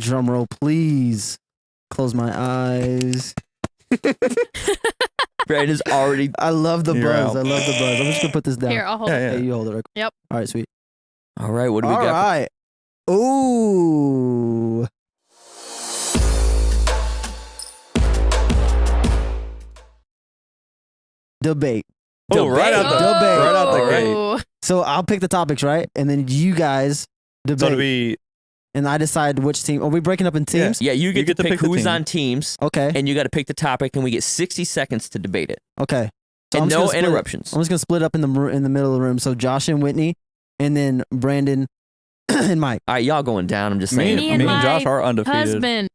Drum roll, please. Close my eyes. Brandon's already. I love the You're buzz. out. I love the buzz. I'm just gonna put this down. Here, I'll hold it. Hey, you hold it. Right? Yep. All right, sweet. All right, what do we All got? right. Ooh. Debate. Oh, right out the Debate. right out the gate. Oh. So I'll pick the topics, right? And then you guys debate. So to be and I decide which team. Are we breaking up in teams? Yeah, you get to pick the who's team. on teams, Okay. and you got to pick the topic, and we get 60 seconds to debate it. Okay. So And I'm just no gonna split it. interruptions. I'm just gonna split up in the middle of the room. So Josh and Whitney, and then Brandon and Mike. All right, y'all going down. I'm just saying. Me and my Josh are undefeated. Husband.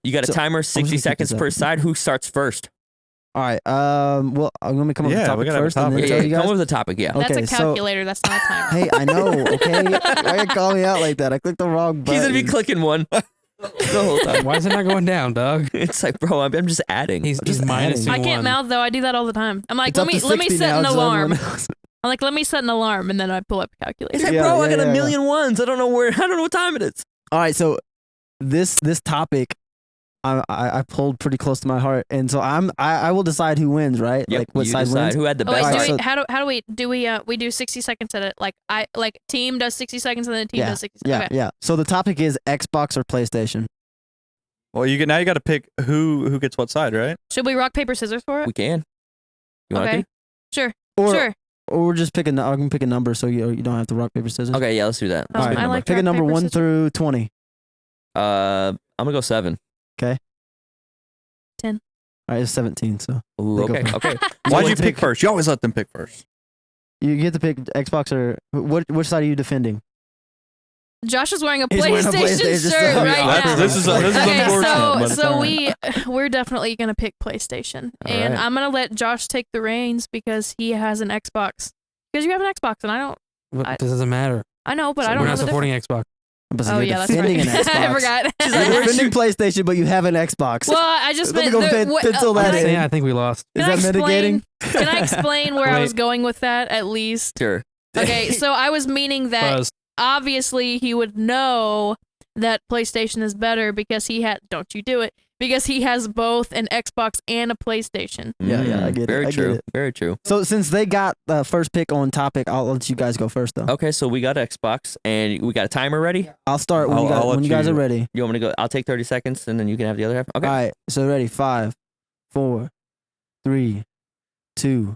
You got a So, timer, 60 just gonna seconds pick this per up. side. Who starts first? All right. Well, I'm gonna come up with Yeah, the we topic gotta have a first, and then topic. tell you Come guys. up with a topic, yeah. Okay, That's a so- calculator. That's not a timer. Hey, I know. Okay. Why you call me out like that? I clicked the wrong button. He's going to be clicking one the whole time. Why is it not going down, dog? It's like, bro, I'm just adding. He's just minus adding. I can't 1. mouth though. I do that all the time. I'm like, It's up to let me 60 set now, an so alarm. everyone knows. I'm like, let me set an alarm, and then I pull up a calculator. It's like, Yeah, bro, I yeah, got a yeah, million ones. I don't know what time it is. All right. So this topic, I pulled pretty close to my heart, and so I will decide who wins, right? Yep, Like what you side decide wins. who had the Oh, wait, best Alright, do card. we, so- how do we do 60 seconds at it? Like team does 60 seconds and then the team Yeah, does 60 Yeah, seconds. yeah. So the topic is Xbox or PlayStation. Well, you got to pick who gets what side, right? Should we rock, paper, scissors for it? We can. You want Okay. to? Sure. Or Sure. or we're just picking. I can pick a number, so you don't have to rock paper scissors. Okay, yeah, let's do that. Oh, All right. I like Pick a rock, number paper, 1 scissors. through 20. I'm gonna go 7. All right, it's 17. So Ooh, They go okay, first. okay. Why'd you let's pick pick- first? You always let them pick first. you get to pick Xbox or which side are you defending? Josh is wearing a He's wearing a PlayStation PlayStation shirt shirt. right now. This is Okay, unfortunate. but it's so all right. we're definitely gonna pick PlayStation, All and right. I'm gonna let Josh take the reins because he has an Xbox. Because you have an Xbox, and I don't. But this doesn't matter. I know, but So I don't We're know not the supporting Xbox. But Oh you're yeah, that's defending right. an Xbox. I forgot. You're defending PlayStation, but you have an Xbox. Well, I just Let me meant go pencil that in. Yeah, I think we lost. Is can I that mitigating? Can I explain where I was Wait. going with that at least? Sure. Okay, so I was meaning that Buzz. obviously he would know that PlayStation is better because he had. Don't you do it? Because he has both an Xbox and a PlayStation. Yeah, yeah, I get it, Very I get true. it. Very true. So since they got the first pick on topic, I'll let you guys go first though. Okay, so we got Xbox, and we got a timer ready. I'll start when, I'll let when you guys you- are ready. You want me to go? I'll take 30 seconds, and then you can have the other half. Okay. All right. So ready? 5, 4, 3, 2.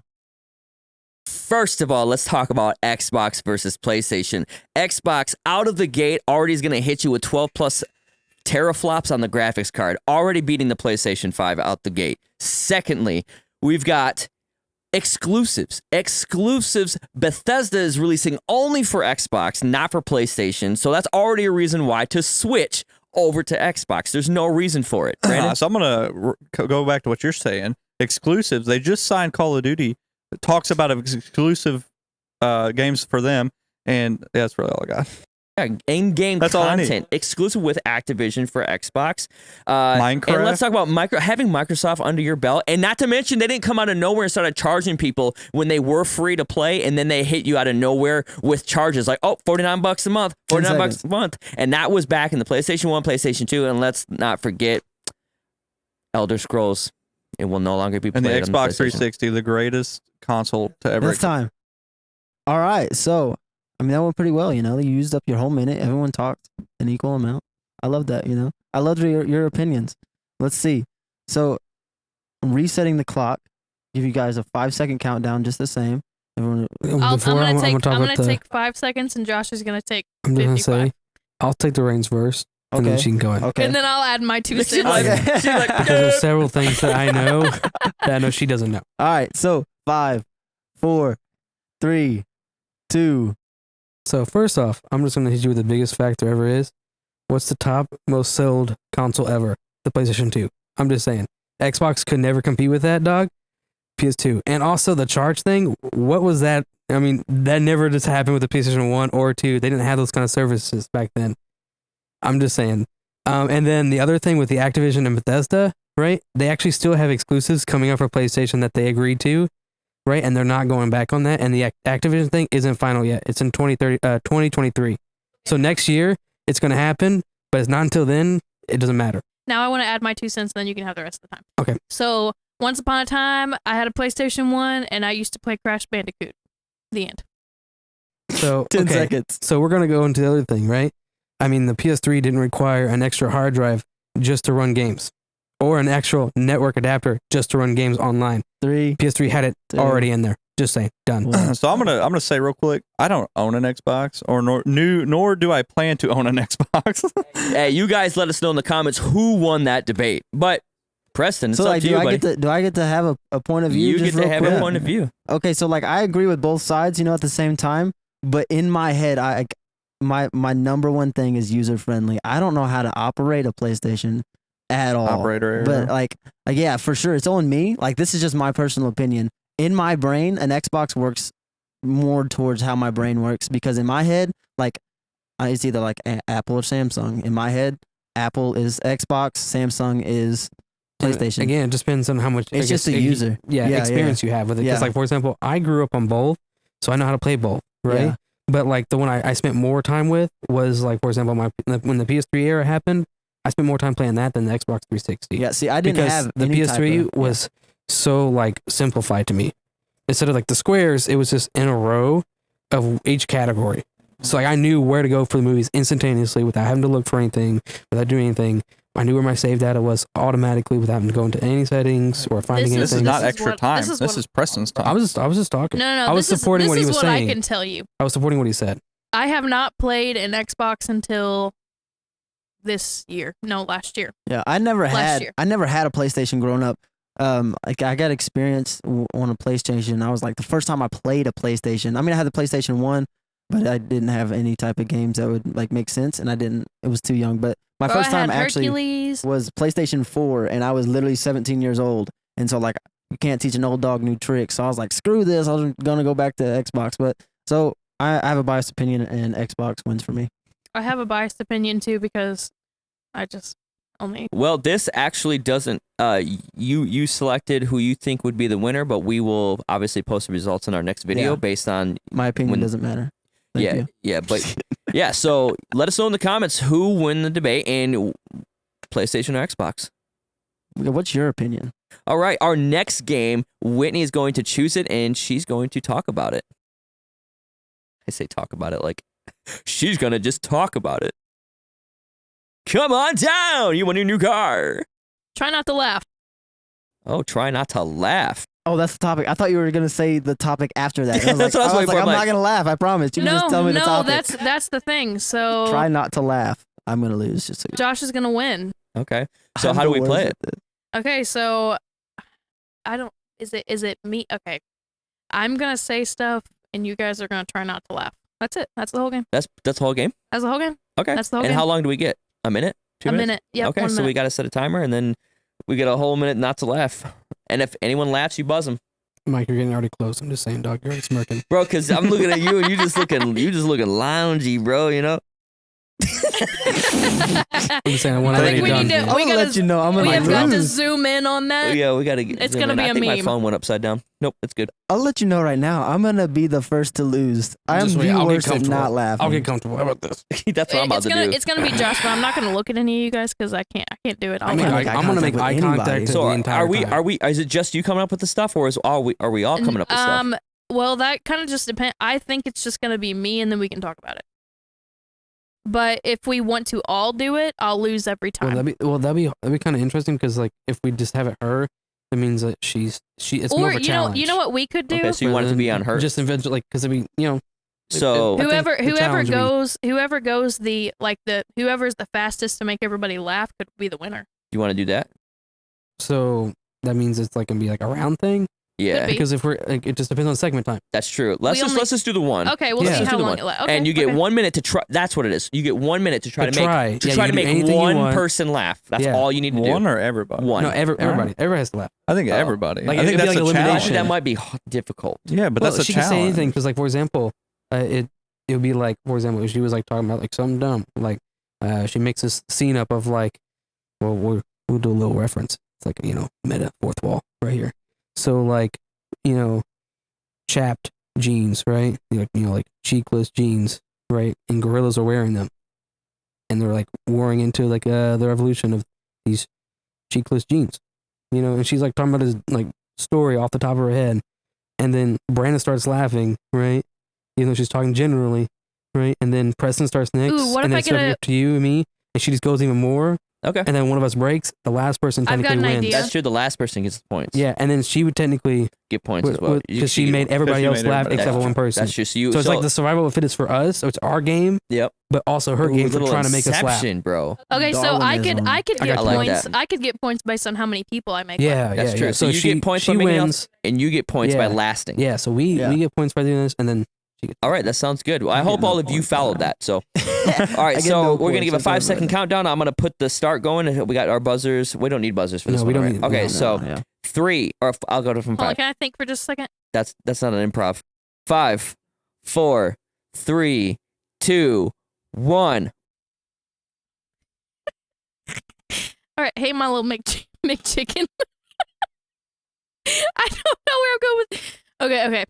First of all, let's talk about Xbox versus PlayStation. Xbox out of the gate already is going to hit you with 12 plus teraflops on the graphics card, already beating the PlayStation 5 out the gate. Secondly, we've got exclusives. Exclusives. Bethesda is releasing only for Xbox, not for PlayStation. So that's already a reason why to switch over to Xbox. There's no reason for it. Brandon? So I'm gonna go back to what you're saying. Exclusives. They just signed Call of Duty. It talks about exclusive games for them, and yeah, that's really all I got. Yeah, in-game That's all I need. content exclusive with Activision for Xbox. Minecraft. And let's talk about having Microsoft under your belt. And not to mention, they didn't come out of nowhere and started charging people when they were free to play, and then they hit you out of nowhere with charges like, oh, $49 a month, 49 bucks a month. And that was back in the PlayStation 1, PlayStation 2, and let's not forget Elder Scrolls. It will no longer be And played the on Xbox PlayStation. 360, the greatest console to ever. It's time. All right. So, I mean, that went pretty well. You know, you used up your whole minute. Everyone talked an equal amount. I love that. You know, I loved your opinions. Let's see. So, I'm resetting the clock. Give you guys a 5-second countdown, just the same. Everyone, I'm Before gonna take 5 seconds, and Josh is gonna take I'm just gonna 55. say, I'll take the reins first, and then Okay. she can go in. okay. And then I'll add my 2 She's cents. like- Okay. she's like, Because there's several things that I know that I know she doesn't know. All right. So 5, 4, 3, 2. So first off, I'm just gonna hit you with the biggest fact there ever is. What's the top most sold console ever? The PlayStation 2. I'm just saying. Xbox could never compete with that, dog. PS2. And also the charge thing, what was that? I mean, that never just happened with the PlayStation 1 or 2. They didn't have those kind of services back then. I'm just saying. And then the other thing with the Activision and Bethesda, right? They actually still have exclusives coming up for PlayStation that they agreed to, right? And they're not going back on that. And the Activision thing isn't final yet. It's in 2023. So next year, it's going to happen, But it's not until then, it doesn't matter. Now I want to add my 2 cents, and then you can have the rest of the time. Okay. So once upon a time, I had a PlayStation 1, and I used to play Crash Bandicoot. The end. So 10 okay. seconds. So we're gonna go into the other thing, right? I mean, the PS3 didn't require an extra hard drive just to run games, or an actual network adapter just to run games online. 3. PS3 had it Two. already in there. Just saying, done. So I'm gonna say real quick, I don't own an Xbox, or nor do I plan to own an Xbox. Hey, you guys let us know in the comments who won that debate. But Preston, it's So up like, to you, buddy. do I get to have a point of view? You just get to real have quick? a point of view. Okay, so like I agree with both sides, at the same time. But in my head, my number one thing is user friendly. I don't know how to operate a PlayStation at all. Operator error. But like yeah, for sure, it's on me. Like this is just my personal opinion. In my brain, an Xbox works more towards how my brain works because in my head, like it's either like Apple or Samsung. In my head, Apple is Xbox, Samsung is PlayStation. Again, it just depends on how much. It's just a user. Yeah, experience you have with it. Because, Yeah. like, for example, I grew up on both, so I know how to play both, right? Yeah. But, like, the one I spent more time with was, like, for example, when the PS3 era happened, I spent more time playing that than the Xbox 360. Yeah, see, I didn't because have the any PS3 type of- was so, like, simplified to me. Instead of, like, the squares, it was just in a row of each category. So, like, I knew where to go for the movies instantaneously without having to look for anything, without doing anything. I knew where my save data was automatically without having to go into any settings or finding This This is anything. not This is extra what- time. this is This what- is Preston's time. I was just talking. No, I was supporting what he was This is saying. what I can tell you. I was supporting what he said. I have not played an Xbox until this year. No, last year. Yeah, I never Last had year. a PlayStation growing up. Like I got experience on a PlayStation. I was like the first time I played a PlayStation. I mean, I had the PlayStation 1, but I didn't have any type of games that would like make sense, and I didn't. It was too young. But my Bro, first I time had actually Hercules. was PlayStation 4, and I was literally 17 years old. And so like you can't teach an old dog new tricks. So I was like, screw this. I was gonna go back to Xbox. But so I have a biased opinion, and Xbox wins for me. I have a biased opinion too because I just only. Well, this actually doesn't. You selected who you think would be the winner, but we will obviously post the results in our next video Yeah. based on. My opinion When- doesn't matter. Thank you. Yeah, but yeah. So let us know in the comments who won the debate and PlayStation or Xbox. What's your opinion? All right, our next game, Whitney is going to choose it and she's going to talk about it. I say talk about it like she's gonna just talk about it. Come on down, you want a new car? Try not to laugh. Oh, try not to laugh. Oh, that's the topic. I thought you were gonna say the topic after that. I was That's like, what I was waiting for. I'm I'm not like- gonna laugh. I promise. You can No, just tell me the no, topic. that's the thing. So Try not to laugh. I'm gonna lose. Just so Josh is gonna win. Okay, so I'm how the do we worst play at it? this. Okay, so I don't. Is it me? Okay, I'm gonna say stuff, and you guys are gonna try not to laugh. That's it. That's the whole game. That's the whole game. That's the whole game. Okay, That's the whole and game. how long do we get? A minute? 2 A minutes? minute. Yep. Okay, 1 so minute. we got to set a timer, and then we get a whole minute not to laugh. And if anyone laughs, you buzz them, Mike, you're getting already close. I'm just saying, dog. You're already smirking. bro. Because I'm looking at you, and you just looking loungy, bro. You know. I'm just saying, I want I to think we done. need to. I'm We gonna gotta. let you know. I'm We gonna have got to lose. zoom in on that. Yeah, we got to get. It's zoom gonna in. be I a think my meme. phone went upside down. Nope, it's good. I'll let you know right now. I'm gonna be the first to lose. I am Just wait, the I'll get worst at comfortable. not laughing. I'll get comfortable. How about this? That's what I'm about It's to gonna. do. It's gonna be Josh, but I'm not gonna look at any of you guys because I can't do it. I'll I can't laugh. make eye I'm gonna make contact eye with contact anybody. the So entire time. are we? Is it just you coming up with the stuff, or are we all coming up with stuff? Well, that kind of just depends. I think it's just gonna be me, and then we can talk about it. But if we want to all do it, I'll lose every Well, time. that'd be kind of interesting because like if we just have it her, that means that it's more Or of a challenge. you know what we could do? Okay, so you want it to be on her. Just eventually, like, because it'd be, So I think whoever the challenge would be- whoever goes whoever's the fastest to make everybody laugh could be the winner. you want to do that? So that means it's like gonna be like a round thing Yeah, be. because if we're like, it just depends on segment time. that's true. Let's just do the one. Okay, we'll Yeah. see Let's how do the long one. it lasts. Okay, And you get okay. 1 minute to try. That's what it is. You get 1 minute to try To to make try. Yeah, try you to can do make anything you one want. person laugh. That's Yeah. all you need to One do. or everybody? One. No, everybody has to laugh. I think Oh. everybody. Like, I think it'd be that's like a elimination. challenge. That might be difficult. Yeah, but Well, that's a she challenge. can say anything because, like, for example, it would be like, for example, if she was like talking about like something dumb, like she makes this scene up of like, well, we'll do a little reference. It's like, meta fourth wall right here. So like, chapped jeans, right? Like cheekless jeans, right? And gorillas are wearing them. and they're like warring into like the revolution of these cheekless jeans, you know. And she's like talking about his like story off the top of her head, and then Brandon starts laughing, right? Even though she's talking generally, right? And then Preston starts next, Ooh, what and if then I it's get up to you and me, and she just goes even more. Okay. And then one of us breaks. The last person I've got technically an wins. idea. That's true. The last person gets the points. Yeah, and then she would technically Get points as well. because she made everybody she else made laugh everybody except for laugh. one person. That's true. So, you, So it's like the survival of the fittest for us. So it's our game, Yep. but also her Ooh, game for little trying to make us laugh. Inception, bro. Okay, so I could Darwinism. get I like points. that. I could get points based on how many people I make. Yeah, That's yeah, true. yeah. So you she, get points she by making wins. And you get points by Yeah. lasting. Yeah, so we get points by doing this, and then she gets. All right, that sounds good. Well, I I'm hope getting all no of you points. followed that. So, all right, I get so no we're gonna points. give a I'm doing 5-second right. countdown. I'm gonna put the start going. We got our buzzers. We don't need buzzers for this No, one. we don't right? need- Okay, no, so yeah. 3, or I'll go to from Hold on, 5. can I think for just a second? That's not an improv. 5, 4, 3, 2, 1. All right, hey, my little McChicken. I don't know where I'm going with. Okay.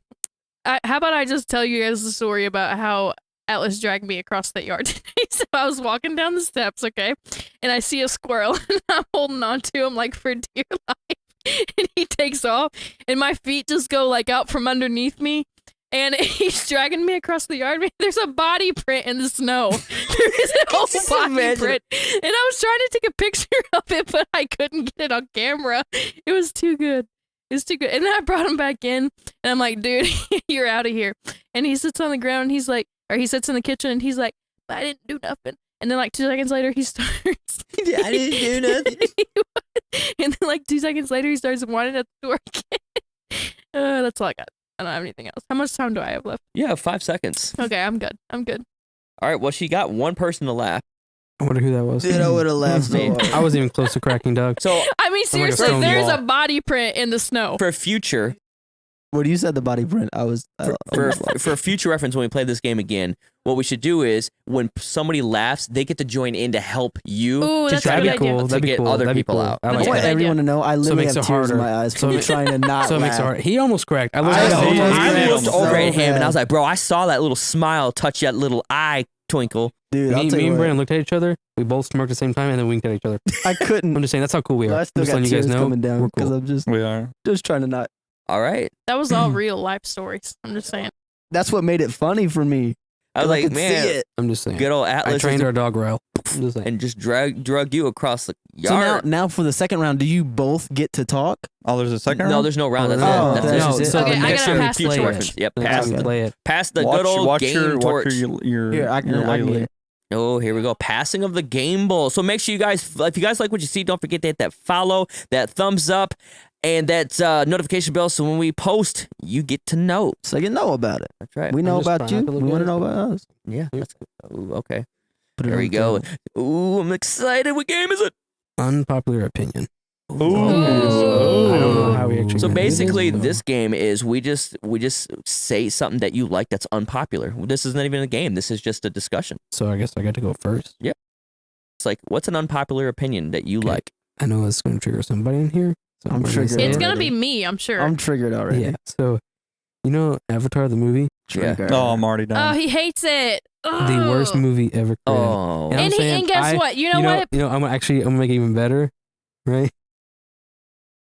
How about I just tell you guys the story about how Atlas dragged me across the yard today? So I was walking down the steps, okay, and I see a squirrel, and I'm holding on to him like for dear life, and he takes off, and my feet just go like out from underneath me. And he's dragging me across the yard. There's a body print in the snow. There is a whole Just body imagine. print. And I was trying to take a picture of it, but I couldn't get it on camera. It was too good. It's too good. And then I brought him back in, and I'm like, dude, you're out of here. And he sits on the ground, and he's like, or he sits in the kitchen, and he's like, I didn't do nothing. And then like 2 seconds later, he starts. I didn't do nothing. And then like 2 seconds later, he starts whining at the door again. That's all I got. I don't have anything else. How much time do I have left? Yeah, 5 seconds. Okay, I'm good. I'm good. All right, well, she got one person to laugh. I wonder who that was. Dude, I would have laughed so Me. hard. I wasn't even close to cracking, dog. So I mean, like a seriously, stone there's wall. a body print in the snow. for future, When you said the body print, I was. for future reference, when we play this game again, what we should do is when somebody laughs, they get to join in to help you Ooh, to that's a try good to idea. cool. to That'd be get cool. other That'd be people cool. out. I I like want that. everyone to know I literally makes have it tears in harder. my eyes So from it- trying to not So it makes it laugh. hard. He almost cracked. I looked I at know, him. almost I cracked looked so over at him and bad. I was like, bro, I saw that little smile touch that little eye twinkle. Dude, I'll Me tell you and what, Brandon looked at each other. We both smirked at the same time, and then winked at each other. I couldn't. I'm just saying that's how cool we are. I I'm still just got letting you guys tears know coming down we're because cool. I'm just We are. trying to not. All right. That was all real life stories. I'm just saying. That's what made it funny for me. I was 'cause like, could see man, it. I'm just saying. good old I Atlas trained is- our dog Ryle. I'm just saying. and just drug you across the So yard. now for the second round, do you both get to talk? Oh, there's a second no, round? there's no round. Oh, That's no, it. That's that's it. just it. So Okay, the I next gotta time we pass the play torch. it. Yep, Next pass time we the play it. pass the good old watch game torch. your Here, I can laylee. get it. Oh, here we go. Passing of the game bowl. So make sure you guys, if you guys like what you see, don't forget to hit that follow, that thumbs up, and that notification bell. So when we post, you get to know. So you know about it. That's right. We know just about trying you. not to We look want to at know about us. Yeah, that's good. Ooh, okay. Put it There on we the go. table. Ooh, I'm excited. What game is it? Unpopular opinion. Ooh. I don't know how we actually. So gonna do basically, so- this game is we just say something that you like that's unpopular. This isn't even a game. This is just a discussion. So I guess I got to go first. It's like, what's an unpopular opinion that you Okay. like? I know it's going to trigger somebody in here. So I'm we're triggered. say It's it. gonna be me, I'm sure. I'm triggered already. Yeah. So, you know, Avatar the movie, Yeah. Triggered. Oh, I'm already Oh, done. he hates it. the worst Ugh. movie ever created. Oh, Yeah. I'm saying, And guess I- what? You know what? You know, I'm gonna make it even better, right?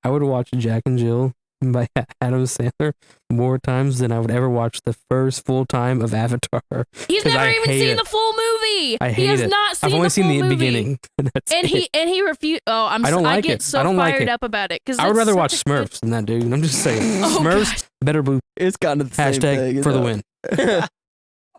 I would watch Jack and Jill by Adam Sandler more times than I would ever watch the first full time of Avatar. He's 'cause never I even hate seen it. the full movie. I He hate has it. not seen I've only the seen full the movie. beginning. That's And it. he refused. Oh, I don't like get it. so I don't like fired it. up about it because I would rather watch Smurfs than that, dude. I'm just saying. Oh, Smurfs, better blue. It's kind of the same Hashtag thing, for the you win. know?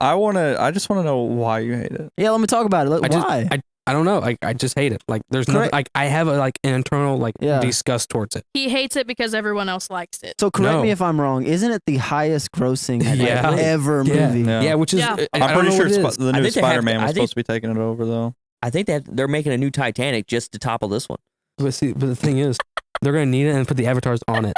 I just want to know why you hate it. Yeah, let me talk about it. I just, Why? I don't know. I just hate it. Like there's nothing. Correct. Like I have an internal Yeah. disgust towards it. He hates it because everyone else likes it. So correct No. me if I'm wrong. Isn't it the highest grossing Yeah. ever Yeah. movie? Yeah. Yeah, which is Yeah. I I'm don't pretty know sure what it is. the I new think they have- Spider-Man I was think- supposed to be taking it over, though. I think that they're making a new Titanic just to topple this one. But the thing is, they're gonna need it and put the avatars on it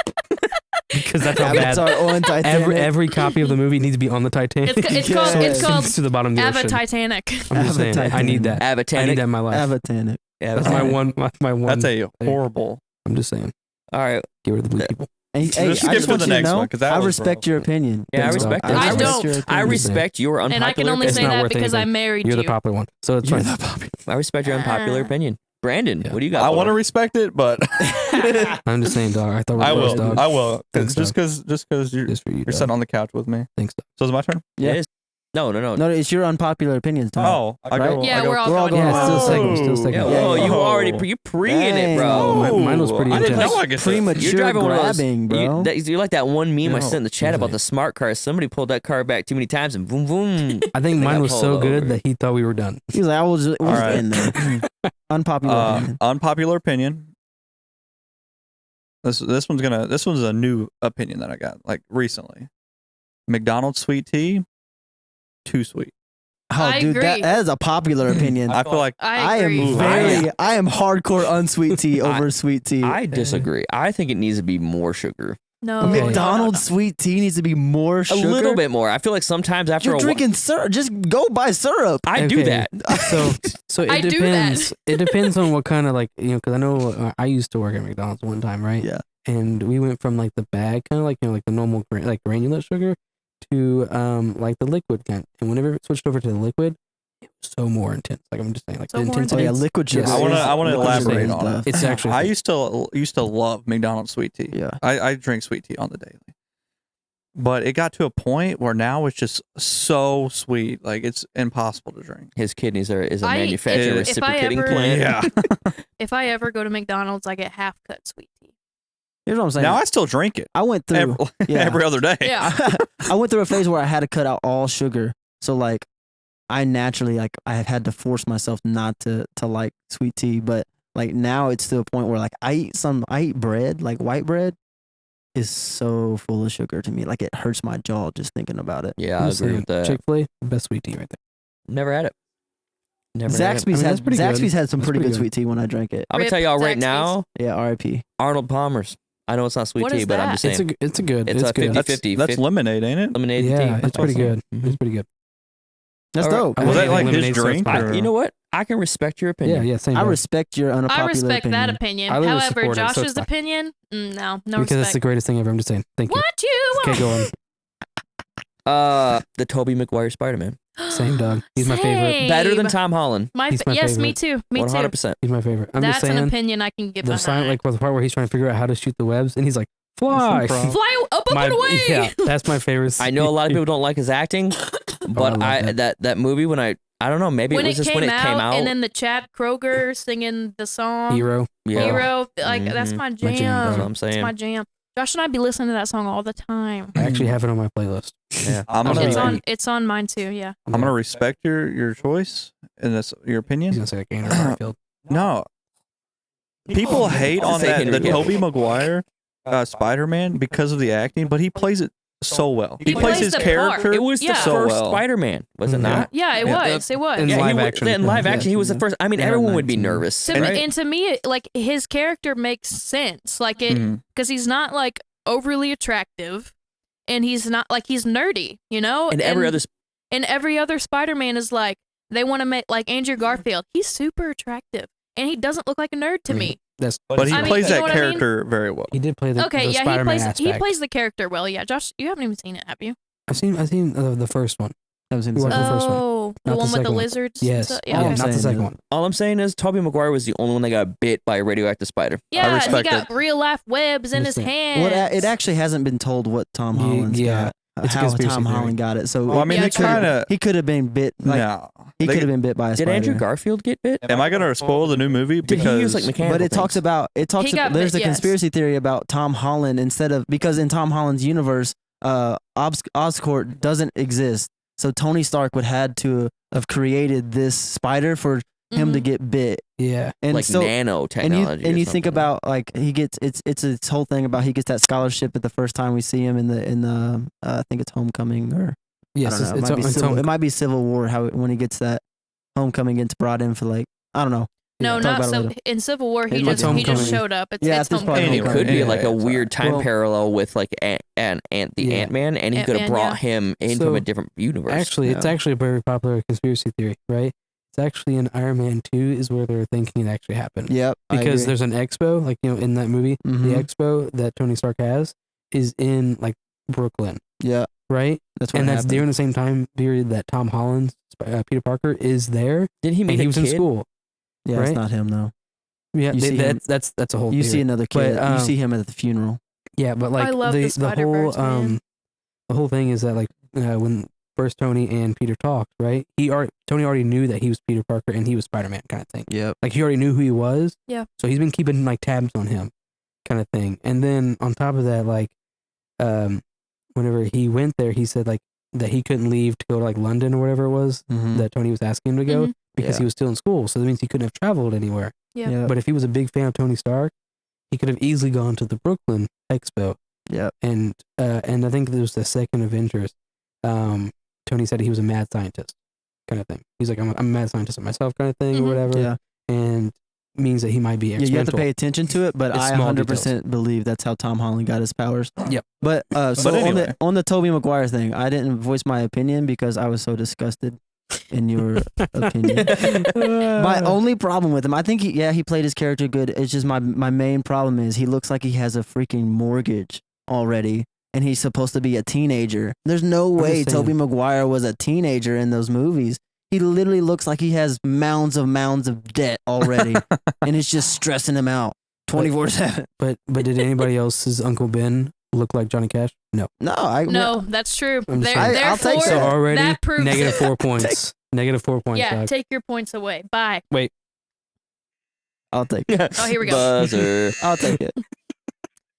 because that's how bad. Avatar on Titanic. Every copy of the movie needs to be on the Titanic. It's Yeah. called So it's it called to the bottom of the Ava ocean. Titanic. I'm just saying, I need that. I need Avatanic. that in my life. Avatanic. That's my one. My one. That's a horrible. I'm just saying, All right. get rid of the blue people. And, hey, Just I skip just to want the you to next know, one, 'cause that I was respect your opinion. Yeah, I Thanks, respect dog. it. I respect don't. your I opinion. respect your unpopular And I can only It's say not that worth because anything. I married You're you. the popular one, so it's You're fine. the puppy. I respect your unpopular opinion. Brandon, Yeah. what do you got? I for want to us? respect it, but I'm just saying, dog. I thought we I were will. dog. I will. Thanks, Just because you're Just for you, you're dog. sitting on the couch with me. Thanks, dog. So is it my turn? Yeah. It is. No. No, it's your unpopular opinions, Tom. Oh, I Right? go. Yeah, I go, we're all We're all going. going Yeah, Whoa. still second. Still second. Yeah, Yeah, whoa, yeah. you already you preing it, bro. Mine was pretty I didn't intense. know I could say- Premature You're driving one of those. grabbing, bro. You're like that one meme I No, sent in the chat about exactly. the smart car. Somebody pulled that car back too many times and boom, boom. I think They mine got was so pulled good over. that he thought we were done. He was like, I was just, All right. in there. Unpopular opinion. Unpopular opinion. This one's a new opinion that I got like recently. McDonald's sweet tea, too sweet. Oh, I dude, agree. that is a popular opinion. I feel like I am agree. I am hardcore unsweet tea over sweet tea. I disagree. I think it needs to be more sugar. No. Okay. McDonald's sweet tea needs to be more A sugar. little bit more. I feel like sometimes after You're a while, drinking syrup. Just go buy syrup. I do Okay. that. So I it do that. depends. It depends on what kind of because I know I used to work at McDonald's one time, right? Yeah. And we went from like the bag kind of like like the normal like granular sugar to like the liquid kind. And whenever it switched over to the liquid, it was so more intense. Like I'm just saying, like So the more intensity. Oh yeah, liquid sugar. Yes. I wanna Liquid sugar elaborate is on it. the- It's actually. I used to love McDonald's sweet tea. Yeah. I drink sweet tea on the daily. But it got to a point where now it's just so sweet, like it's impossible to drink. His kidneys is a I- manufacturing if- if I reciprocating ever- plant. Yeah. If I ever go to McDonald's, I get half cut sweet tea. Here's what I'm saying. Now I still drink it I went through. every, yeah. every other day. Yeah. I went through a phase where I had to cut out all sugar. So like, I naturally I have had to force myself not to like sweet tea. But like now it's to a point where like I eat bread, like white bread, is so full of sugar to me. Like it hurts my jaw just thinking about it. Yeah, I agree with that. Chick-fil-A, best sweet tea right there. Never had it. Never had it. Zaxby's I mean, had that's pretty good. Zaxby's had some That's pretty pretty good good. sweet tea when I drank it. I'm gonna Rip tell y'all right Zaxby's. now, Yeah, R.I.P. Arnold Palmer's. I know it's not sweet What tea, is but I'm that? just saying. It's a good. It's It's a good. 50-50. That's lemonade, ain't it? Lemonade Yeah, tea. it's pretty good. Mhm. It's pretty good. That's All right. dope. I Was like that like his lemonade, so it's drink? fine. or- You know what? I can respect your Yeah, opinion. yeah, same. I dog. respect your unpopular I respect opinion. that opinion. I literally However, support it, so it's Josh's fine. opinion, no because it's the respect. greatest thing ever. I'm just saying. Thank you. What you Okay, go on. The Tobey Maguire Spider-Man. Same dog. He's my favorite. Same. Better than Tom Holland. He's my yes, me favorite. too. Me too. 100%. He's my favorite. I'm That's just saying. an opinion I can get The behind. sign, like the part where he's trying to figure out how to shoot the webs, and he's like, "Fly." Fly up and away. Yeah, that's my favorite. I know a lot of people don't like his acting, but love I that. that movie when I don't know, maybe when it was it just came when it came out. and then the Chad Kroger singing the song hero. yeah. Hero, like that's Mhm. my My jam. jam, That's dog. what I'm That's saying. my jam. Josh and I be listening to that song all the time. I actually have it on my playlist. Yeah. I'm It's gonna It's on mine too. Yeah. I'm gonna respect your choice and this your He's opinion. gonna say like Andrew Garfield. No, people hate on Say that Henry the Cavill. Tobey Maguire Spider-Man because of the acting, but he plays it so well. He plays his the part. character. It was the Yeah. so first well. Spider-Man, was it Mhm. not? Yeah, it Yeah. was. It was. In Yeah, live he, action. In live Yeah. action, he was the first. I mean, Yeah, everyone would be 19. nervous. To me, right? and to me, like his character makes sense. Like it, Mhm. because he's not like overly attractive, and he's not like he's nerdy. You know. And every other And every other Spider-Man is like they want to make like Andrew Garfield. He's super attractive, and he doesn't look like a nerd to me. That's But he I mean, plays you know that what I mean? character very well. he did play the Okay, the yeah, Spider-Man he aspect. plays the character well. Yeah, Josh, you haven't even seen it, have you? I've seen the first one. Haven't seen You the watched second the first one. Oh, the Not the one with the second one. lizards. and Yes. stuff? Oh, Yeah, I'm okay. Not the saying second is- one. all I'm saying is Tobey Maguire was the only one that got bit by a radioactive spider. Yeah, he respect got it. real life webs in his Understand. hands. Well, it actually hasn't been told what Tom Ye- Holland's yeah. got. It's a How conspiracy Tom theory. Holland got it. So Well, I mean, Yeah, they true. kind of. he could have been bit. Like, No. he They- could have been bit by a Did spider. Andrew Garfield get bit? Am I gonna spoil the new movie? Did Because he use like mechanical? But it talks things? about He got there's bit, a yes. conspiracy theory about Tom Holland instead of because in Tom Holland's universe, Oscorp doesn't exist. So Tony Stark would had to have created this spider for him to Mhm. get bit. Yeah. And like so nanotechnology. and or you think something. about like he gets it's this whole thing about he gets that scholarship at the first time we see him in the I think it's Homecoming or Yes. I don't know. It's It might be Civil War how when he gets that Homecoming gets brought in for like I don't know. No, Talk not about it so. later. In Civil War, It's he my just Homecoming. showed up. It's, Yeah, it's it's probably And it Homecoming. could be like a Anyway, weird time Well- parallel with like the Yeah. Ant-Man, and he could have Ant-Man, brought yeah. him in So, from a different universe. Actually, it's Yeah. actually a very popular conspiracy theory, right? It's actually in Iron Man 2 is where they're thinking it actually happened. Yep. Because there's an expo, like, in that movie, Mhm. the expo that Tony Stark has is in, like, Brooklyn, yeah, right? that's what And that's happened. during the same time period that Tom Holland's Peter Parker is there, Did he and meet he a was in kid? school. Yeah, it's right? not him though. Yeah, You see him- that's a whole You theory. see another kid. But, you see him at the funeral. Yeah, but like I love the whole Spider-Verse, man. the whole thing is that like when first Tony and Peter talked, right? Tony already knew that he was Peter Parker and he was Spider-Man kind of thing. Yep. Like he already knew who he was. Yeah. So he's been keeping like tabs on him, kind of thing. And then on top of that, like, whenever he went there, he said like that he couldn't leave to go to like London or whatever it was Mhm. that Tony was asking him to go Mhm. because Yeah. he was still in school. So that means he couldn't have traveled anywhere. Yeah. Yep. But if he was a big fan of Tony Stark, he could have easily gone to the Brooklyn Expo. Yep. And I think it was the second Avengers. Tony said he was a mad scientist, kind of thing. He's like, I'm a mad scientist myself, kind of thing, Mhm. or whatever. Yeah. And means that he might be Yeah, you have to experimental. pay attention to it, but It's I small 100% believe that's how Tom Holland got his powers. Yep. But so anyway. on the Tobey Maguire thing, I didn't voice my opinion because I was so disgusted in your opinion. My only problem with him, I think he played his character good. It's just my main problem is he looks like he has a freaking mortgage already, and he's supposed to be a teenager. There's no way just saying. Tobey Maguire was a teenager in those movies. He literally looks like he has mounds of debt already, and it's just stressing him out 24/7. But did anybody else's Uncle Ben look like Johnny Cash? No. No, that's true. I'm just There- saying. I'll take therefore, So already that proves negative it. 4 points. Negative 4 points. Yeah, dog. take your points away. Bye. I'll take it. Oh, here we go. Buzzer. I'll take it.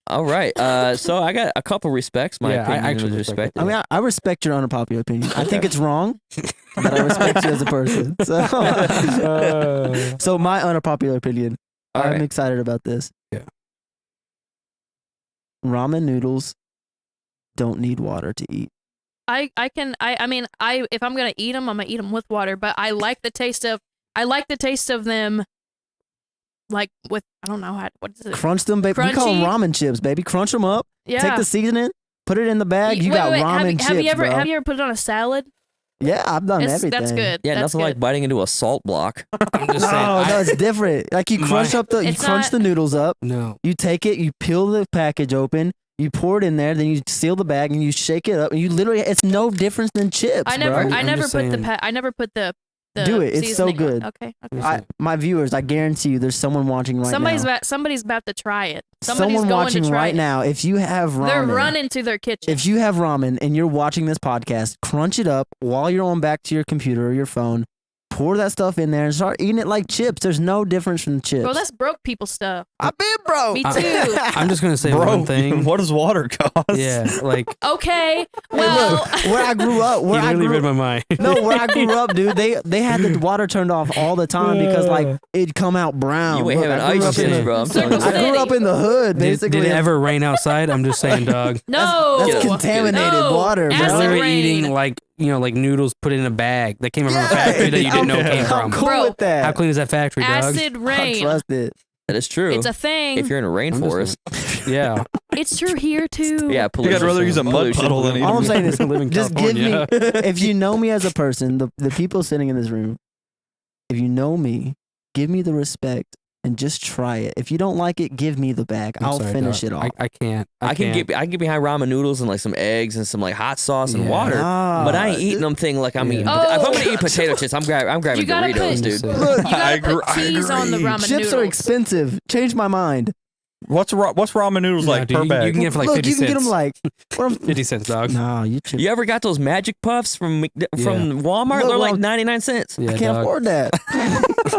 All right. So I got a couple respects. My Yeah, I opinion actually was respect respected. I mean, I respect your unpopular opinion. I think it's wrong, but I respect you as a person. So, so my unpopular opinion. All I'm right. excited about this. Yeah. Ramen noodles don't need water to eat. I mean, if I'm gonna eat them, I'm gonna eat them with water. But I like the taste of them, like with I don't know what is it? Crunch them, baby. We call them Crunchy. ramen chips, baby. Crunch them up. Yeah. Take the seasoning. Put it in the bag. You Wait, got wait, ramen chips, have you ever bro. have you ever put it on a salad? Yeah, I've done everything. That's good. Yeah, that's nothing good. like biting into a salt block. I'm just No, saying. no, it's different. Like you crunch up you It's crunch not- the noodles up. No. You take it, you peel the package open, you pour it in there, then you seal the bag and you shake it up, and you literally it's no difference than chips. I never bro. I I'm never just put saying. I never put the Do it. It's so seasoning on. good. Okay. My viewers, I guarantee you, there's someone watching right now. Somebody's about to try it. Somebody's Someone going watching to try right it. now. If you have ramen, They're running to their kitchen. if you have ramen and you're watching this podcast, crunch it up while you're on back to your computer or your phone. Pour that stuff in there and start eating it like chips. There's no difference from chips. Bro, that's broke people stuff. I've been broke. Me too. I'm just gonna say Bro, one thing. what does water cost? Yeah, like Okay. Hey, Well, look, where I grew up, you literally read my mind. no, where I grew up, dude, they had the water turned off all the time because like it'd come out brown. You ain't Look, having I grew ice up in chips, the- bro. I'm Circle telling you. I grew up in the hood, Did, basically. did it ever rain outside? I'm just saying, dog. no. That's contaminated No. water, bro. Acid You're literally rain. eating like like noodles put in a bag that came from Yeah. a factory that you didn't know came I'm from. cool Bro, with that. How clean is that factory, dog? Acid I rain. trust it. That is true. It's a thing. If you're in a rainforest, Yeah. It's true here too. yeah, You pollution. gould rather use a mud Pollution. puddle than eat All I'm them. saying is, I live in just give me. California. If you know me as a person, the people sitting in this room, if you know me, give me the respect and just try it. If you don't like it, give me the bag. I'm I'll sorry, finish dog. it off. I can't. I can can't. get behind ramen noodles and like some eggs and some like hot sauce and Yeah. water. Nah, But I ain't eating them thing like I'm Yeah. eating. Oh. If I'm gonna eat potato chips, I'm grabbing You gotta Doritos, put- dude. Look, You gotta I put cheese on the agree. ramen chips noodles. are expensive. Change my mind. What's ramen noodles No, like dude, per you bag? can get it for like Look, 50 you can cents. get them like. What am- 50 cents, dog. Nah, you. You ever got those magic puffs from from Walmart? Look, They're like well, 99 cents. Yeah, I can't dog. afford that.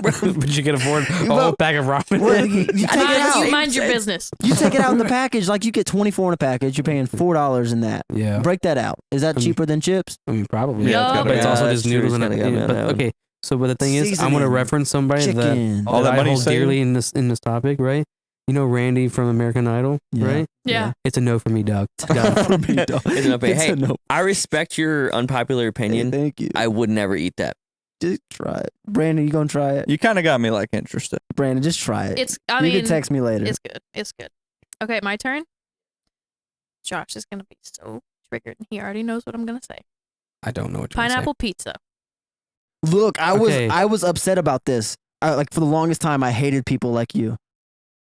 But you can afford a Well, whole bag of ramen. Well, you take it Mind, out. you mind your business. You take it out in the package. Like you get 24 in a package. You're paying $4 in that. Yeah. Break that out. Is that cheaper than chips? I mean, probably. Yeah, it's No. gotta But it's be. also Yeah, just that's true. noodles It's and gotta go but down. okay. So, but the thing is, I'm gonna Seasoning. reference somebody that Chicken. All that I money hold saved? dearly in this topic, right? You know Randy from American Idol, Yeah. right? Yeah. It's a no for me, dog. For me, dog. It's a no pay. It's Hey, a no. I respect your unpopular Hey, opinion. thank you. I would never eat that. Just try it. Brandon, you gonna try it? You kind of got me like interested. Brandon, just try it. It's. I you mean, can text me later. it's good. It's good. Okay, my turn. Josh is gonna be so triggered. He already knows what I'm gonna say. I don't know what you're gonna say. Pineapple pizza. Look, Okay. I was upset about this. Like for the longest time, I hated people like you,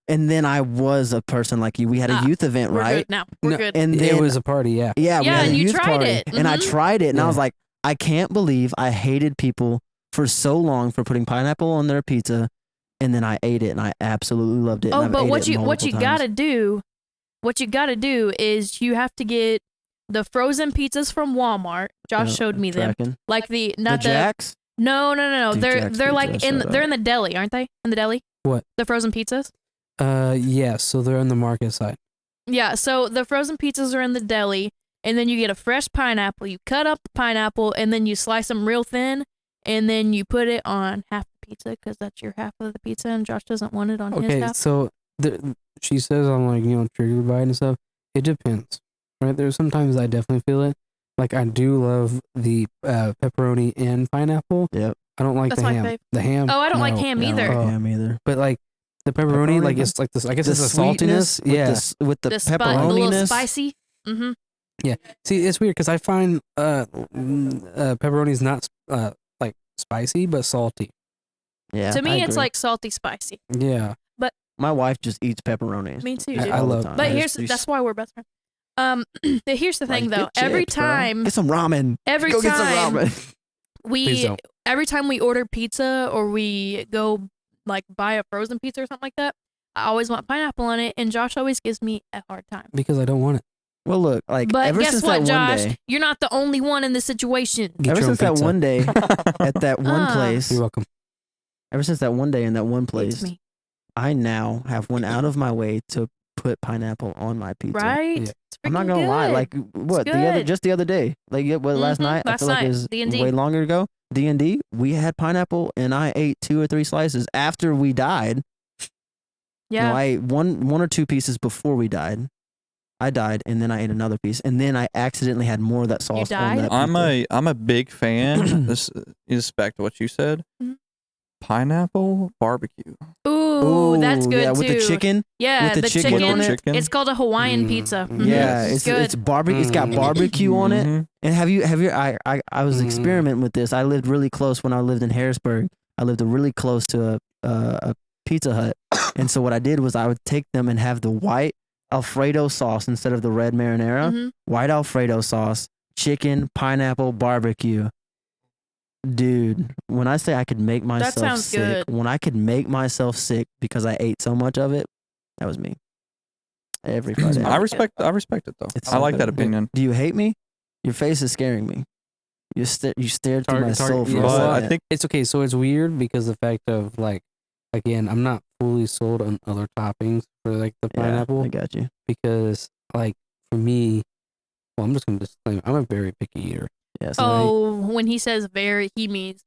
and then I was a person like you. We had a youth event, We're right? good now. We're No, good. And it then was a party, yeah. yeah, we Yeah, had a and you youth tried party, it. and I Mhm. tried it, and I was Yeah. like, I can't believe I hated people for so long for putting pineapple on their pizza, and then I ate it, and I absolutely loved it. and Oh, I've but ate what it you multiple times. gotta do is you have to get the frozen pizzas from Walmart. Josh Yeah, showed me them. tracking. Like the The not the Jacks. no. Dude, They're Jack's like Pizza, in shut they're up. in the deli, aren't they? In the deli? What? The frozen pizzas? Yeah, so they're on the market side. Yeah, so the frozen pizzas are in the deli, and then you get a fresh pineapple. You cut up the pineapple, and then you slice them real thin, and then you put it on half the pizza because that's your half of the pizza, and Josh doesn't want it on his Okay, half. so she says I'm like, triggered by it and stuff. It depends, right? There's sometimes I definitely feel it. Like I do love the pepperoni and pineapple. Yep. I don't like That's the my ham. fave. The ham. Oh, I don't like no. ham Yeah, I don't either. like Oh. ham either. But like the pepperoni, like it's like this. I guess The it's the sweetness saltiness. Yeah. with the The little pepperoniness. spicy. Mm-hmm. See, it's weird because I find pepperoni's not like spicy but salty. Yeah, To I me, it's agree. like salty spicy. Yeah. my wife just eats pepperonis. Me too. I dude. all the love- time. But I here's just- that's why we're best friends. Here's the like, thing though. get Every chips, bro. time, Get some ramen. every Go get some time ramen. Please don't. every time we order pizza or we go like buy a frozen pizza or something like that, I always want pineapple on it, and Josh always gives me a hard time. Because I don't want it. Well, look, like But ever guess since what, that Josh? one day, You're not the only one in this situation. Get ever your own since that pizza. one day at that one Ah. place, You're welcome. ever since that one day in that one It's place, me, I now have went out of my way to put pineapple on my pizza. right? Yeah. It's I'm not freaking gonna lie. good. Like what good. just the other day, like last Mhm, night. I last feel like night, it was D&D. way longer ago. D&D. We had pineapple, and I ate 2 or 3 slices after we died. yeah. No, I ate one or 2 pieces before we died. I died, and then I ate another piece, and then I accidentally had more of that sauce on died? that pizza. I'm a big fan. This is back to what you said. Mhm. Pineapple barbecue. Ooh, that's good yeah, too. with the chicken. Yeah, with the chicken on it. Chicken. It's called a Hawaiian pizza. Mhm. Yeah, it's it's good. barbecue. It's got Mm. barbecue on it. Mhm. And have you? I was Mm. experimenting with this. I lived really close when I lived in Harrisburg. I lived really close to a Pizza Hut, and so what I did was I would take them and have the white Alfredo sauce instead of the red marinara. Mhm. White Alfredo sauce, chicken, pineapple, barbecue. Dude, when I say I could make myself sounds sick, good. when I could make myself sick because I ate so much of it, that was me. Every Friday. I respect it though. It's I so like that good. opinion. Do you hate me? Your face is scaring me. You stared through my Target- soul for yeah. a But second. I think It's okay. So it's weird because the fact of like, again, I'm not fully sold on other toppings for like the Yeah, pineapple I got you. because like for me, well, I'm just gonna disclaim I'm a very picky eater. Yes. Oh, when he says very, he means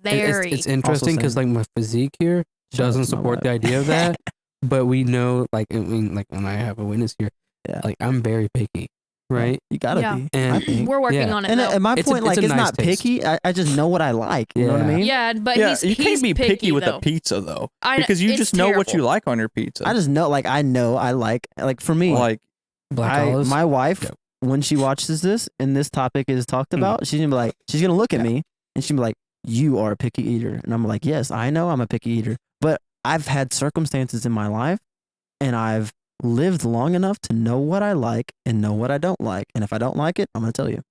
very. It's interesting because like my physique here doesn't support the idea of that, but we know like I mean like when I have a witness here, Yeah. like I'm very picky, right? You gotta Yeah. be. And- I think. We're working Yeah. on it. And though. at my It's a- point, like it's a it's nice not taste. picky. I just know what I like. You know what I Yeah. mean? yeah, but yeah, he's you can't he's be picky with though. a pizza though, I- because you it's just know what you terrible. like on your pizza. I just know, like I know I like for me. like Black olives. My wife, Dope. when she watches this and this topic is talked about, she's gonna be like, she's gonna look at me and she'll be like, "You are a picky eater," and I'm like, "Yes, I know I'm a picky eater, but I've had circumstances in my life, and I've lived long enough to know what I like and know what I don't like, and if I don't like it, I'm gonna tell you."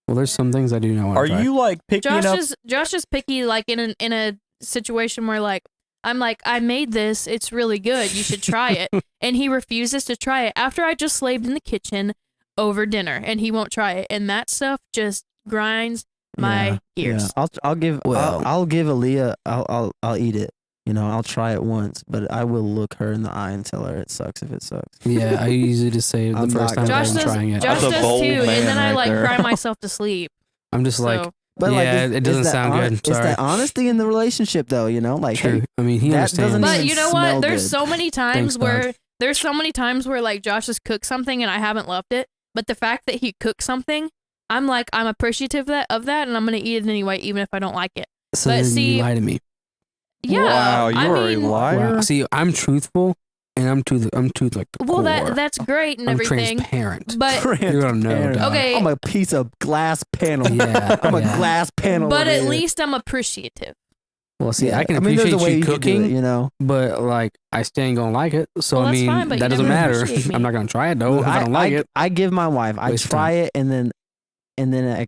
well, there's some things I do not want are to try. you like picking up? Josh is picky, like in a situation where like I'm like, I made this, it's really good, you should try it, and he refuses to try it after I just slaved in the kitchen over dinner, and he won't try it, and that stuff just grinds my gears. Yeah. I'll give Well- I'll give Aaliyah I'll eat it. You know, I'll try it once, but I will look her in the eye and tell her it sucks if it sucks. Yeah, I usually just say the I'm first not time gonna- Josh I'm does, trying it. Josh That's a does bold too, and man then I right like there. cry myself to sleep. I'm just like, So, But Yeah, like, it doesn't that sound good. It's Sorry. that honesty in the relationship, though. You know, like true. hey, I mean, he that understands. doesn't but even you know smell what? There's good. so many times Thanks, where like Josh has cooked something and I haven't loved it, but the fact that he cooked something, I'm appreciative of that, and I'm gonna eat it anyway, even if I don't like it. so but then see- you lie to me. Yeah. Wow, you I are mean, a liar. Wow. See, I'm truthful, and I'm to like the Well, core. that's great and I'm everything, transparent. but You're gonna know. Transparent. Dog. Okay. I'm a piece of glass panel. Yeah, I'm a yeah. glass panel. but over at here. least I'm appreciative. Well, see, Yeah. I can mean, there's appreciate a way you could do cooking, it, you know. but like I still ain't gonna like it. So Well, I that's mean, fine, but that you doesn't never matter. appreciate me. I'm not gonna try it though if I don't like it. I give my wife. I Waste of try time. it, and then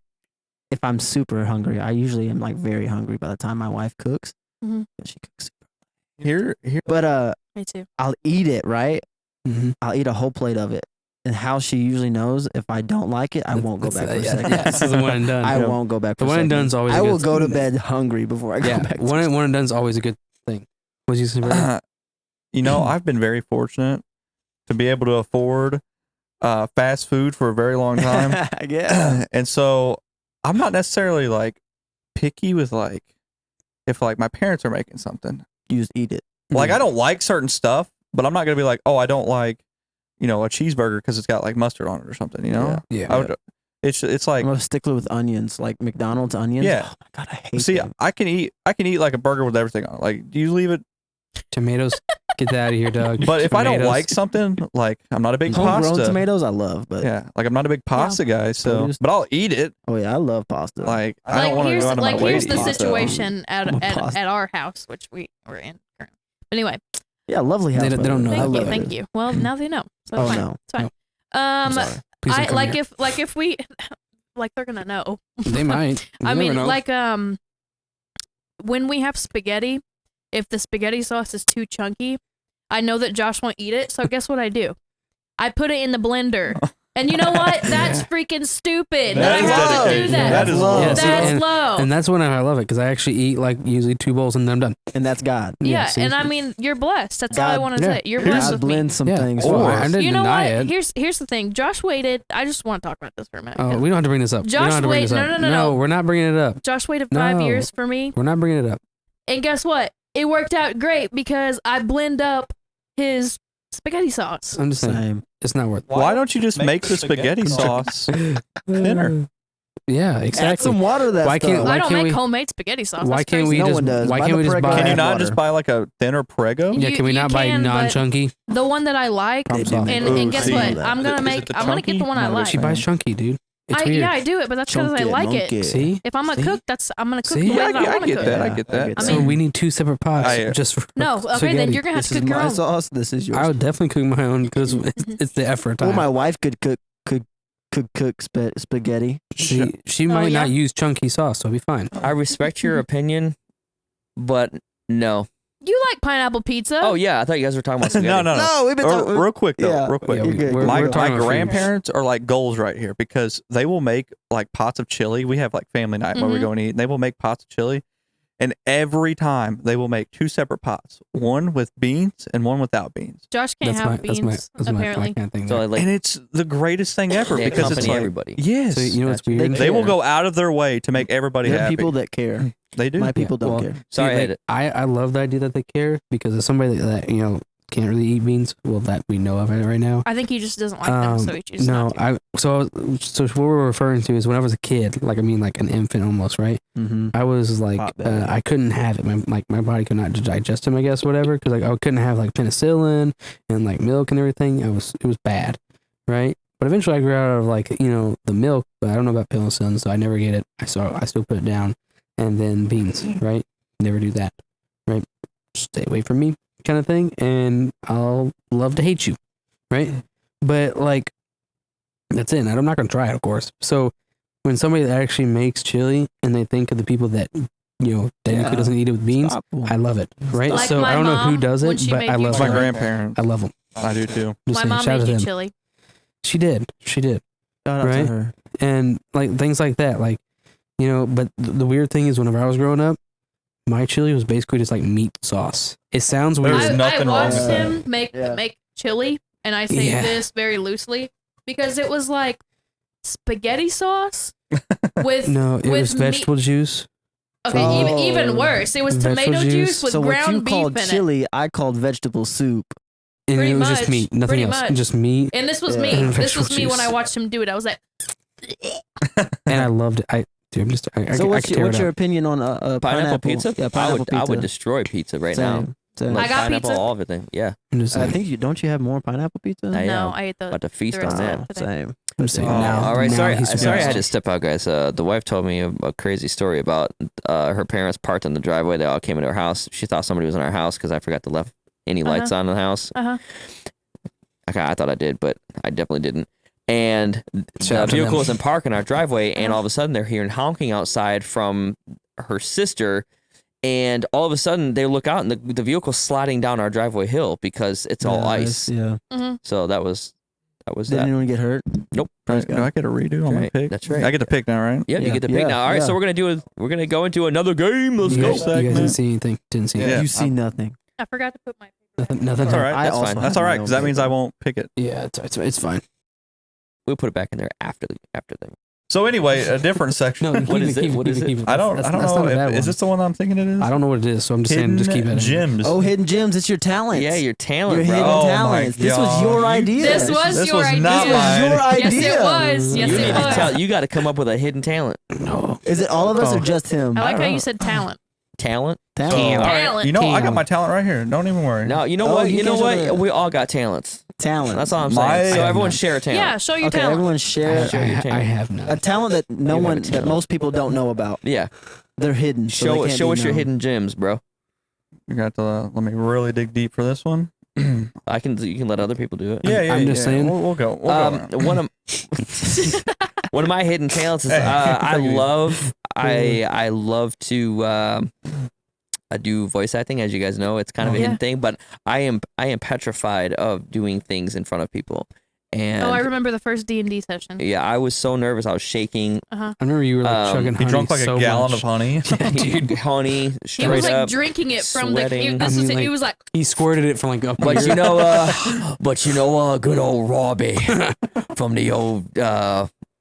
if I'm super hungry, I usually am like very hungry by the time my wife cooks. Mhm. But she cooks. Here, But Me too. I'll eat it, right? Mm-hmm. I'll eat a whole plate of it. And how she usually knows if I don't like it, I won't go back for a second. Yeah, this is the one and done. I won't go back for The a one and second. done's always. I a good will go to thing. bed hungry before I go Yeah, back. one and done's always a good thing. What you say? Brandon? you know, I've been very fortunate to be able to afford fast food for a very long time. Yeah. And so I'm not necessarily like picky with like if like my parents are making something. You just eat it. Like I don't like certain stuff, but I'm not gonna be like, oh, I don't like, a cheeseburger because it's got like mustard on it or something. You know, Yeah. I would, it's like I'm a stickler with onions, like McDonald's onions. Yeah. Oh my god, I hate see, them. I can eat like a burger with everything on it. Like, do you leave it? Tomatoes. Get that out of here, dog. But if I don't Tomatoes. like something, like I'm not a big Homegrown pasta. tomatoes, I love, but Yeah, like I'm not a big pasta guy. So, Produce. but I'll eat it. oh yeah, I love pasta. Like I don't want to here's go out of my way here's to the eat pasta. situation I'm a at pasta. our house, which we're in currently. But anyway, yeah, lovely house. They by don't the way. know. I thank you, love thank it. you. Well, now they know. So Oh it's fine. no, It's fine. I'm sorry. Please don't I come like here. if we like they're gonna know. They might. You I never mean, know. like when we have spaghetti, if the spaghetti sauce is too chunky, I know that Josh won't eat it. So guess what I do? I put it in the blender. And you know what? That's freaking stupid. That I is have to do dedication. that. That is love. Yeah, see, That's low. And that's when I love it because I actually eat like usually 2 bowls and then I'm done. And that's God. yeah, see? and I mean, you're blessed. That's all I God- want to yeah. say. You're blessed God with me. blends some Yeah. things Oh, for I us. didn't You know deny what? it. Here's the thing. Josh waited. I just want to talk about this for a minute. Oh, we don't have to bring this up. We don't Josh have to bring wait- this up. no, no. We're not bringing it up. Josh waited 5 No. years for me, We're not bringing it up. and guess what? It worked out great because I blend up his spaghetti sauce. I'm just saying, Same. it's not worth it. Why don't you just make the spaghetti sauce thinner? Yeah, Add exactly. some water to that Why can't- stuff. why I don't can't make we- homemade spaghetti sauce. Why That's can't we crazy. No just? one does. Why Buy can't the we just Prego buy? Can you add not water. just buy like a thinner Prego? Yeah, can we You not buy can, but non-chunky? the one that I like? They do make And, those. and guess see, what? that. I'm gonna Is it make. the I'm gonna get the chunky? one I No, like. She buys chunky, dude. It's weird. Yeah, I do it, but that's because I Chunky, like monkey. it. See? If I'm a See? cook, I'm gonna cook See? the way Yeah, that I I want to get cook. that. I Yeah, get I that. get I So mean- we need 2 separate pots I- just for No, okay, then spaghetti. you're gonna have This to is cook your my own. sauce. This is yours. I would definitely cook my own because it's the effort. Well, time. my wife could cook spaghetti. She Oh, might yeah? not use chunky sauce, so it'll be fine. I respect your opinion, but no. You like pineapple pizza? Oh yeah, I thought you guys were talking about spaghetti. No. we've been talking. Real quick though, Yeah. real quick. Yeah, You're good. we're- my we're my talking about food. grandparents are like goals right here because they will make like pots of chili. We have like family night where we Mhm. go and eat, and they will make pots of chili. And every time they will make 2 separate pots, one with beans and one without beans. Josh can't That's have my beans that's my apparently. kind of thing. So there. like And it's the greatest thing ever they because it's accompany like everybody. yes, So you know what's Gotcha. weird? They will care. go out of their way to make everybody There are happy. people that care. They do. My people don't well, care. Sorry, I See, hate it. I love the idea that they care because as somebody that can't really eat beans, well, that we know of it right now. I think he just doesn't like them, so he chooses no, not to. so what we're referring to is when I was a kid, like like an infant almost, right? Mm-hmm. I was like, Hot bag. I couldn't have it. My body could not digest them, I guess, whatever. Because like I couldn't have like penicillin and like milk and everything. It was bad, right? But eventually I grew out of like the milk, but I don't know about penicillin, so I never get it. I still put it down, and then beans, right? Never do that, right? Stay away from me, kind of thing, and I'll love to hate you, right? But like that's it. And I'm not gonna try it, of course. So when somebody that actually makes chili and they think of the people that technically Yeah. doesn't eat it with beans, Stop. I love it, right? Like so my I don't know who mom, does when it, she but made I you love my chili. them. grandparents. I love them. I do too. Just My saying, mom shout out made to you them. chili. She did. Shout out Right? to her. And like things like that, like but the weird thing is whenever I was growing up, my chili was basically just like meat sauce. It sounds weird. There's I nothing wrong watched with that. him make Yeah. chili, and I say Yeah. this very loosely because it was like spaghetti sauce with No, it with was meat- vegetable juice. Okay, Oh. even worse. It was Vegetable tomato juice. juice with So what ground you beef called in it. chili, I called vegetable soup. And Pretty it was much, just meat, nothing pretty else. much. Just meat. And this was Yeah. me. And This was vegetable me when juice. I watched him do it. I was like, And I loved it. I So I what's could tear your it up. opinion on Pineapple pizza? Yeah, pineapple I would pizza. destroy pizza right Same. now. Same. Like I got pineapple, pizza. all of it. Yeah. I'm just I saying. think you don't you have more pineapple pizza? I No, am I ate the. about to feast the on rest that. of it today. Same. I'm saying Oh, now. All right, now sorry, he's sorry, I had surprised. to step out, guys. The wife told me a crazy story about her parents parked in the driveway. They all came into our house. She thought somebody was in our house because I forgot to left any lights on in the house. Okay, I thought I did, but I definitely didn't. And Shout the out to vehicle them. was in park in our driveway, and all of a sudden they're hearing honking outside from her sister. And all of a sudden they look out, and the vehicle's sliding down our driveway hill because it's all ice. Yeah. So that was Did that. anyone get hurt? Nope. Praise Do God. I get a redo on my Right, pick? that's right. I get to pick now, right? Yeah, you Yeah, get to pick yeah, now. All right, so yeah. we're gonna go into another game. Let's You go. guys didn't see anything. Didn't see Yeah. anything. You see nothing. I forgot to put my. Nothing. Nothing. That's all right. I That's also fine. have That's all right my because own that means I paper. won't pick it. Yeah, it's fine. We'll put it back in there after them. So anyway, a different section. No, What is it? What is it? I don't know. Not a bad Is one. this the one I'm thinking it is? I don't know what it is, so I'm just saying, just keep it. in. Gems. Oh, hidden gems. It's your talent. Yeah, your talent, Your bro. hidden Oh my talents. This was God. your You- idea. This was This your was idea. not This was mine. your idea. Yes, it was. Yes, you it need to was. tell. You got to come up with a hidden talent. No. Is it all of us Oh. or just him? I like don't how know. you said talent. Talent? Talent. All right. Talent. You know, I got Talent. my talent right here. Don't even worry. No, you know Oh, what? you You know can show what? the- We all got talents. Talent. That's all I'm My- saying. So I have everyone none. share a talent. Yeah, show your Okay, talent. everyone share Sure, your I talent. have a none. talent that You have a that talent. most people don't know about. Yeah. They're hidden. so they Show can't show be us your known. hidden gems, bro. You got to let me really dig deep for this one. You can let other people do it. Yeah. I'm just saying. We'll go. We'll go around. One of my hidden talents is I love to I do voice acting, as you guys know. It's kind of a Yeah. hidden thing, but I am petrified of doing things in front of people. And Oh, I remember the first D&D session. yeah, I was so nervous. I was shaking. I remember you were like chugging He honey drunk like so a gallon much. of honey. Dude, honey, He straight was like up. drinking it from sweating. the. This I was mean, it. He like- was like, He squirted it from like up But here. you know, good old Robbie from the old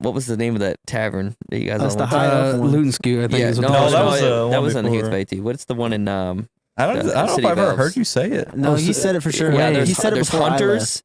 what was the name of that tavern that you guys That's all the went to? high up one. Luton Skew, I think. Yeah, is what no, that was. that was the that one was in before. Hughes What's the one in I don't know City if I've ever Valves. heard you say it. No, Oh, he so- said it for sure. Yeah, Wait. he said it there's before I left. hunters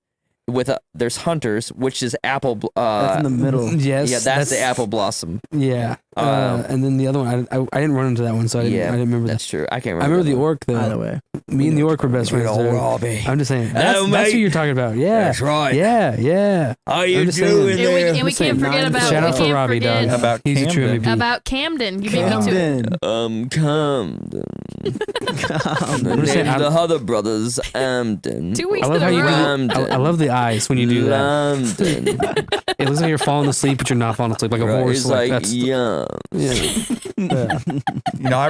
there's hunters, which is apple. That's in the middle. Yes. Yeah, that's the apple blossom. Yeah. And then the other one, I didn't run into that one, so I didn't remember that. That's true. I can't remember. I remember that the one. orc though. Either way. Me and the orc were best Good friends. old Dude. Robbie. I'm just saying. Hello, That's who mate. you're talking about. Yeah. That's right. Yeah. Yeah. How you I'm just saying. doing and we, there? and we can't forget Shout about. Shout we out for can't Robbie, forget dog. About He's a true Camden. MVP. about Camden. You beat me to it. Camden. Camden. I'm The just saying, name I- the other brothers, Amden. 2 weeks I love how in a you do. row. Ramden. I love the eyes when you do that. London. It looks like you're falling asleep, but you're not falling asleep like a horse. It's like, that's yeah. yeah. You know, I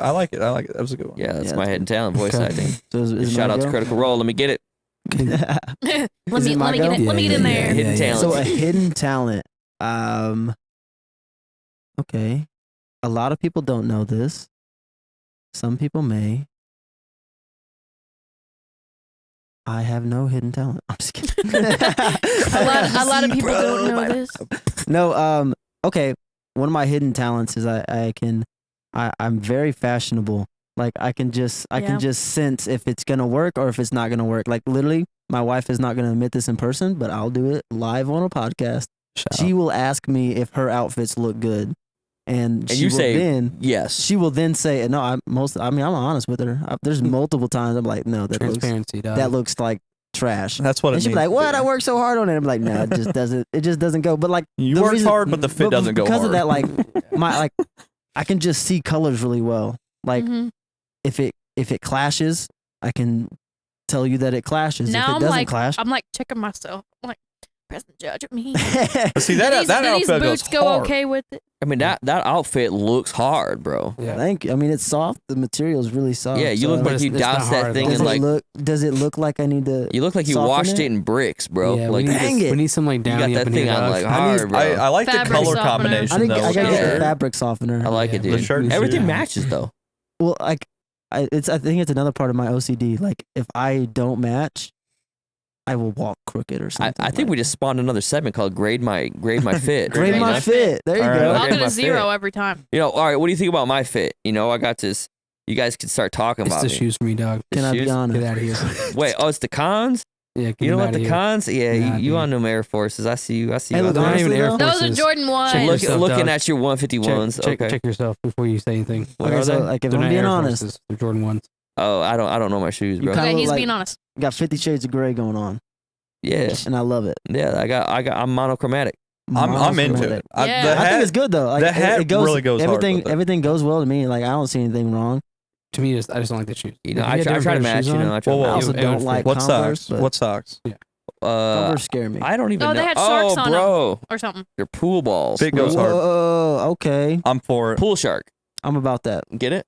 like it. I like it. That was a good one. Yeah, that's Yeah, my hidden talent, voice Okay. acting. So is Shout my out to go? Critical Role. Let me get it. Let Is me it my let me get go? it. Let me get in there. Hidden talent. So a hidden talent. Okay. A lot of people don't know this. Some people may. I have no hidden talent. I'm just kidding. A lot of people Bro, don't know my- this. No, okay. One of my hidden talents is I'm very fashionable. Like I can just sense if it's gonna work or if it's not gonna work. Like literally, my wife is not gonna admit this in person, but I'll do it live on a podcast. She will ask me if her outfits look good, and she you will say then yes. she will then say no. I'm honest with her. There's multiple times I'm like, no, Transparency, dog. that looks like trash. That's what it And she'd needs be like, to "What? be. I worked so hard on it." I'm like, "No, it just doesn't go." But like, You the worked reason- hard, but the fit doesn't go because hard. of that. Like I can just see colors really well. Like Mhm. if it clashes, I can tell you that it clashes. Now if it I'm doesn't like, clash, I'm like checking myself. I'm like, Preston, judge me. But see, that do these outfit boots goes go hard. okay with it? I mean that outfit looks hard, bro. Yeah. Thank you. I mean, it's soft. The material is really soft. Yeah, you look so like you it's not doused that hard, thing though. does and it like look? Does it look like I need to? you look like you soften washed it? it in bricks, bro. Yeah, like Dang it. we need some like you downy got up that in thing here, on dog. like I hard, need- bro. I like the Fabric color softener. combination I think though. I with gotta the get the shirt. fabric softener. I like it, Yeah, dude. The shirt. Everything Yeah. matches though. Well, like, I think it's another part of my OCD. Like, if I don't match, I will walk crooked or I something. think we just spawned another segment called Grade My Fit. grade you my know? fit. There you All right. go. Okay. I'll Grade get my a 0 fit. every time. You know, all right, what do you think about my fit? You know, I got this. You guys can start talking It's about the me. shoes for me, dog. The Can I be shoes? honest? Get out of here. Wait, oh, it's the cons? Yeah, get You know him what outta the here. cons? Yeah, Nah, you dude. on them Air Forces. I see you. I see Hey, you. look, out They're not there. even Air Honestly, Those are Forces. Jordan 1s. Check yourself, Looking dog. at your 151s. Check okay. yourself before you say anything. What Okay, are so they? like if They're I'm not being Air honest, Forces. They're Jordan 1s. Oh, I don't know my shoes, You bro. kinda Okay, look he's like- being honest. Got 50 Shades of Grey going on, Yeah, and I love it. yeah. I'm monochromatic. I'm into Monochromatic. it. Yeah. The I think hat, it's good though. Like, the hat it goes, really goes hard everything. with it. Everything goes well to me. Like I don't see anything wrong. To me, I just don't like the shoes. You know, If I had try different to pair of match. shoes You know, on, I try Whoa, to whoa. I match. also it don't would like what Converse, socks? but What socks? Converse scare me. I don't even Oh, know. they had sharks oh, on 'em. bro, Or something. they're pool balls. Fit goes hard. Whoa, okay, I'm for it. Pool shark. I'm about that. Get it?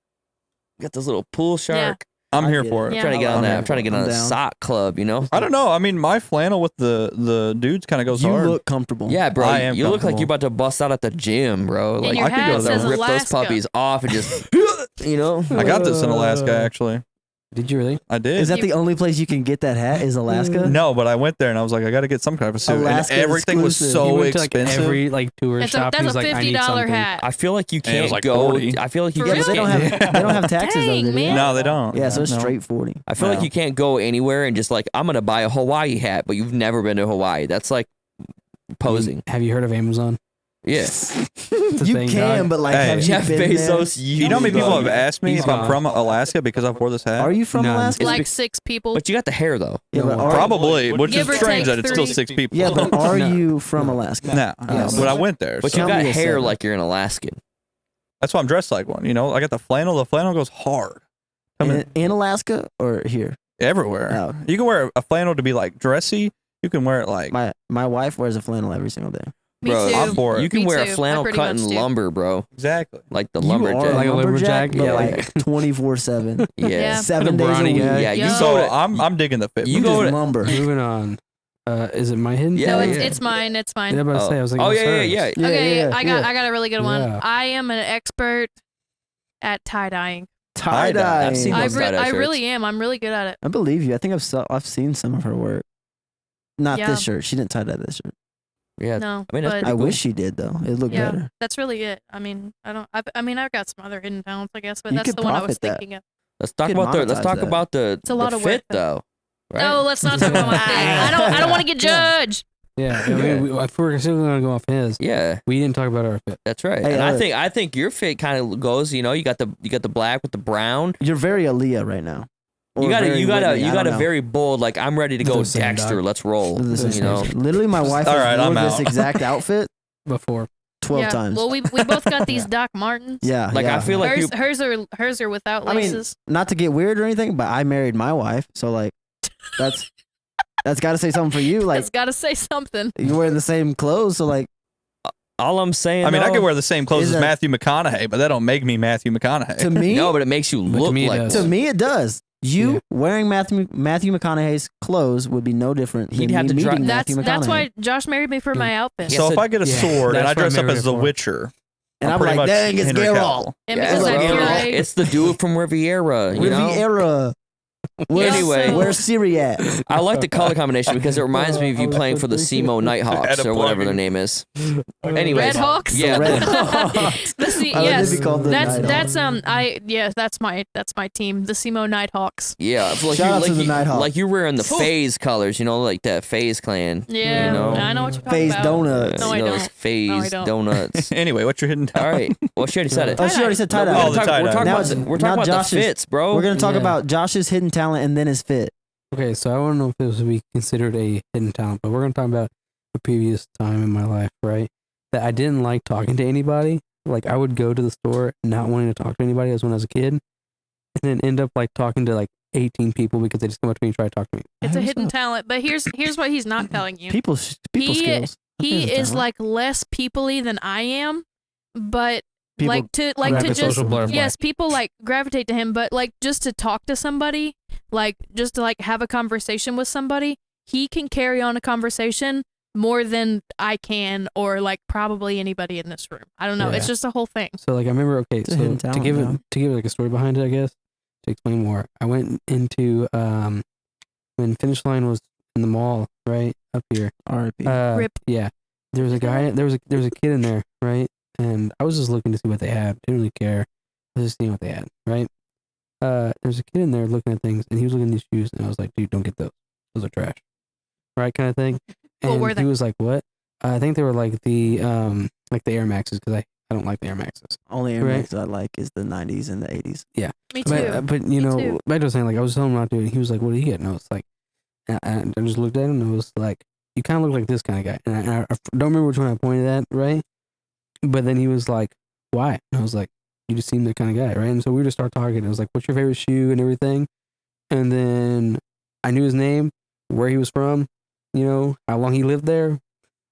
Got this little pool shark. I'm I here get for it. it. Yeah. Trying to get I'm on that. down. I'm trying to get on I'm the down. sock club. You know? I don't know. I mean, my flannel with the dudes kind of goes You hard. look comfortable. Yeah, bro. I am You look like comfortable. you're about to bust out at the gym, bro. And Like your I could go hat that says way. rip those Alaska. puppies off and just, you know. I got this in Alaska, actually. Did you really? I did. Is that the only place you can get that hat? Is Alaska? No, but I went there and I was like, I got to get some kind of suit. Alaska And everything was exclusive. so he went to like expensive. every like tourist It's shop. that's He's a like, I need $50 something. hat. I feel like you And it was can't like go. 40. I feel like you For just They real? don't can't. have they don't have taxes Dang, though, do they? man. No, they don't. Yeah, so it's No. straight 40. I feel like No. you can't go anywhere and just like I'm gonna buy a Hawaii hat, but you've never been to Hawaii. That's like posing. Have you heard of Amazon? Yeah. It's a You thing, can, dog. but like, Hey. have you Jeff been Bezos. You know how many people have asked me He's if I'm gone. from Alaska because I wore this hat? there? Are you from None. Alaska? Like 6 people. But you got the hair though. Yeah, but are, Probably, which Give is or strange take that it's still 3. 6 people. yeah, but are No. you from Alaska? Nah, Yes. but I went there. But so you Tell got me a hair seven. like you're an Alaskan. that's why I'm dressed like one. You know, I got the flannel. The flannel goes hard. I mean, In Alaska or here? everywhere. Oh. You can wear a flannel to be like dressy. You can wear it like My wife wears a flannel every single day. Me Bro, too. I'm for it. You can Me wear too. a I flannel pretty cutting much do. lumber, bro. exactly. Like the You lumberjack. are Like a lumberjack? but Yeah. like 24/7, yeah. Yeah. 7 Like a days a brawny week. guy. Yeah, you Yeah. go So to I'm digging the fit. You You go just to- lumber. Moving on. Is it my hidden? Yeah, No, talent? it's mine. It's mine. Yeah, I was about to say. I was like, oh what's yeah, hers? yeah. Yeah, Okay, yeah, I got a really good one. Yeah. I am an expert at tie dyeing. Tie Tie-dye. dye. I've seen I those tie-dye shirts. really am. I'm really good at it. I believe you. I think I've seen some of her work. Not Yeah. this shirt. She didn't tie dye this shirt. Yeah. No, I mean, that's but pretty I cool. wish she did though. It looked yeah, better. that's really it. I mean, I've got some other hidden talents, I guess, but You that's could the one I was profit that. thinking of. Let's talk could about the. Let's monetize talk that. about the. It's a lot the of work, fit though. though. Right? No, let's not talk about my thing. I don't want to get judged. Yeah. I mean, if we're still going to go off his, Yeah, we didn't talk about our fit. that's right. Hey, and look. I think your fit kind of goes. You know, you got the black with the brown. You're very Aaliyah right now. You Or got very Whitney, I you don't got a know. very bold. Like I'm ready to They're go the same, Dexter. dog. Let's roll. They're the same You know. size. Literally, my wife All has right, worn I'm this out. exact outfit Before. 12 Yeah. times. Well, we both got these Doc Martens. yeah, Like, yeah. I feel like you. Hers are without I mean, laces. not to get weird or anything, but I married my wife, so like, that's got to say something for you. Like, That's got to say something. you're wearing the same clothes, so like, All I'm saying. I mean, I though- could wear the same clothes Is as that- Matthew McConaughey, but that don't make me Matthew McConaughey. to me, No, but it makes you But to look me it like. does. to me, it does. You Yeah. wearing Matthew McConaughey's clothes would be no different He'd than have me to dri- meeting That's Matthew McConaughey. that's why Josh married me for my outfit. Yeah. So Yes, if I get a yeah, sword and that's I what I dress up married as it the for. Witcher, and I'm I'm pretty like, much dang, it's Henry Geralt. Cavill. And Yeah, because bro. I'm puree. It's the dude from Riviera. You know. Riviera. Anyway, Where's Siri at? I like the color combination because it reminds me of you playing for the SEMO Nighthawks Had a or whatever plug-in. their name is. Anyways, Red Hawks. Yeah. Red Hawks. The C- I would yes, be called the that's Nighthawks. that's my team, the SEMO Nighthawks. Yeah, like Shout out you, to the like, Nighthawks. like you're wearing the FaZe colors, you know, like that FaZe clan. Yeah, you know? I know what you're talking FaZe about. donuts. No, I you know, don't. those FaZe No, I don't. donuts. Anyway, what's your hidden All talent? right. Well, she already said it. Oh, she already said tie No, dye. Oh, the tie-dye. we're talking Now- about, we're now talking about Josh's- the fits, bro. We're gonna talk Yeah. about Josh's hidden talent and then his fit. Okay, so I want to know if this would be considered a hidden talent, but we're going to talk about a previous time in my life, right? That I didn't like talking to anybody. Like, I would go to the store not wanting to talk to anybody as when I was a kid, and then end up like talking to like 18 people because they just come up to me and try to talk to me. It's a How's hidden that? talent, but here's what he's not telling you. People He- skills. He Hidden is talent. like less people-y than I am, but People like to grab a just social butterfly. yes, people like gravitate to him, but like just to talk to somebody, like just to like have a conversation with somebody, he can carry on a conversation more than I can, or like probably anybody in this room. I don't know. It's Yeah. just a whole thing. So like I remember, okay, It's a so hidden to talent, give it though. to give like a story behind it, I guess to explain more. I went into when Finish Line was in the mall, right up here. R.I.P. Rip. Yeah, there was a guy. There was a kid in there, right? And I was just looking to see what they had. Didn't really care. I was just seeing what they had, right? There's a kid in there looking at things, and he was looking at these shoes, and I was like, dude, don't get those. Those are trash, right? Kind of thing. What And were he they? was like, what? I think they were like the Air Maxes because I don't like the Air Maxes. Only Air Right. Max I like is the 90s and the 80s. Me too. But you Me know, too. like I was saying, like I was telling him not to. And he was like, "What do you get?" And I was like, and I just looked at him and I was like, "You kind of look like this kind of guy." And I don't remember which one I pointed at, right? But then he was like, "Why?" And I was like, "You just seem that kind of guy, right?" And so we just started talking. It was like, "What's your favorite shoe?" and everything. And then I knew his name, where he was from, you know, how long he lived there,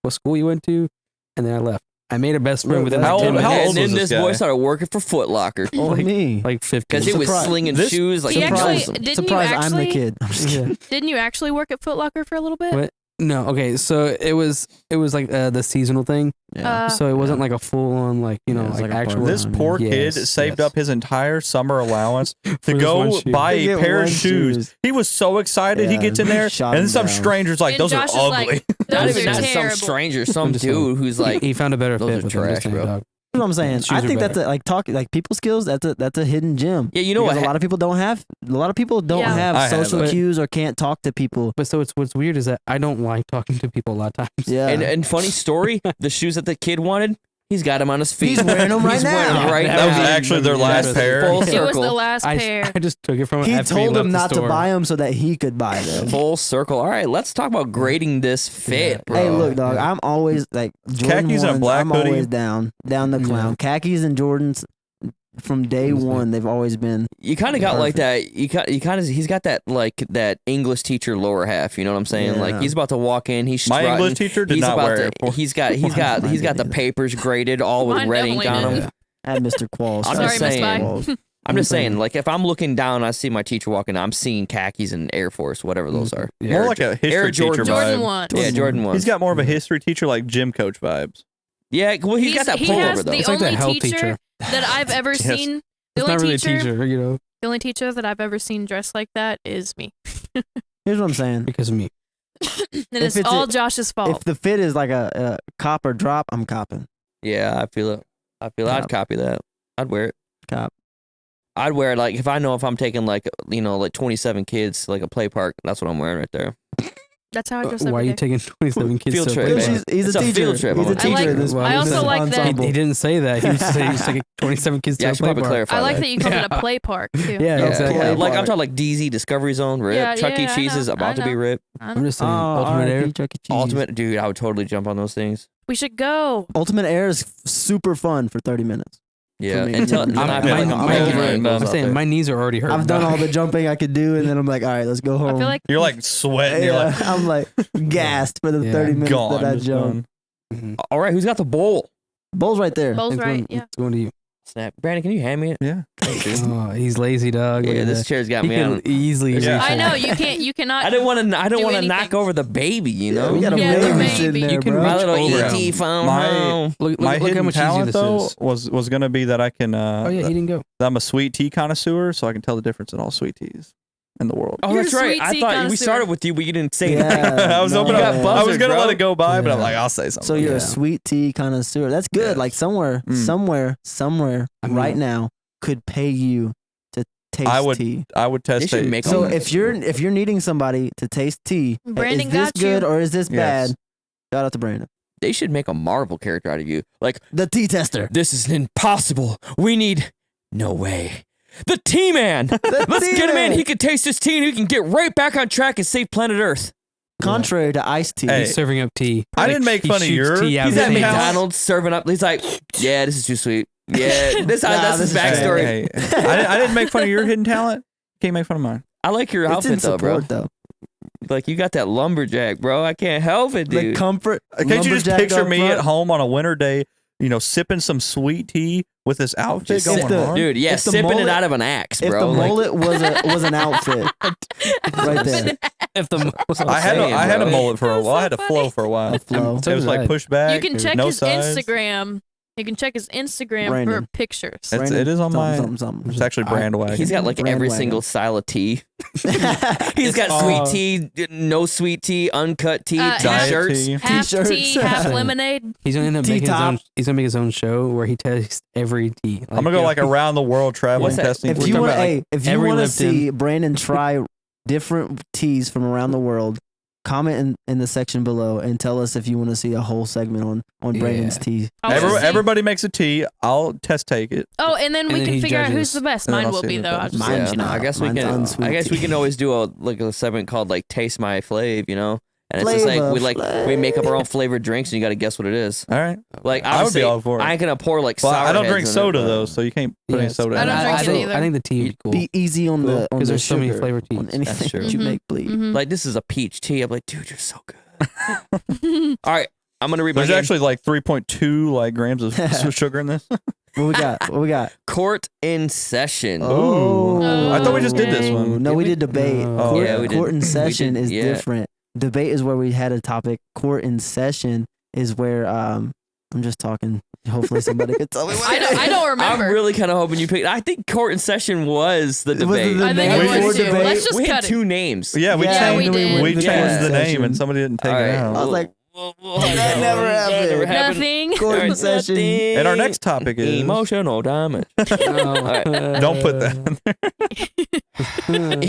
what school he went to, and then I left. I made a best friend Look, within how like 10 old- minutes. how and old then was this this boy guy? started working for Foot Locker Oh, me. Like 50. because he was Surprise- slinging this- shoes like He actually- awesome. didn't you Surprised I'm the actually- kid. I'm just kidding. Didn't you actually work at Foot Locker for a little bit? What? No, okay, so it was like the seasonal thing. Yeah. So it wasn't like a full on like, you know, Yeah, it was like like a actual. part- This poor kid Yes, saved yes. up his entire summer allowance For to this one go shoe. buy To a get pair of one shoes. shoes. He was so excited. He Yeah, gets in there, shot and him then some down. stranger's like, And "Those Josh is are like, ugly." not Those even are not some terrible. stranger, some I'm just saying. dude who's like, he found a better those fit are with him, I'm just trash, saying, bro. dog. That's what I'm saying. Shoes I are think that's better. like people skills. That's a hidden gem. yeah, you know Because what? a lot of people don't have. A lot of people don't Yeah. have I have social it. cues or can't talk to people. But so what's weird is that I don't like talking to people a lot of times. Yeah. And funny story, the shoes that the kid wanted, he's got them on his feet. He's wearing 'em right He's wearing 'em now. right That was now. actually their last pair. Full It was circle. the last I pair. just took it from him. he after told left him the not to store. buy them so that he could buy them. Full circle. All right, let's talk about grading this fit, bro. Hey, look, dog. I'm always like Jordan Khakis and a ones, black I'm hoodie. always down the clown. Khakis and Jordans from day Understand. one. They've always been. You kind of got like Perfect. that. You kind of. He's got that like that English teacher lower half. You know what I'm saying? Like Yeah. he's about to walk in. He's My strutting. English teacher did He's not about wear to, it. For, He's got Mine the didn't. papers graded all with Mine red ink definitely on them. didn't. I had Mr. Qualls. I'm Sorry, just Miss saying. Bye. I'm just saying. Like if I'm looking down, I see my teacher walking. I'm seeing khakis and Air Force, whatever those are. Yeah. more like a history teacher Jordan. Jordan vibe. won. Yeah, Jordan ones. He's got more of a history teacher, like gym coach vibes. Yeah, well, he's got that he pullover has though. the It's like that only health teacher, teacher. that I've ever Yes. seen. The It's not only really teacher, a teacher, you know, the only teacher that I've ever seen dressed like that is me, Here's what I'm saying. because of me. and If it's it's all a- Josh's fault. If the fit is like a cop or drop, I'm copping. Yeah, I feel it. I'd Cop. copy that. I'd wear it. Cop. I'd wear it like if I know if I'm taking like 27 kids to, like a play park. That's what I'm wearing right there. That's how I dress Why are every you day. taking 27 kids Field to a trip, play man. park? He's It's a a teacher. field trip. He's a I teacher like- in this I also like that- ensemble. He didn't say that. He just said he's taking 27 kids Yeah, I to a should play probably park. clarify I like that. that you called it a play park too. Yeah, Yeah, exactly. yeah. Play Like I'm park. talking like DZ Discovery Zone, rip. Yeah, Chuck E. yeah, I Cheese is know, about I to be know. ripped. I'm just saying, Oh, Ultimate R.I.P. Air. Chuck E. Cheese. Ultimate, dude, I would totally jump on those things. We should go. Ultimate Air is super fun for 30 minutes. Yeah, me. until I'm- then I feel I'm- like I'm I'm making over it. rainbows I'm out saying there. my knees are already hurt. I've done dog. all the jumping I could do, and then I'm like, all right, let's go home. I feel like You're like sweating. You're like, I'm like gassed for the Yeah. 30 minutes gone. that I just jumped. gone. Mhm. All right, who's got the bowl? Bowl's right there. Bowl's It's right. going- Yeah. It's going to you. Snap, Brandon, can you hand me it? Yeah. Oh, he's lazy, dog. Look Yeah, at this that. chair's got He me on. could easily. Yeah. I reach know it. you can't. You cannot. I didn't want to. do knock anything. over the baby. You know, We got a Yeah, the baby baby. sitting there, You can bro. my reach little over ET him. phone My- home. Look, My look how hidden much easier talent this though is. was going to be that I can. Oh yeah, he didn't go. that I'm a sweet tea connoisseur, so I can tell the difference in all sweet teas in the world. Oh, You're that's a right. sweet I tea thought we connoisseur. started with you, but you didn't say Yeah. that. I was no, hoping you I got was buzzard, gonna bro. let it go by, but I'm Yeah. like, I'll say something. So you're Yeah. a sweet tea connoisseur. That's good. Yes. Like somewhere, Mm. somewhere I mean- right now could pay you to taste I would tea. I would test They should it. make So them- if you're needing somebody to taste tea, Brandon is this got you. good or is this Yes. bad? Shout out to Brandon, They should make a Marvel character out of you. Like, the tea tester. this is impossible. We need. No way. The Tea Man. Let's get him in. He can taste his tea and he can get right back on track and save planet Earth. Contrary to iced tea, Hey. He's serving up tea. I didn't make he fun of shoots your- tea out He's of at his hands. McDonald's serving up. He's like, yeah, this is too sweet. Yeah, that's Nah, his this is backstory. Hey, I didn't make fun of your hidden talent. Can't make fun of mine. I like your it's in outfit though, bro. support though. Like you got that lumberjack, bro. I can't help it, The dude. comfort. Can't you just lumberjack picture up me front. at home on a winter day, sipping some sweet tea with this outfit Just going if the- hard? Dude, yeah, If the sipping mullet- it out of an axe, If bro. the Like, mullet was an outfit, right there. If the I had saying, I had a bro. mullet for a That's while. I so had a funny. flow for a while. A flow. So It was did like I. pushed back. You can check no his size. Instagram. You can check his Instagram Brandon. for pictures. It is on my. something. It's actually brand wagon. he's got like Brand every wagon. single style of tea. something. He's got all- sweet tea, no sweet tea, uncut tea, Uh, Diet t-shirts. tea. Half T-shirts. tea, half lemonade. He's gonna end up Tea making his top. own. He's gonna make his own show where he tastes every tea. I'm gonna go like around the world traveling What's that? testing. If We're you talking want, about, like, if you every want to Lipton. see Brandon try different teas from around the world, comment in the section below and tell us if you want to see a whole segment on Brandon's tea. Everybody makes a tea. I'll test take it. Oh, and then we then can he figure out judges. who's the best. And then Mine I'll will see be who though. does. I'll just Mine's say. not. I guess Mine's unsweet I guess we tea. can always do a segment called like Taste My Fave, you know? And it's just like we make up our own flavored drinks and you got to guess what it is. All right. Like I would be obviously, all for it. I ain't gonna pour like Well, sour I don't heads drink in it, soda but- though, so you can't put any Yes. soda I in don't it. drink it think, either. I think the tea would be cool. Be easy on the on Because the there's so many sugar flavored on teas. anything true. that you Mhm. make bleed. Mhm. Like this is a peach tea. I'm like, dude, you're so good. All right, I'm gonna read my There's game. actually like 3.2 like grams of sugar in this. What we got? What we got? Court in session. Oh, I thought we just did this Okay. one. No, Did we we? did debate. Oh, Court, yeah, we did. court in We session did, is yeah. different. Debate is where we had a topic. Court in session is where I'm just talking. Hopefully somebody could tell me what I don't I'm remember. really kind of hoping you picked. I think court in session was the Was it debate. the I think name it for was too. debate? Let's just we had cut it. two names. Yeah, we Yeah, changed. we did. We Yeah. changed the Session. name, and somebody didn't take All it right. out. I was like, that never happened. Nothing. Court in session. And our next topic is emotional damage. Don't put that.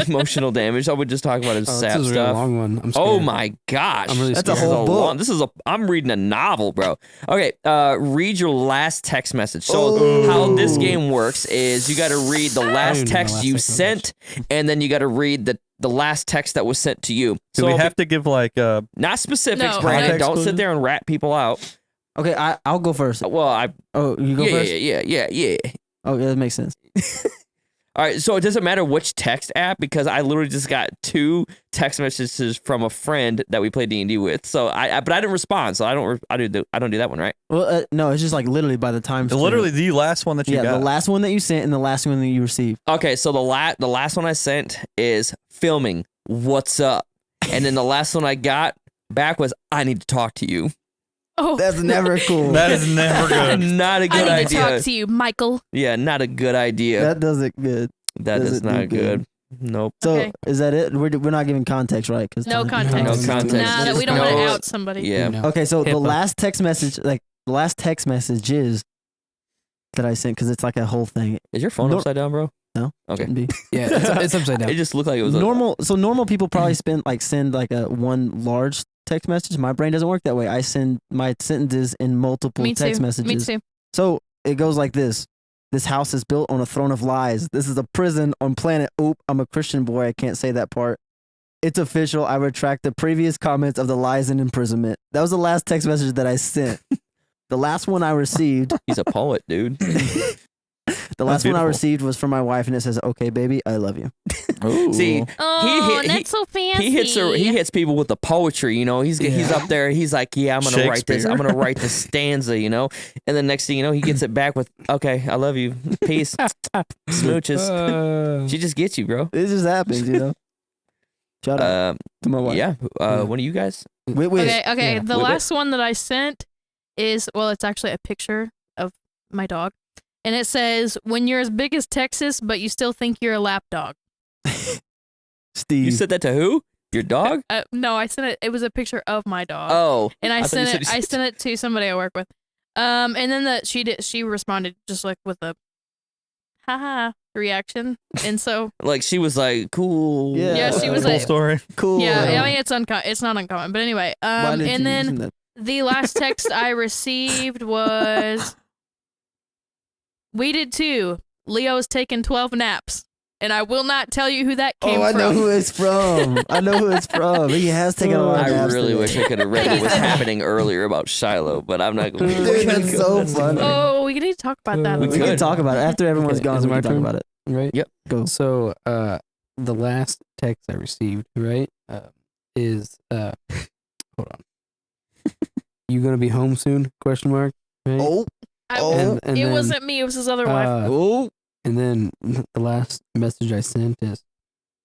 Emotional damage. I would just talk about his Oh, sap this is a really stuff. long one. I'm Oh scared. my gosh. I'm really That's a This is whole book. This is a I'm reading a novel, bro. Okay, read your last text message. So Oh. how this game works is you got to read the I last don't even know text last you text sent and then you got to read the last text that was sent to you. Do So we if have to give like not specifics, No. Brandon. Context Don't clues? sit there and rat people out. Okay, I'll go first. Well, I Oh, you go yeah, first. yeah. Oh, yeah, that makes sense. All right, so it doesn't matter which text app because I literally just got 2 text messages from a friend that we played D&D with. So but I didn't respond, so I don't do that one, right? Well, no, it's just like literally by the time. literally the last one that you yeah, got. the last one that you sent and the last one that you received. Okay, so the last one I sent is filming. What's up? And then the last one I got back was I need to talk to you. Oh, That's never cool. That is never good. Not a I good need idea. to talk to you, Michael. Yeah, not a good idea. That doesn't good. That doesn't is do not good. good. Nope. So Okay. is that it? We're not giving context, right? Cause No context. No No context. Nah, Just we don't want to know- out somebody. Yeah. No. Okay, so the HIPAA. last text messages that I sent, because it's like a whole thing. Is your phone No- upside down, bro? No, Okay. shouldn't be. Yeah, it's upside down. It just looked like it was a normal people probably send like a one large text message. My brain doesn't work that way. I send my sentences in multiple Me text too. messages. Me too. So it goes like this. This house is built on a throne of lies. This is a prison on planet Oop. I'm a Christian boy. I can't say that part. It's official. I retract the previous comments of the lies and imprisonment. That was the last text message that I sent. The last one I received, He's a poet, dude. the last one I beautiful. received was from my wife, and it says, "Okay, baby, I love you." Ooh. See, Oh, hit- that's so fancy. he hits people with the poetry, you know. He's up there. He's like, yeah, I'm gonna write this. Shakespeare. I'm gonna write this stanza, you know. And the next thing you know, he gets it back with, okay, I love you, peace, smooches. She just gets you, bro. It just happens, you know. Shout out to my wife. Yeah. Yeah. One of you guys? Wait. Okay. Yeah. The Wait, last one that I sent is, well, it's actually a picture of my dog. And it says, when you're as big as Texas, but you still think you're a lap dog. Steve. You said that to who? Your dog? No, I sent it. It was a picture of my dog. Oh. And I I thought you sent it. said you I said- sent it to somebody I work with. And then she responded just like with a haha reaction. And so Like she was like, cool. Yeah. Yeah, she was Cool like- story. cool. yeah, I mean it's not uncommon. But anyway, Why did you and then send that? the last text I received was, we did too. Leo's taken 12 naps. And I will not tell you who that came Oh, I from. know who it's from. I know who it's from. He has taken a lot of I naps really today. wish I could have read what was happening earlier about Shiloh, but I'm not going to. Dude, that's so funny. Oh, we need to talk about that. We could. can talk about it after everyone's Okay, gone. is it We my can talk turn? about it. Right? Yep. Go. So, the last text I received, right, is hold on. You gonna be home soon? Question mark. Right? Oh, I- Oh. And it then, wasn't me. It was his other wife. oh. And then the last message I sent is,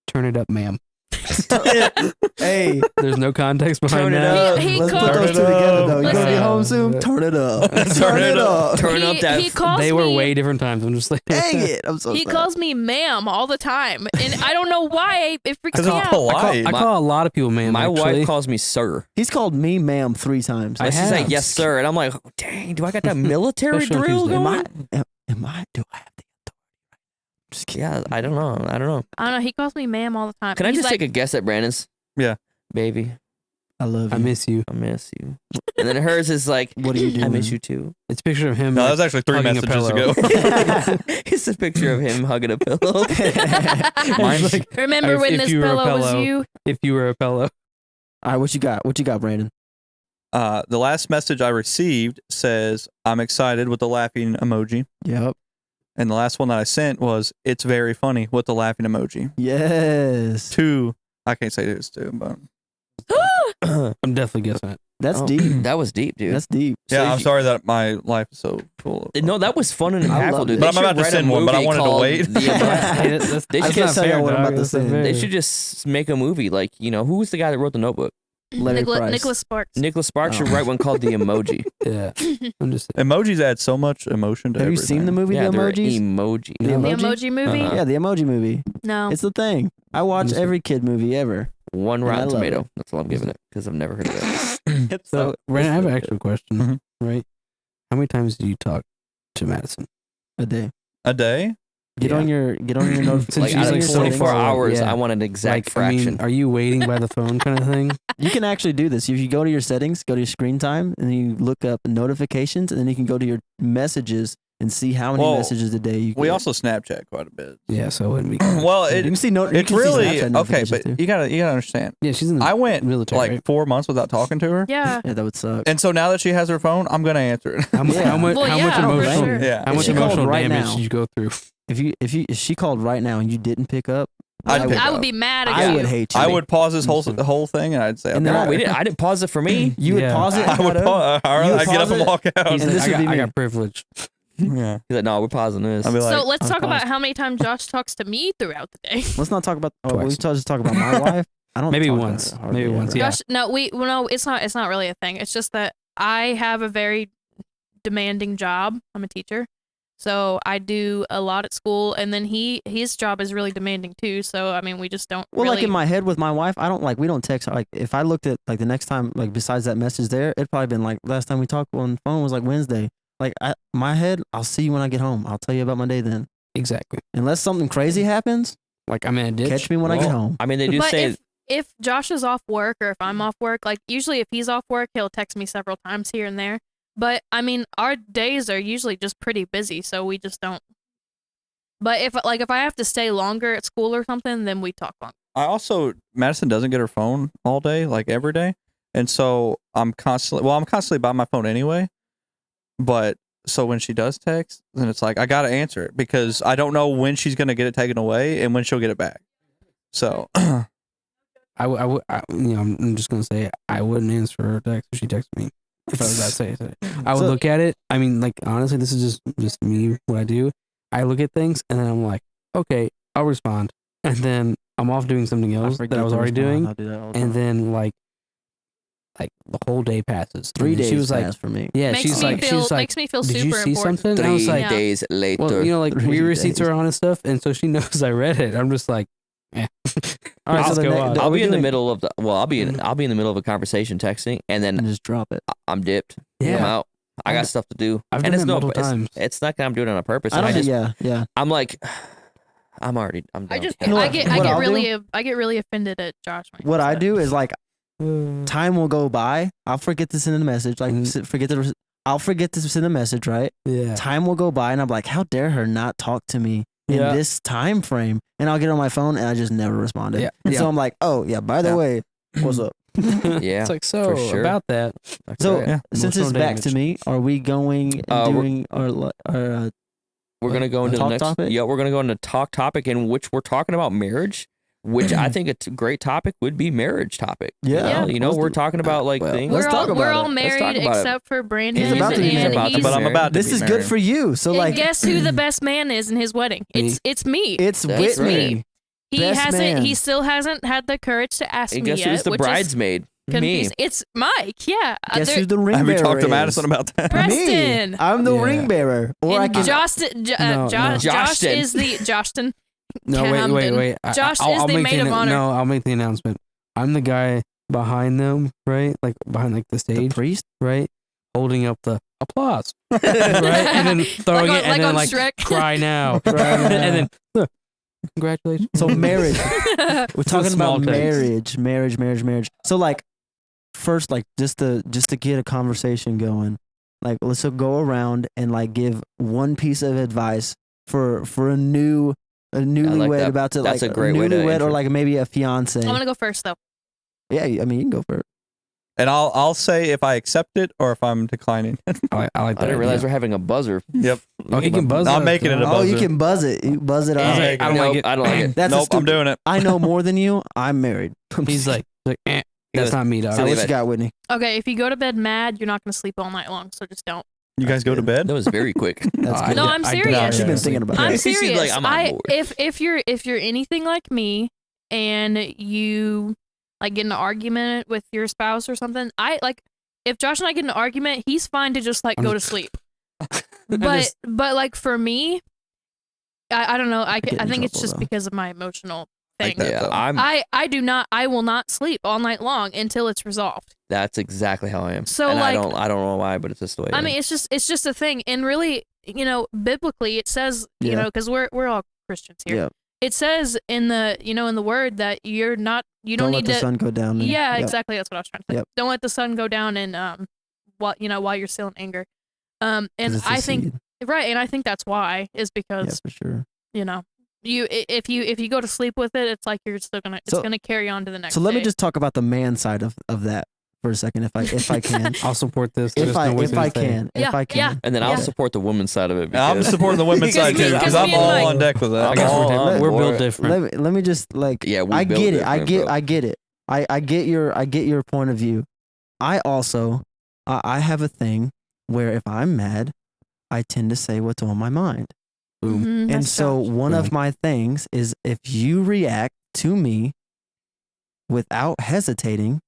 "Turn it up, ma'am." Hey, There's no context behind Turn it that. up. He let's put called- those two together though. You gonna be Listen. home soon? Turn it up. Turn it up. Turn up that. He calls They were me, way different times. I'm just like, Dang it! I'm so He sad. calls me ma'am all the time, and I don't know why. It freaks Because me it's out. polite. I call a lot of people man. My actually. wife calls me sir. He's called me ma'am 3 times. I She's like, have. yes, sir. And I'm like, oh, dang, do I got that military Especially on drill Tuesday. going? Am I? Do I have the authority? Just kidding. Yeah, I don't know. I don't know. He calls me ma'am all the time. Can I He's just like, take a guess at Brandon's? Yeah. Baby. I love you. I miss you. I miss you. And then hers is like, What are you doing? I miss you too. It's a picture of him. No, that like, was actually 3 hugging a messages pillow. ago. It's a picture of him hugging a pillow. Mine's like, Remember when if this you were a pillow was pillow. you? if you were a pillow. All right, what you got? What you got, Brandon? the last message I received says, I'm excited with the laughing emoji. Yep. And the last one that I sent was, it's very funny with the laughing emoji. Yes. 2, I can't say it's 2, but I'm definitely guessing it. That's Oh, deep. That was deep, dude. That's deep. yeah, So I'm you- sorry that my life is so full of. No, that was fun and I impactful, love dude. it. They But I'm about should to write a send one, but I movie wanted to called wait. The Hey, that's- They I should can't just tell fair, you what I'm dog. about to That's say. not fair. They should just make a movie. Like, who was the guy that wrote the Notebook? Larry Price. Nicholas Sparks. Nicholas Sparks should Oh. write one called The Emoji. Yeah. I'm just Emojis add so much emotion to Have you everything. seen the movie Yeah, The they're Emojis? emoji. The No. The emoji? emoji movie? Uh-huh. Yeah, the Emoji Movie. No. It's the thing. I watch Let me see. every kid movie ever. One And I Rotten love Tomato. it. That's all I'm giving it because I've never heard of it. so. Brandon, I have an actual question. Mhm. Right? How many times do you talk to Madison? A day. A day? Get Yeah. on your notifications. Since Like she's out of like 24 44, hours, yeah. I want an exact Like, fraction. I mean, are you waiting by the phone kind of thing? You can actually do this. If you go to your settings, go to your screen time, and then you look up notifications, and then you can go to your messages and see how many Well, messages a day you get. We also Snapchat quite a bit. Yeah, so it wouldn't be. Well, you can see you it's can see really Snapchat okay, notifications but too. you gotta understand. Yeah, she's in the I went military. like right? 4 months without talking to her, Yeah. Yeah, that would suck. and so now that she has her phone, I'm gonna answer it. How, mu- Yeah. how much? Well, how yeah, much for emotional? sure. Yeah. How If much she called emotional right damage now- did you go through? If she called right now and you didn't pick up, I'd I pick would, I up. would be mad at I you. would hate you. I would pause this Understand. the whole thing, and I'd say, And okay. then no, I didn't pause it for me. You would Yeah. pause it. I would pause. You would I'd get up pause and it? walk out. He's And like, this would be I me. got privilege. Yeah. He's like, no, we're pausing this. I'd be like, So let's talk unpaused. about how many times Josh talks to me throughout the day. Let's not talk about. Oh, Twice. we just talk about my wife. I don't. Maybe talk about once. her hardly Maybe ever. once, yeah. Josh, no, it's not really a thing. It's just that I have a very demanding job. I'm a teacher. So I do a lot at school, and then his job is really demanding too. So I mean, we just don't. Well, really, like in my head with my wife, we don't text. Like if I looked at like the next time, like besides that message there, it'd probably been like last time we talked on the phone was like Wednesday. Like my head, I'll see you when I get home. I'll tell you about my day then. Exactly. Unless something crazy happens, Like I'm in a ditch. catch me when I get Well, home. I mean, they do but say if Josh is off work or if I'm off work, like usually if he's off work, he'll text me several times here and there. But I mean, our days are usually just pretty busy, so we just don't. But if I have to stay longer at school or something, then we talk longer. I also Madison doesn't get her phone all day, like every day, and so I'm constantly by my phone anyway. But so when she does text, then it's like I gotta answer it because I don't know when she's gonna get it taken away and when she'll get it back. So I'm just gonna say I wouldn't answer her text if she texted me. If I was that say, I would So- look at it. I mean, like honestly, this is just me. What I do, I look at things and then I'm like, okay, I'll respond, and then I'm off doing something else that I was already doing, and then like the whole day passes. 3 And days she was like, passed for me. yeah, makes she's me like, feel she's like, makes me feel did super you see important. something? And I was 3 like, Yeah. days later. well, you know, like 3 receipts days. are on and stuff, and so she knows I read it. I'm just like, eh. All right, I'll so go the on. I'll are we be in the doing- middle of the. Well, I'll be in the middle of a conversation texting, and and then just drop it. I'm dipped. Yeah. I'm out. I I've- got stuff to do. I've and done it's that no. multiple times. It's not that I'm doing it on purpose. I don't. just. Yeah. I'm like. I'm already. I'm done. I just You know I what- get what I'll I get really offended at Josh. when he What does I that. do is like time will go by. I'll forget to send a message. Like Mhm. I'll forget to send a message. Right. Yeah. Time will go by, and I'm like, how dare her not talk to me in Yeah. this time frame? And I'll get on my phone, and I just never responded. Yeah. And so Yeah. I'm like, oh yeah. By the Yeah. way, what's up? Yeah. It's like, so for sure. about that. So Right. Yeah. since it's Emotional back to damage. me, are we going and We're- doing our We're gonna go a into the talk next. topic? Yeah, we're gonna go into talk topic in which we're talking about marriage, which I think a great topic would be marriage topic. Yeah. You know, Let's we're do- talking about like well, things. Let's talk we're about all it. Let's talk married about it. except for Brandon. He's about to be and married. he's- But I'm about to This be is married. good for you. So and like, guess who the best man is in his wedding? It's me. it's That's Whitney. right. He best hasn't. man. He still hasn't had the courage to ask And me guess yet. who's the which is bridesmaid? Me. confusing. It's Mike. Yeah. Guess there- who the ring Have bearer you talked to is? Madison about that? Preston. Me. I'm the Yeah. ring bearer, or I and can. Josh, No, Josh, no. Josh is the Joston. No, wait. Camden. I- Josh I'll- is I'll the make maid of honor. No, I'll make the announcement. I'm the guy behind them, right? Like behind like the the stage, priest. right? Holding up the applause, right? And then throwing Like it, on- and then on like Shrek. cry now, Cry now. and then look, congratulations. So marriage. We're a talking small about text. marriage. So like, first, like just to get a conversation going, like let's go around and like give one piece of advice for a newlywed that. about to That's like a great way to newlywed or intro. like maybe a fiance. I'm gonna go first though. Yeah, I mean you can go for it. And I'll say if I accept it or if I'm declining. I like I that. didn't realize idea. we're having a buzzer. Yep. Oh, he can buzz. I'm up, making it a though. Oh, you buzzer. can buzz it. You buzz it I'll off. make it. I don't like Nope, it. I don't like it. That's Nope, I'm stupid. doing it. I know more than you. I'm married. He's like that's not me, dog. So what leave you it. got, Whitney? Okay, if you go to bed mad, you're not gonna sleep all night long. So just don't. You guys go to bed? That was very quick. That's I good. No, d- I'm I serious. don't She's been actually. thinking about I'm it. She's serious. like, I'm on board. If you're anything like me, and you like get in an argument with your spouse or something, if Josh and I get in an argument, he's fine to just like go to sleep. But like for me, I don't know. I get in think it's trouble, just though. because of my emotional thing. Like that, Yeah, though. I will not sleep all night long until it's resolved. That's exactly how I am. So, and like- I don't know why, but it's just the way. I mean, it's just a thing, and really, biblically, it says, Yeah. because we're all Christians here. Yeah. It says in the in the word that you don't Don't let need the to. sun go down. there. Yeah, Yep. exactly. That's what I was trying to say. Yep. Don't let the sun go down, and while you're still in anger. And 'Cause it's a I think seed. right, and I think that's why is Yeah, because for sure. if you go to sleep with it, it's like you're still gonna So- gonna carry on to the next. So let me day. just talk about the man side of that for a second, if I can. I'll support this. if There's I no way to say. can. If Yeah, I yeah. can. and then I'll Yeah. support the woman's side of it. I'm because- supporting the women's side too because I'm me and all Mike- on deck with that. I I guess Oh, we're different. I'm We're built bored. different. Let me just like Yeah, we I built get it. I different, get bro. I get it. I get your point of view. I also I have a thing where if I'm mad, I tend to say what's on my mind. Boom. Mhm, And that's so Josh. one of Boom. my things is if you react to me without hesitating,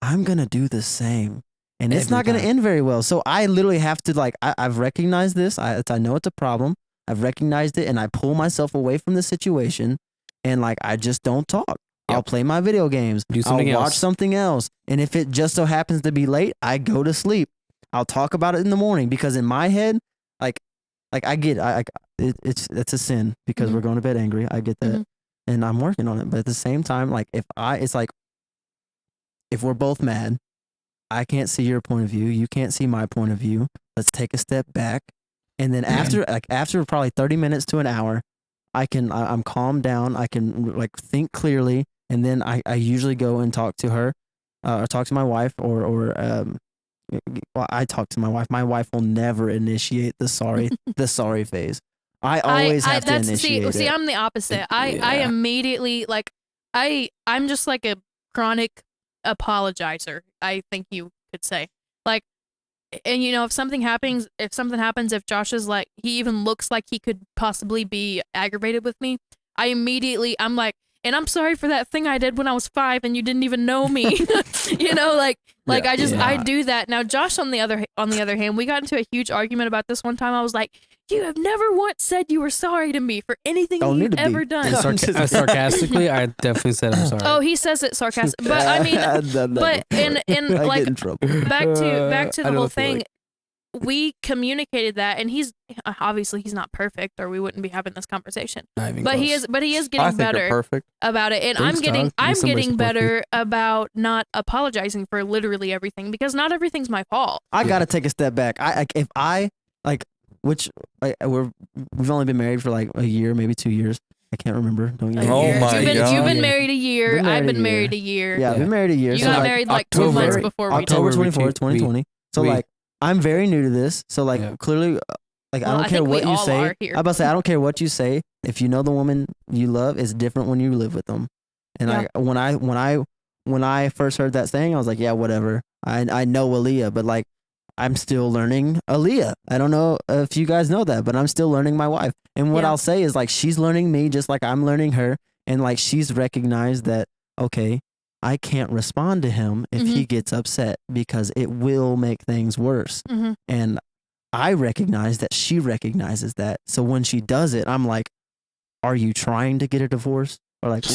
I'm going to do the same. And it's Every not going to time. end very well. So I literally have to I've recognized this. I know it's a problem. I've recognized it and I pull myself away from the situation and like I just don't talk. I'll play my video games. Do something I'll watch else. something else. And if it just so happens to be late, I go to sleep. I'll talk about it in the morning because in my head, like I get it's a sin because Mhm. we're going to bed angry. I get that, Mhm. and I'm working on it. But at the same time, like if we're both mad, I can't see your point of view. You can't see my point of view. Let's take a step back, and then after probably 30 minutes to an hour, I'm calmed down. I can like think clearly, and then I usually go and talk to her, or talk to my wife, or well, I talk to my wife. My wife will never initiate the sorry phase. I always have to initiate see, it. I'm the opposite. I Yeah. immediately like I'm just like a chronic apologizer. I think you could say like, and if something happens, if Josh is like he even looks like he could possibly be aggravated with me, I'm like, and I'm sorry for that thing I did when I was 5 and you didn't even know me. Like I Yeah. do that. Now Josh on the other hand, we got into a huge argument about this one time. I was like, you have never once said you were sorry to me for anything Don't need you've to be. ever done. Sarcastically, I definitely said I'm sorry. Oh, he says it sarcastic, but I mean, I've done that but before. and I like get in trouble. back to I the know whole the feeling. thing. We communicated that, and he's obviously he's not perfect, or we wouldn't be having this conversation. Not even But close. he is I getting think better you're perfect. about it, and Thanks, I'm getting dog. Need somebody getting supposed to be. better about not apologizing for literally everything because not everything's my fault. I Yeah. gotta take a step back. We've only been married for like a year, maybe 2 years. I can't remember. Don't get me Oh wrong. my You've God. been married a year. Been married I've been a year. married a year. Yeah, I've been married a year. You so got like, married like 2 October- months before we October did. 24th, we- 2020. So we- like I'm very new to this. So like Yeah. clearly like Well, I I don't care think we what you all say. are here. I'm about to say I don't care what you say. If you know the woman you love, it's different when you live with them. And Yeah. when I first heard that saying, I was like, yeah, whatever. I know Aaliyah, but like I'm still learning Aaliyah. I don't know if you guys know that, but I'm still learning my wife. And what Yeah. I'll say is like she's learning me just like I'm learning her. And like she's recognized that, okay, I can't respond to him if he gets upset because it will make things worse. hmm And I recognize that she recognizes that. So when she does it, I'm like, are you trying to get a divorce? Or like,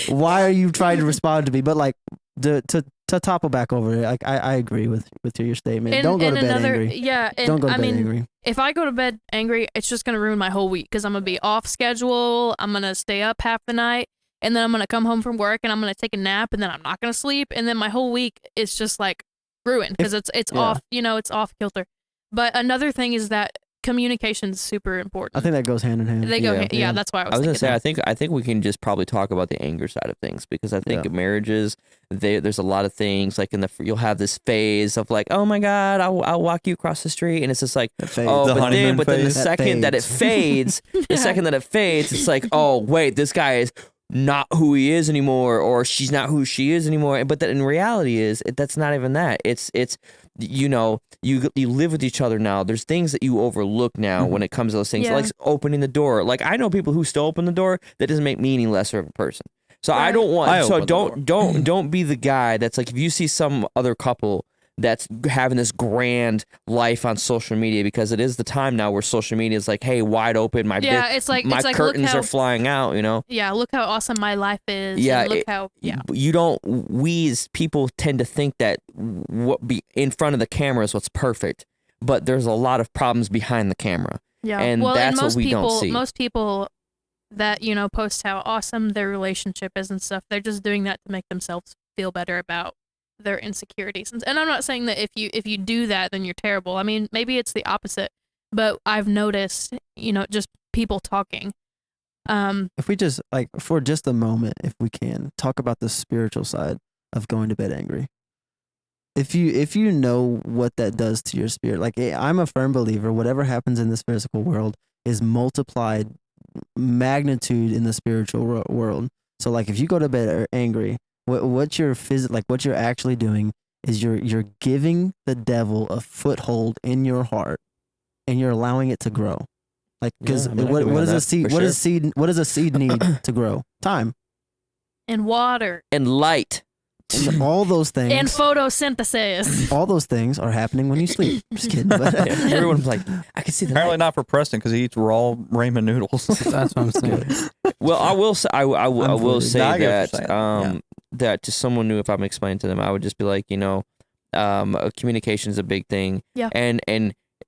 why are you trying to respond to me? But like, to topple back over it, like I agree with your statement. Don't go to bed angry. Yeah, and Don't go to I bed mean, angry. if I go to bed angry, it's just gonna ruin my whole week because I'm gonna be off schedule. I'm gonna stay up half the night, and then I'm gonna come home from work and I'm gonna take a nap and then I'm not gonna sleep and then my whole week is just like ruined because it's yeah. off, it's off kilter. But another thing is that communication is super important. I think that goes hand in hand. They go, Yeah. yeah, that's why I was gonna thinking say, that. I think we can just probably talk about the anger side of things because I think marriages, there's a lot of things like you'll have this phase of like, oh my God, I'll walk you across the street, and it's just like, oh, The honeymoon but then the phase. second that it fades, it's like, oh wait, this guy is not who he is anymore, or she's not who she is anymore. But that in reality that's not even that. It's you live with each other now. There's things that you overlook now when it comes to those things, like opening the door. Like I know people who still open the door. That doesn't make me any lesser of a person. So I don't want. So don't be the guy that's like, if you see some other couple that's having this grand life on social media, because it is the time now where social media is like, hey, wide open. My curtains are flying out. Yeah, look how awesome my life is. Yeah, and we as people tend to think that what be in front of the camera is what's perfect, but there's a lot of problems behind the camera. Yeah, and that's what we don't see. Most people that post how awesome their relationship is and stuff, they're just doing that to make themselves feel better about their insecurities. And I'm not saying that if you do that, then you're terrible. I mean, maybe it's the opposite, but I've noticed, just people talking. If we just for just a moment, if we can talk about the spiritual side of going to bed angry. If you know what that does to your spirit, like I'm a firm believer, whatever happens in this physical world is multiplied magnitude in the spiritual world. So like if you go to bed angry, what you're actually doing is you're giving the devil a foothold in your heart, and you're allowing it to grow. Like, because what does a seed need to grow? Time and water and light. And all those things and photosynthesis. All those things are happening when you sleep. Just kidding. But, everyone's like, I can see that. Apparently not for Preston because he eats raw ramen noodles. That's what I'm saying. Well, I will say, I will say that that to someone new, if I'm explaining to them, I would just be like, communication is a big thing. Yeah. And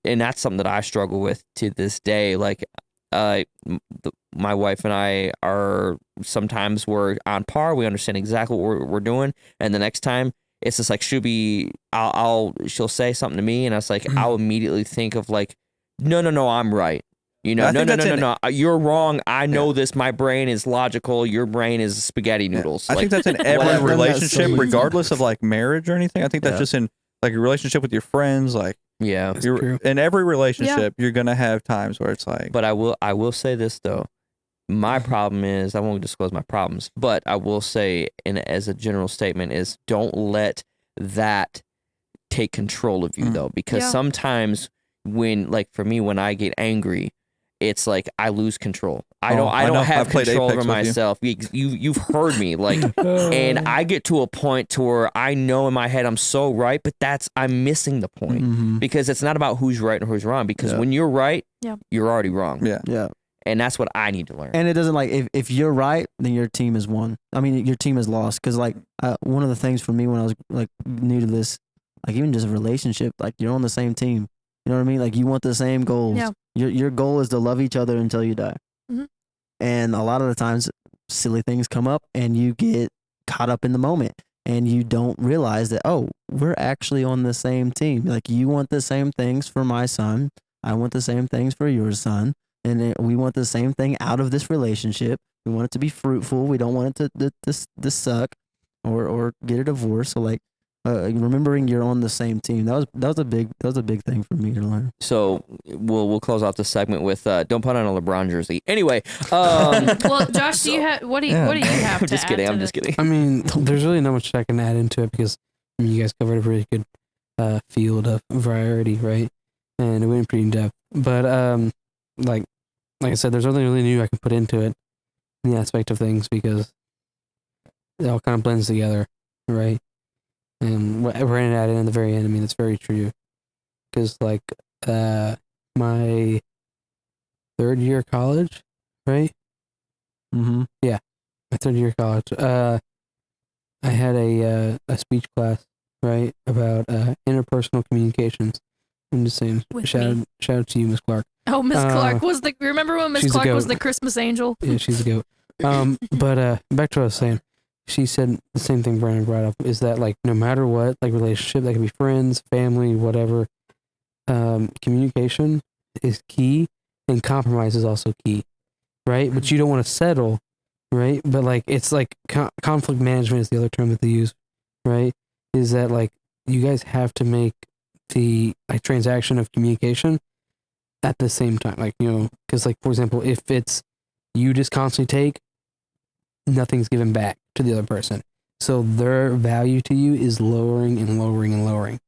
that's something that I struggle with to this day. Like, my wife and I are sometimes we're on par. We understand exactly what we're doing, and the next time it's just like she'll say something to me, and I was like, I'll immediately think of like, no, I'm right. No, you're wrong. I know this. My brain is logical. Your brain is spaghetti noodles. I think that's in every relationship, regardless of like marriage or anything. I think that's just in like a relationship with your friends, like. Yeah, in every relationship, you're gonna have times where it's like. But I will say this though, my problem is I won't disclose my problems, but I will say, as a general statement, is don't let that take control of you though, because sometimes when, like for me, when I get angry, it's like I lose control. I don't have control over myself. You've heard me, like, and I get to a point to where I know in my head I'm so right, but I'm missing the point because it's not about who's right and who's wrong. Because when you're right, you're already wrong. Yeah. And that's what I need to learn. And it doesn't if you're right, then your team is won. I mean, your team is lost. Because like one of the things for me when I was like new to this, like even just a relationship, like you're on the same team. You know what I mean? Like you want the same goals. Yeah. Your goal is to love each other until you die. Mm-hmm. And a lot of the times, silly things come up, and you get caught up in the moment, and you don't realize that we're actually on the same team. Like you want the same things for my son, I want the same things for your son, and we want the same thing out of this relationship. We want it to be fruitful. We don't want it to suck or get a divorce. So like. Remembering you're on the same team, that was a big thing for me to learn. So we'll close off the segment with don't put on a LeBron jersey. Anyway, well, Josh, what do you have? I'm just kidding. I'm just kidding. I mean, there's really not much I can add into it because you guys covered a pretty good field of variety, right? And it went pretty in depth. But like I said, there's nothing really new I can put into it in the aspect of things because it all kind of blends together, right? And what Brandon added in the very end, I mean, it's very true. Because, like, my third year of college, right? Mm-hmm. Yeah, my third year of college. I had a speech class, right, about interpersonal communications. I'm just saying, shout out to you, Miss Clark. Oh, Miss Clark remember when Miss Clark was the Christmas angel? Yeah, she's a goat. But back to what I was saying. She said the same thing Brandon brought up, is that like no matter what, like relationship, that can be friends, family, whatever, communication is key and compromise is also key, right? But you don't want to settle, right? But like it's like conflict management is the other term that they use, right? Is that like you guys have to make the like transaction of communication at the same time, like, you know, because like for example, if it's you just constantly take, nothing's given back to the other person. So their value to you is lowering and lowering and lowering,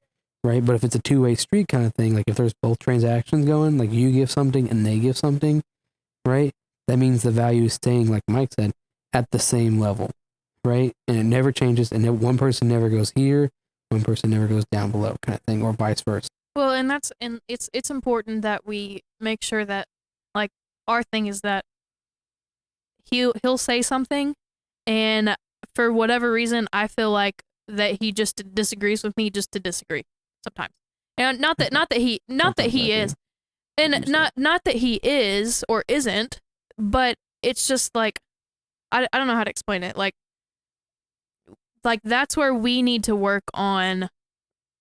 right? But if it's a two-way street kind of thing, like if there's both transactions going, like you give something and they give something, right? That means the value is staying, like Mike said, at the same level, right? And it never changes, and one person never goes here, one person never goes down below, kind of thing, or vice versa. Well, and it's important that we make sure that, like, our thing is that he'll say something, and for whatever reason I feel like that he just disagrees with me just to disagree sometimes. And not that he is, and not that he is or isn't, but it's just like I don't know how to explain it. Like that's where we need to work on,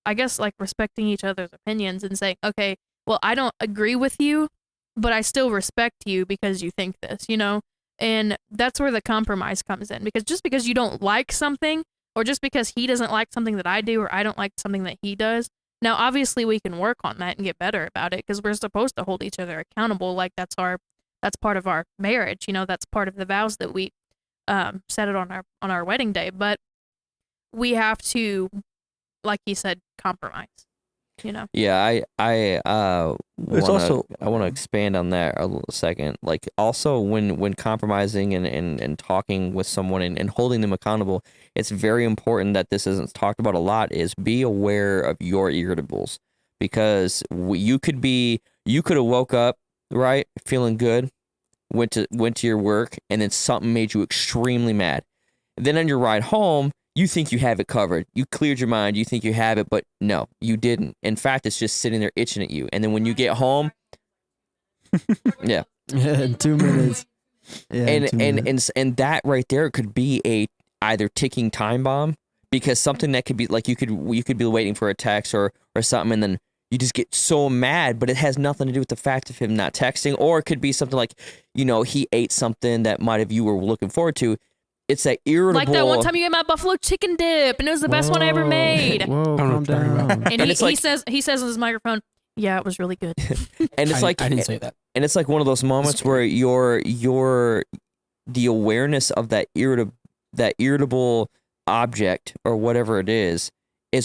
I guess, like respecting each other's opinions and saying, okay, well, I don't agree with you, but I still respect you because you think this, you know? And that's where the compromise comes in, because just because you don't like something, or just because he doesn't like something that I do, or I don't like something that he does, now obviously we can work on that and get better about it, because we're supposed to hold each other accountable. Like that's part of our marriage, you know, that's part of the vows that we set it on our wedding day. But we have to, like he said, compromise, you know? Yeah, I also- want to expand on that a little second. Like also when compromising and talking with someone and holding them accountable, it's very important that this isn't talked about a lot, is be aware of your irritables, because you could have woke up, right, feeling good, went to your work, and then something made you extremely mad. Then on your ride home, you think you have it covered. You cleared your mind. You think you have it, but no, you didn't. In fact, it's just sitting there itching at you. And then when you get home, yeah, Yeah, in 2 minutes. Yeah, in 2 minutes. and that right there could be a either ticking time bomb, because something that could be like you could be waiting for a text or something, and then you just get so mad, but it has nothing to do with the fact of him not texting. Or it could be something like, you know, he ate something that might have you were looking forward to. It's that irritable. Like that one time you ate my buffalo chicken dip, and it was the best one I ever made. Whoa, calm down. And he says on his microphone, "Yeah, it was really good." And it's like I didn't say that. And it's like one of those moments where the awareness of that irritable object or whatever it is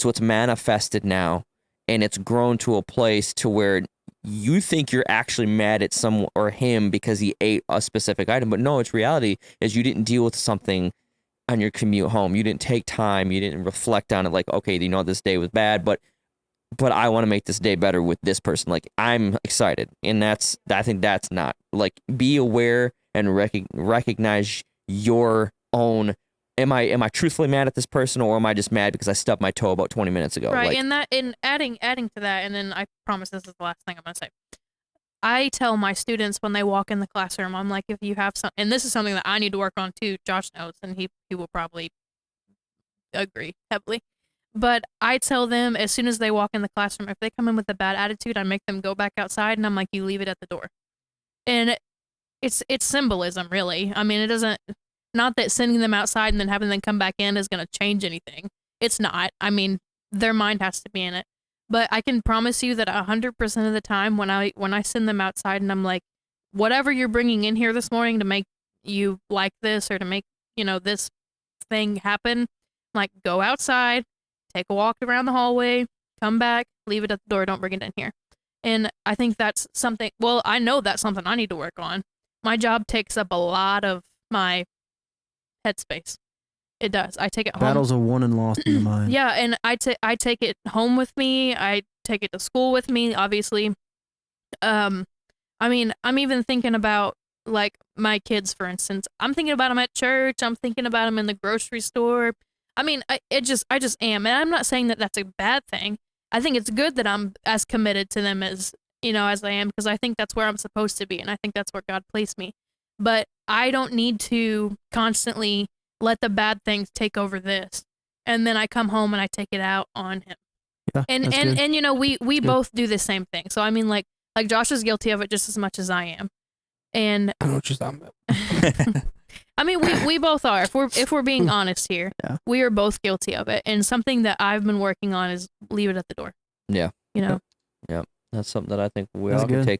what's manifested now, and it's grown to a place to where you think you're actually mad at someone or him because he ate a specific item, but no, its reality is you didn't deal with something on your commute home. You didn't take time. You didn't reflect on it. Like, okay, you know, this day was bad, but I want to make this day better with this person. Like, I'm excited, and I think that's not, like, be aware and recognize your own. Am I truthfully mad at this person, or am I just mad because I stubbed my toe about 20 minutes ago? Right, Like, and adding to that, and then I promise this is the last thing I'm gonna say. I tell my students when they walk in the classroom, I'm like, if you have some, and this is something that I need to work on too. Josh knows, and he will probably agree heavily. But I tell them as soon as they walk in the classroom, if they come in with a bad attitude, I make them go back outside, and I'm like, you leave it at the door. And it's symbolism, really. I mean, it doesn't. Not that sending them outside and then having them come back in is going to change anything. It's not. I mean, their mind has to be in it. But I can promise you that 100% of the time when I send them outside and I'm like, whatever you're bringing in here this morning to make you like this or to make, you know, this thing happen, like, go outside, take a walk around the hallway, come back, leave it at the door, don't bring it in here. And I think that's something, well, I know that's something I need to work on. My job takes up a lot of my headspace. It does. I take it home. Battles are won and lost in the mind. Yeah, and I take it home with me. I take it to school with me, obviously. I mean, I'm even thinking about, like, my kids, for instance. I'm thinking about them at church. I'm thinking about them in the grocery store. I mean, I just am. And I'm not saying that that's a bad thing. I think it's good that I'm as committed to them as, you know, as I am, because I think that's where I'm supposed to be, and I think that's where God placed me. but I don't need to constantly let the bad things take over this. And then I come home and I take it out on him. Yeah, And that's good. and you know, we good. both do the same thing. So I mean, like Josh is guilty of it just as much as I am. And I don't know what you're talking about. I mean, we both are. If we're being honest here, Yeah. we are both guilty of it. And something that I've been working on is leave it at the door. Yeah. You know. That's something that I think we That's all can good.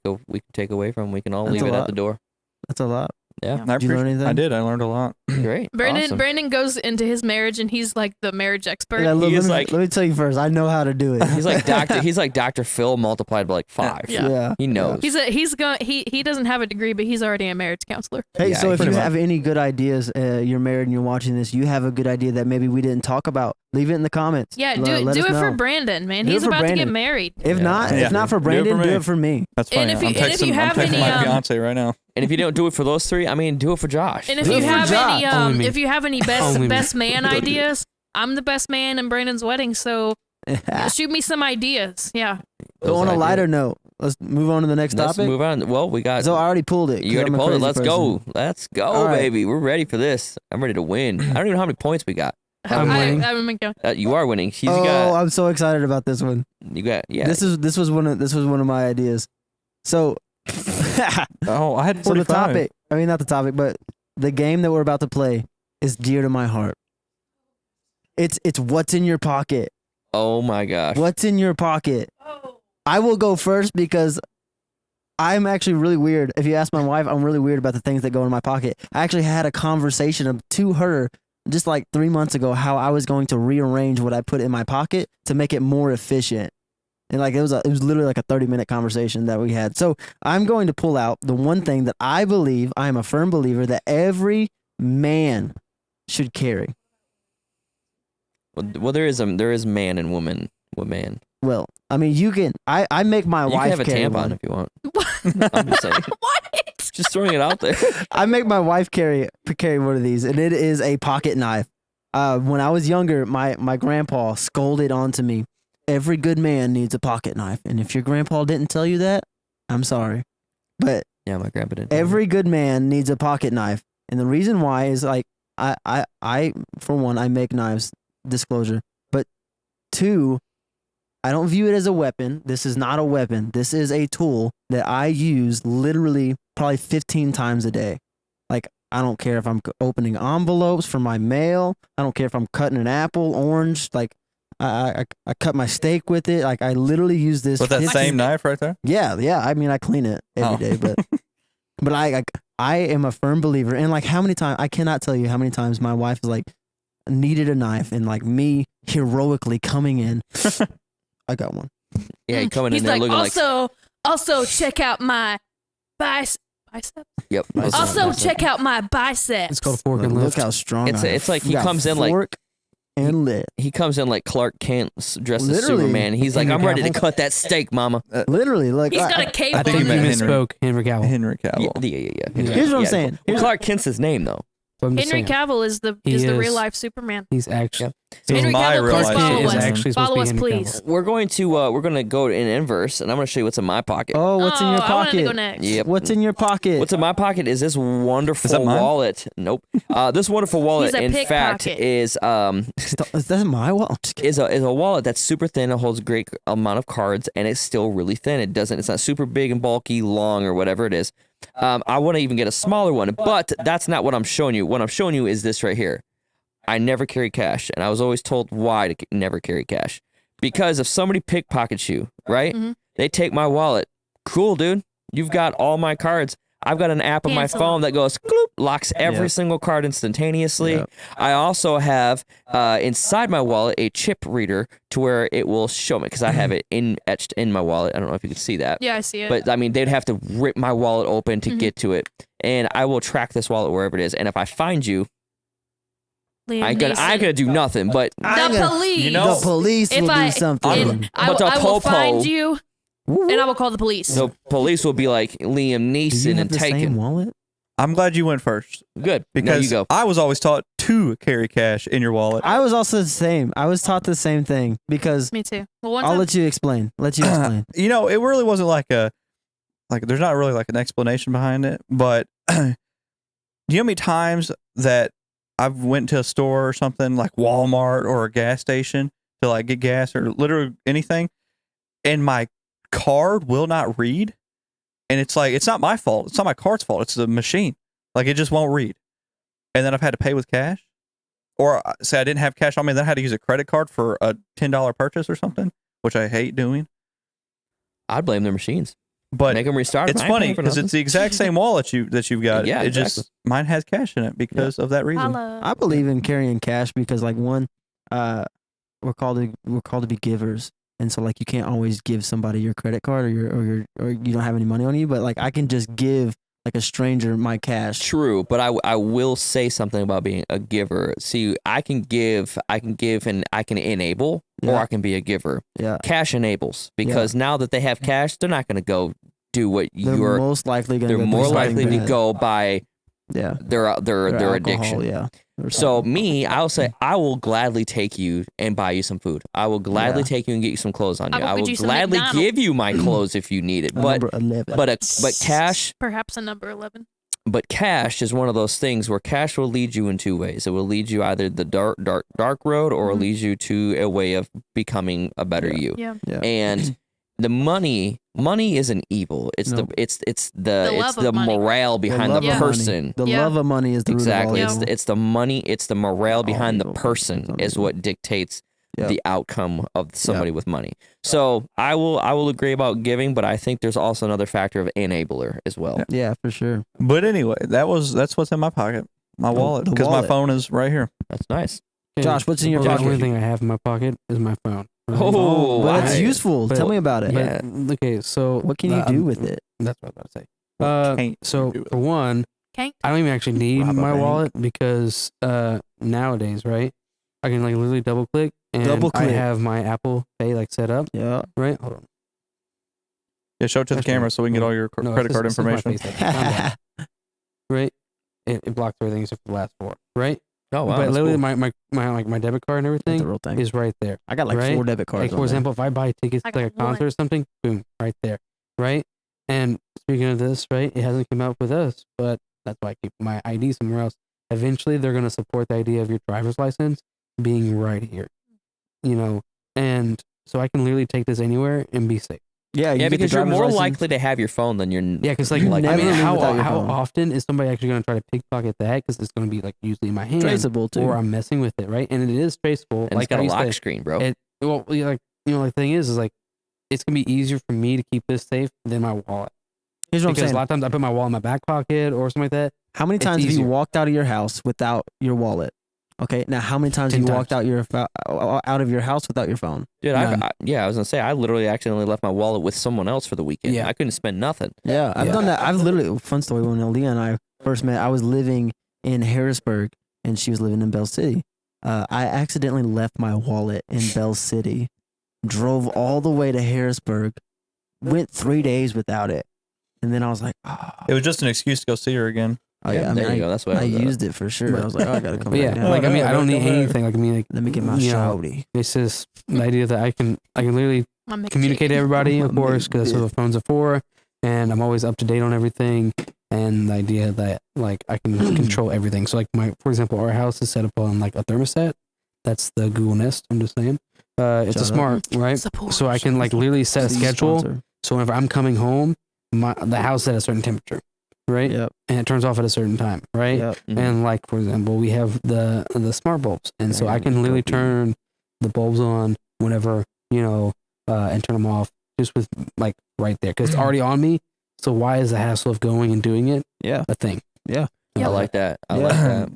take away from. We can all That's leave a it lot. at the door. That's a lot. Yeah. I Did you learn anything? I did. I learned a lot. Great. Awesome. Brandon goes into his marriage and he's like the marriage expert. Yeah, He is let me tell you first. I know how to do it. He's like Dr. Phil multiplied by like 5. Yeah. He knows. He doesn't have a degree, but he's already a marriage counselor. Hey, Yeah, so if you pretty much. have any good ideas, you're married and you're watching this, you have a good idea that maybe we didn't talk about, leave it in the comments. Yeah, Let do us it for know. Brandon, man. Do it He's for about to get Brandon. married. If Yeah. not, Yeah. if not for Do it for Brandon, me. do it for me. That's funny. And if you- I'm and if you texting, have I'm texting any, my fiance right now. And if you don't do it for those 3, I mean, do it for Josh. And if Do you it for have Josh. any Only me. if you have any Only me. best man ideas, I'm the best man in Brandon's wedding, so shoot me some ideas. Yeah. So on a Those lighter ideas. note, let's move on to the next Let's topic. move on. Well, we got. So I already pulled it. You already pulled it. Let's go. Let's go, All right. baby. We're ready for this. I'm ready to win. I don't even know how many points we got. I'm winning. I'm gonna go. You are winning. She's Oh, got. I'm so excited about this one. You got. Yeah. This was one of my ideas. So, Oh, I had so the 45. topic. I mean, not the topic, but the game that we're about to play is dear to my heart. It's what's in your pocket. Oh my gosh. What's in your pocket? I will go first because I'm actually really weird. If you ask my wife, I'm really weird about the things that go in my pocket. I actually had a conversation to her just like 3 months ago how I was going to rearrange what I put in my pocket to make it more efficient. And like it was literally like a 30-minute conversation that we had. So I'm going to pull out the one thing that I believe, I am a firm believer that every man should carry. Well, there is man and woman. What man? Well, I mean, you can. I make my You wife can have a carry tampon one. if you want. I'm just saying. What? Just throwing it out there. I make my wife carry one of these, and it is a pocket knife. When I was younger, my grandpa scolded onto me. Every good man needs a pocket knife, and if your grandpa didn't tell you that, I'm sorry, but Yeah, my grandpa did. every good man needs a pocket knife, and the reason why is like I for one I make knives. Disclosure, but 2. I don't view it as a weapon. This is not a weapon. This is a tool that I use literally probably 15 times a day. Like, I don't care if I'm opening envelopes for my mail. I don't care if I'm cutting an apple, orange. Like, I cut my steak with it. Like, I literally use this. With that 15 same knife right there? Yeah. I mean, I clean it every day, but I am a firm believer. And like, how many times, I cannot tell you how many times my wife is like, needed a knife, and like me heroically coming in, I got one. Yeah, you coming He's in there like, looking also check out my bicep. Yep. Also check out my bicep. It's called fork and Look lift. how strong It's- I am. it's like he You got comes in like- fork and lit. He comes in like Clark Kent dressed as Literally. Superman. He's like, Henry I'm ready to Cavill. cut that steak, mama. Literally, like He's I- got a cape I think on. he meant Henry Cavill. Henry Yeah, Cavill. yeah. Here's what I'm saying. Well, Clark Kent's his name though. But I'm just Henry saying, Cavill is the He the is. real life Superman. He's actually. He's Henry my Cavill, real please life follow Superman. us. actually supposed Follow to us, be Henry please. We're going to go in inverse, and I'm going to show you what's in my pocket. Oh, what's in your I wanted to go pocket? next. Yep. What's in your pocket? What's in my pocket is this wonderful Is that mine? wallet. Nope. This wonderful wallet, He's a in fact, pickpocket. is Is that my wallet? is a wallet that's super thin. It holds a great amount of cards, and it's still really thin. It's not super big and bulky, long, or whatever it is. I want to even get a smaller one, but that's not what I'm showing you. What I'm showing you is this right here. I never carry cash, and I was always told why to never carry cash. Because if somebody pickpockets you, right? Mhm. They take my wallet. Cool, dude. You've got all my cards. I've got an app on my Cancel. phone that goes gloop, locks every Yep. single card instantaneously. Yep. I also have inside my wallet a chip reader to where it will show me because I have it etched in my wallet. I don't know if you can see that. Yeah, I see it. But I mean, they'd have to rip my wallet open to Mhm. get to it, and I will track this wallet wherever it is. And if I find you, Liam I ain't gonna do nothing. But The police. You know- The police If will I- do something. And I But will, the I will popo- find you, and I will call the police. the police will be like Liam Do you Neeson have and the take same him. wallet? I'm glad you went first Good. Now because you go. I was always taught to carry cash in your wallet. I was also the same. I was taught the same thing because Me too. Well, one I'll time, let you explain. Let you explain. You know, it really wasn't like there's not really like an explanation behind it, but you know how many times that I've went to a store or something like Walmart or a gas station to like get gas or literally anything, and my card will not read, and it's like it's not my fault. It's not my card's fault. It's the machine. Like it just won't read, and then I've had to pay with cash, or say I didn't have cash on me, then I had to use a credit card for a $10 purchase or something, which I hate doing. I'd blame the machines. But Make them restart. it's funny because it's the exact same wallet that you've got. Yeah, it exactly. just mine has cash in it because of that reason. Holla. I believe in carrying cash because like one, we're called to be givers, and so like you can't always give somebody your credit card or you don't have any money on you, but like I can just give like a stranger my cash. True, but I will say something about being a giver. See, I can give and I can enable, or Yeah. I can be a giver. Yeah, Cash enables because now that they have cash, they're not going to go do what they're you're. most likely going They're to more likely to go by Yeah, their alcohol, addiction. Yeah. Or So something. me, I'll say I will gladly take you and buy you some food. I will gladly Yeah. take you and get you some clothes on I you. will I get will you some gladly McDonald's. give you my clothes if you need it. But Number 11. but cash Perhaps a number 11. But cash is one of those things where cash will lead you in two ways. It will lead you either the dark road, or it Mhm. leads you to a way of becoming a better you. Yeah. Yeah. And the money isn't evil. It's No. it's love of money. morale behind the love of person. money. The Yeah. love of money is the Exactly. root It's of all the, it's the money. It's the morale behind the evil. person Some is evil. what dictates Yep. the outcome of somebody with money. So I will agree about giving, but I think there's also another factor of enabler as well. Yeah, for sure. But anyway, that's what's in my pocket, my wallet, the because my wallet. phone is right here. That's nice. Okay, Josh, what's in your the pocket? only thing I have in my pocket is my phone. Oh, but it's I- useful. but- Tell me about it. Yeah. But, okay, so What can you do with it? That's what I was about to say. What can't you So do with for one, Can't. I don't even actually need Rob a my bank. wallet because nowadays, right? I can like literally double click and Double I click. have my Apple Pay like set up, Yeah. right? Hold on. Yeah, show it to the Actually, camera so we can get no. all your No, credit it's card just- it's just my information. face, like, calm down, right? It blocks everything except for the last four, right? Oh wow. but that's literally cool. my debit card and That's the everything real thing. is right there. I got like right? 4 debit cards. Like on for there. example, if I buy tickets I to like a got one. concert or something, boom, right there, right? And speaking of this, right, it hasn't come out with us, but that's why I keep my ID somewhere else. Eventually, they're going to support the idea of your driver's license being right here, you know, and so I can literally take this anywhere and be safe. Yeah, Yeah, you get the because you're driver's more license. likely to have your phone than you're. Yeah, because like, You I never mean, leave how without your how phone. often is somebody actually going to try to pickpocket that? Because it's going to be like usually in my hand, traceable too. or I'm messing with it, right? And it is traceable. and like it's got I a used lock to- screen, bro. It, well, yeah, like the thing is like it's gonna be easier for me to keep this safe than my wallet. Here's what I'm Because saying. a lot of times I put my wallet in my back pocket or something like that. How many it's times have you easier. walked out of your house without your wallet? Okay, now how many times have 10 you walked times. out of your house without your phone? Dude, None. I was gonna say I literally accidentally left my wallet with someone else for the weekend. Yeah. I couldn't spend nothing. Yeah, I've Yeah. done that. I've literally, fun story, when Aaliyah and I first met, I was living in Harrisburg and she was living in Bell City. I accidentally left my wallet in Bell City, drove all the way to Harrisburg, went 3 days without it. And then I was like, It was just an excuse to go see her again. oh yeah, I there mean, you go. That's what I I was, used it for sure. I was like, oh, I gotta come But back yeah, down. like I mean, I don't need Come back. anything. Like I mean, like Let me get my you know, shawty. it's just the idea that I can literally My milkshake. communicate to everybody, of My course, because that's what the phones are for, and I'm always up to date on everything. And the idea that like I can control everything. So like for example, our house is set up on like a thermostat. That's the Google Nest. I'm just saying. It's a Shut up. smart, right? Support. So I can like literally set a Please schedule. sponsor. So whenever I'm coming home, the house is at a certain temperature, right? Yep. And it turns off at a certain time, right? Yep. Mhm. And like for example, we have the smart bulbs, and so I can literally turn the bulbs on whenever and turn them off just with like right there because it's already on me. So why is the hassle of going and doing it Yeah. a thing? Yeah. I like that. I Yeah. like that.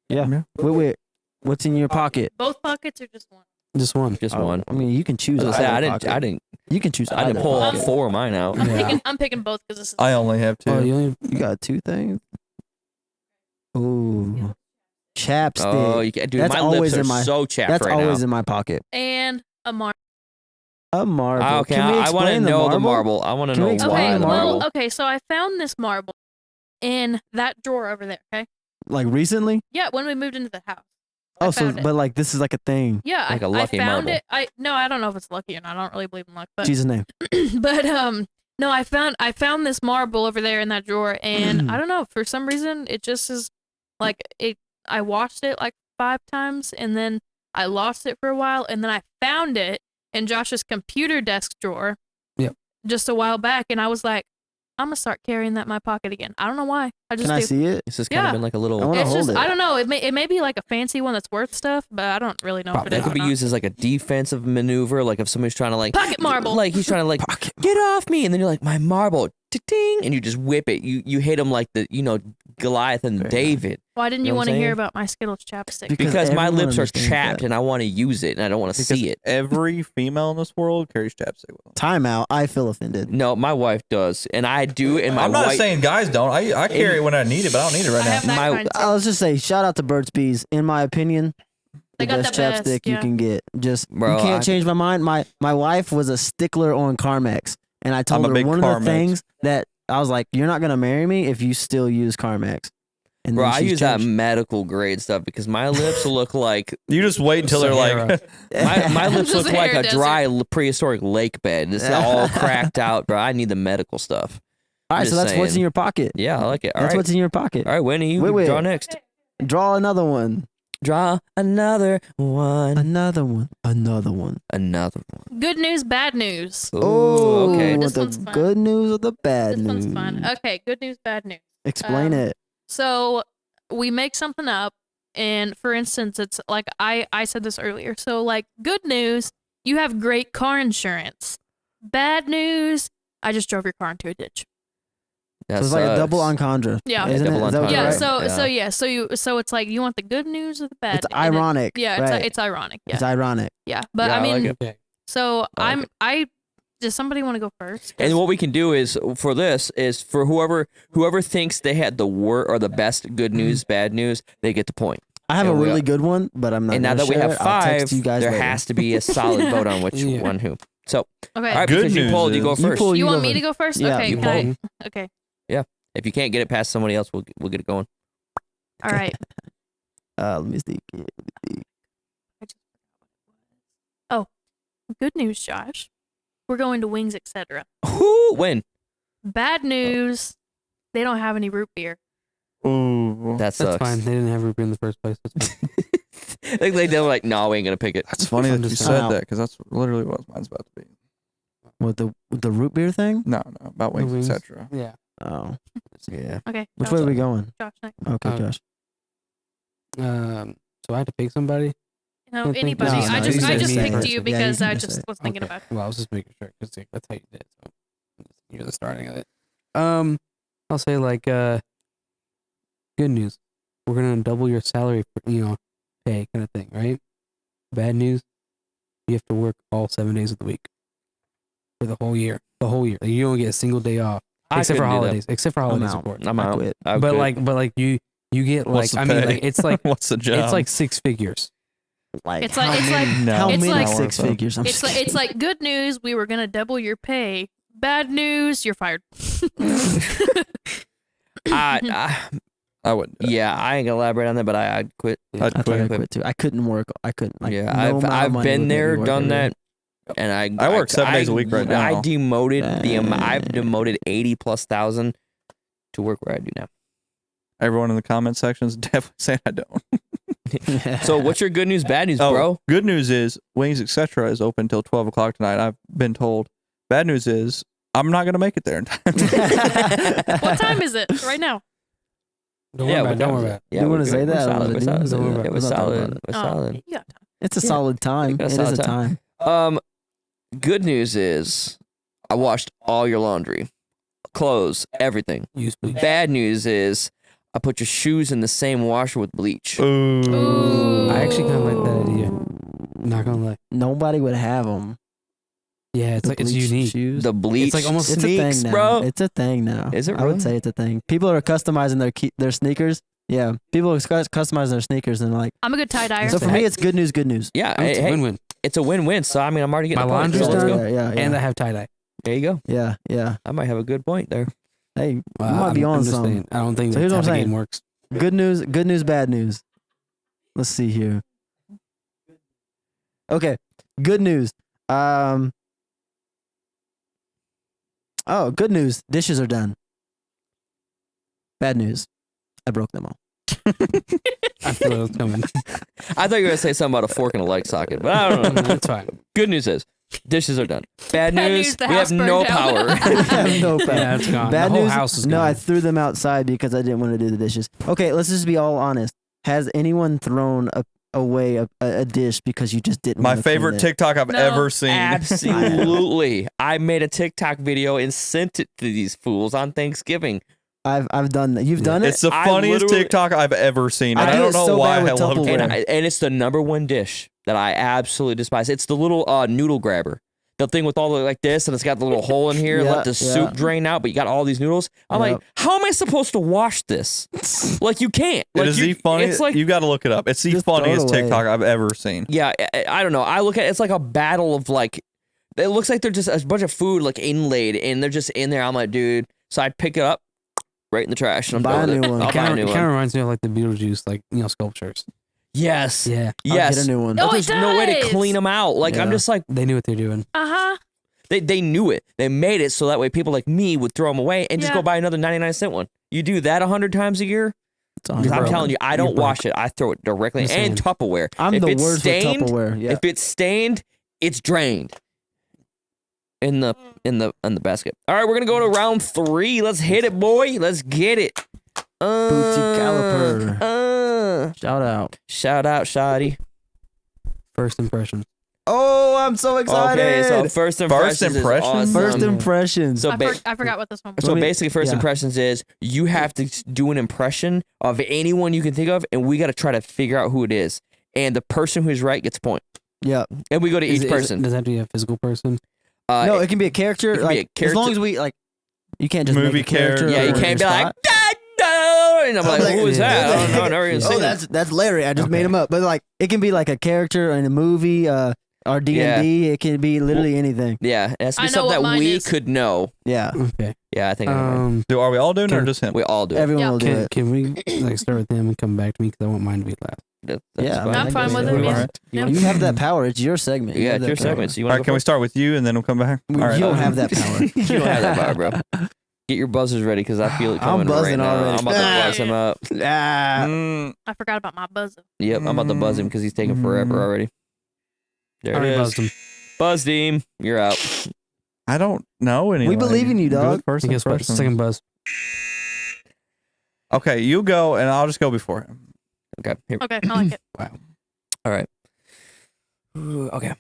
Yeah. Wait. What's in your pocket? Both pockets or just one? Just one. Just Oh, one. I mean, you can choose. I was gonna say, either I pocket. didn't. You can choose. I didn't either pull all pocket. 4 of mine out. Yeah. I'm picking both because this is. I only have 2. Oh, you only You got 2 things. Ooh, chapstick. Oh, you can, dude, That's my always lips are in my- so chapped That's right always now. in my pocket. and a marble. A marble. Okay, Can we I want to explain know the marble. I want to Can we know explain why the the marble? marble. Okay, so I found this marble in that drawer over there. Okay. Like recently? Yeah, when we moved into the house. I Oh, so found it. but like this is like a thing. Yeah, Like I, a lucky I found marble. it. I don't know if it's lucky or not. I don't really believe in luck, but Jesus name. but no, I found this marble over there in that drawer, and I don't know, for some reason it just is Like I washed it like 5 times, and then I lost it for a while, and then I found it in Josh's computer desk drawer. Yep. Just a while back, and I was like, I'm gonna start carrying that in my pocket again. I don't know why. I just Can I do. see it? It's just kind Yeah. of been like a I little. wanna It's hold just it. I don't know. It may be like a fancy one that's worth stuff, but I don't really know if it Probably is. It could or be not. used as like a defensive maneuver, like if somebody's trying to like Pocket marble. like he's trying to like get off me, and then you're like my marble, ding, and you just whip it. You hit him like the Goliath and Very nice. David. Why didn't You you know what want to I'm hear saying? about my Skittles chapstick? Because Because my everyone lips are understands chapped that. and I want to use it and I don't want to Because see it. every female in this world carries chapstick with them. Time out. I feel offended. No, my wife does, and I do. And my I'm not wife, saying guys don't. I carry it when I need it, but I don't need it right I now. have that My- kind too. I'll just say, shout out to Burt's Bees. In my opinion, They the got best the best, chapstick you yeah. can get. Just Bro, you can't I- change my mind. My wife was a stickler on Carmex, and I told I'm a her big one of Carmex. the things that I was like, "You're not gonna marry me if you still use Carmex." And bro, then I she's use that changed. medical grade stuff because my lips look like You just wait until they're like, my lips Just look a like hair a dry prehistoric lake bed. This is all cracked out, bro. I need the medical stuff. All right, just so that's what's in saying. your pocket. Yeah, I like it. All That's right, what's in your pocket. all right, Whitney, you Wait. draw next. Draw another one. Draw another one. Another one. Another one. Another one. Good news, bad news. Ooh, okay. you This want one's the fun. good news or the bad This news? one's fun. Okay, good news, bad news. Explain it. So we make something up, and for instance, it's like I said this earlier. So like, good news, you have great car insurance. Bad news, I just drove your car into a ditch. That So it's like a double sucks. entendre. Yeah. Isn't double it? Is that what entendre. Yeah. you're right? Yeah. So it's like you want the good news or the bad? It's news? And ironic. yeah, right. it's ironic. Yeah. It's ironic. Yeah. But Yeah, I I like mean, it. Okay. so I like I does somebody want to go first? 'Cause- And what we can do is for this is for whoever thinks they had the worst or the best good news, bad news, they get the point. I have And a we- really good one, but I'm not. And now gonna that we share have it. I'll text five, you guys there later. has to be a solid vote on which Yeah. one who. So, okay. all right, Good because you news pulled, you go is- You first. pull, you want go me first. to go first? Yeah, Okay. you Can pull. I? Okay. If you can't get it past somebody else, we'll get it going. All right. Let me see. Good news, Josh. We're going to Wings, etc. Who win? Bad news. They don't have any root beer. ooh. That That's sucks. fine. They didn't have root beer in the first place. That's fine. they were like, no, we ain't gonna pick it. That's funny that you Understand. said Wow. that because that's literally what mine's about to be. What the root beer thing? No, about wings, Wings. etc. Yeah. Oh, Yeah. Okay. which Josh, way are we going? Josh next. Okay, Oh. Josh. So I had to pick somebody. No, Can't think- anybody. No, I no, just you I said just me picked first. you Yeah, because you I can just say it. was thinking Okay. about it. Well, I was just making sure because that's how you did. So you're the starting of it. I'll say like good news. We're gonna double your salary for pay kind of thing, right? Bad news. You have to work all 7 days of the week for the whole year. The whole year. Like, you don't get a single day off except for couldn't do that. holidays. Except for I'm holidays, out. of course. I'm I out. quit. I But quit. like you get like What's the I mean pay? like it's like What's the job? it's like 6 figures. Like It's like- how it's many, like- No. how it's many like- six figures? I'm It's just like it's like good news. We were gonna double your pay. Bad news. You're fired. I wouldn't. do it. Yeah, I ain't gonna elaborate on that, but I'd quit. I'd I think I quit. quit too. I couldn't work. I couldn't. Like, Yeah, no amount of I've money been would make there, me work done every that, and I work 7 days a week right I now. demoted I've demoted 80,000+ to work where I do now. Everyone in the comment section is definitely saying I don't. day. So what's your good news, bad news, Oh, bro? good news is Wings etc. is open until 12 o'clock tonight. I've been told. Bad news is I'm not gonna make it there in time. What time is it right now? Don't worry about it. Don't worry about it. Yeah, You we're wanna good. say We're that? solid. Or We're do you wanna solid. say that? It was We're not talking solid. about it. We're Oh, solid. you got time. It's a Yeah. solid time. That's It solid is a time. time. Good news is I washed all your laundry, clothes, everything. Use bleach. Bad news is I put your shoes in the same washer with bleach. Ooh. I actually kind of like that idea. Not gonna lie. Nobody would have them. Yeah, it's unique. Shoes. The bleach like almost- It's a sneaks, thing now. bro. It's a thing now. Is it I would really? say it's a thing. People are customizing their sneakers. Yeah, people are customizing their sneakers and like. I'm a good tie dyer. So for me, it's good news. Good news. Yeah, It's a hey, win-win. it's a win-win. So I mean, I'm already getting My a point. laundry's So let's done. go. Yeah, yeah, And I yeah. have tie dye. There you go. Yeah. I might have a good point there. Hey, you might be on something. I don't think So that's here's what how I'm the game saying. works. Good news, bad news. Let's see here. Okay, good news. Oh, good news. Dishes are done. Bad news. I broke them all. I feel it was coming. I thought you were gonna say something about a fork and a light socket, but I don't know. That's fine. Good news is dishes are done. Bad Bad news, news, the we have house no burned down. power. I have no power. Yeah, it's gone. Bad the whole news. house is No, gone. I threw them outside because I didn't want to do the dishes. Okay, let's just be all honest. Has anyone thrown away a dish because you just didn't? My want to clean favorite it? TikTok I've No. ever seen. Absolutely. I made a TikTok video and sent it to these fools on Thanksgiving. I've done that. You've done it. It's the I funniest literally- TikTok I've ever seen. And I I do don't it know so why bad I with love Tupperware. it. And it's the number one dish that I absolutely despise. It's the little noodle grabber. The thing with all the like this, and it's got the little hole in here, and Yeah, let the soup yeah. drain out, but you got all these noodles. I'm Yep. like, how am I supposed to wash this? Like, you can't. It Like, is the funniest. It's like, You got to look it up. It's the Just throw it funniest away. TikTok I've ever seen. yeah, I don't know. I look at it's like a battle of like, it looks like they're just a bunch of food like inlaid, and they're just in there. I'm like, dude. So I pick it up, right in the trash, and I'm Buy done a with new it. one. I'll It buy a kind new of one. reminds me of like the Beetlejuice, like sculptures. Yes. Yeah, I'll Yes. get a new one. Oh, But it there's no way to does. clean them out. Like, I'm Yeah. just like, they knew what they're doing. Uh-huh. they knew it. They made it so that way people like me would throw them away and just Yeah. go buy another 99-cent one. You do that 100 times a year? It's on. 'Cause You're I'm broke. telling you, I You're don't broke. wash it. I throw it directly I'm and saying. Tupperware. I'm if the it's worst stained, with Tupperware. Yeah. If it's stained, it's drained in the basket. All right, we're gonna go to round 3. Let's hit it, boy. Let's get it. Booty caliper. Shout out. Shout out, Shoddy. First impression. Oh, I'm so excited. Okay, so first impressions. impressions? Is First awesome. impressions. So I forgot what this one was. So Let me- basically, first yeah. impressions is you have to do an impression of anyone you can think of, and we got to try to figure out who it is. And the person who's right gets a point. yeah. And we go to Is each it- person. does it have to be a physical person? No, it can be a character. it can be like, a character. As long as we like, you can't just Movie make a character. character. yeah, you on can't the be like, spot. and I'm like, who is that? I don't know. I've never even seen Oh, that. that's Larry. I just Okay. made him up. But like, it can be like a character in a movie, or D&D. It can be literally anything. Yeah, it has to be I know something what that mine we is. could know. Yeah, Okay. Yeah, I think I know mine. Are we all doing it or Can- just him? We all do it. everyone Yeah. will do Can it. we like start with him and come back to me because I want mine to be last. That's Yeah, fine. I I'm fine guess with so. it. All Yeah. right. Yeah. You have that power. It's your segment. You Yeah, have it's your that power. segment. So you All want right, to can go we start with you and then we'll come back? You All right. don't have that power. You don't have that power, bro. Get your buzzers ready because I feel it I'm coming buzzing right now. already. I'm about to buzz him up. Ah, Mm, I forgot about my buzzer. Yep, I'm about to buzz him because he's taking forever already. There I it already is. buzzed him. Buzzed him. You're out. I don't know anyway. believe in you, Do dog. it First I guess what? impression. Second buzz. Okay, you go and I'll just go before him. Okay. Here. Okay, I like it. Wow. All right. Ooh, okay.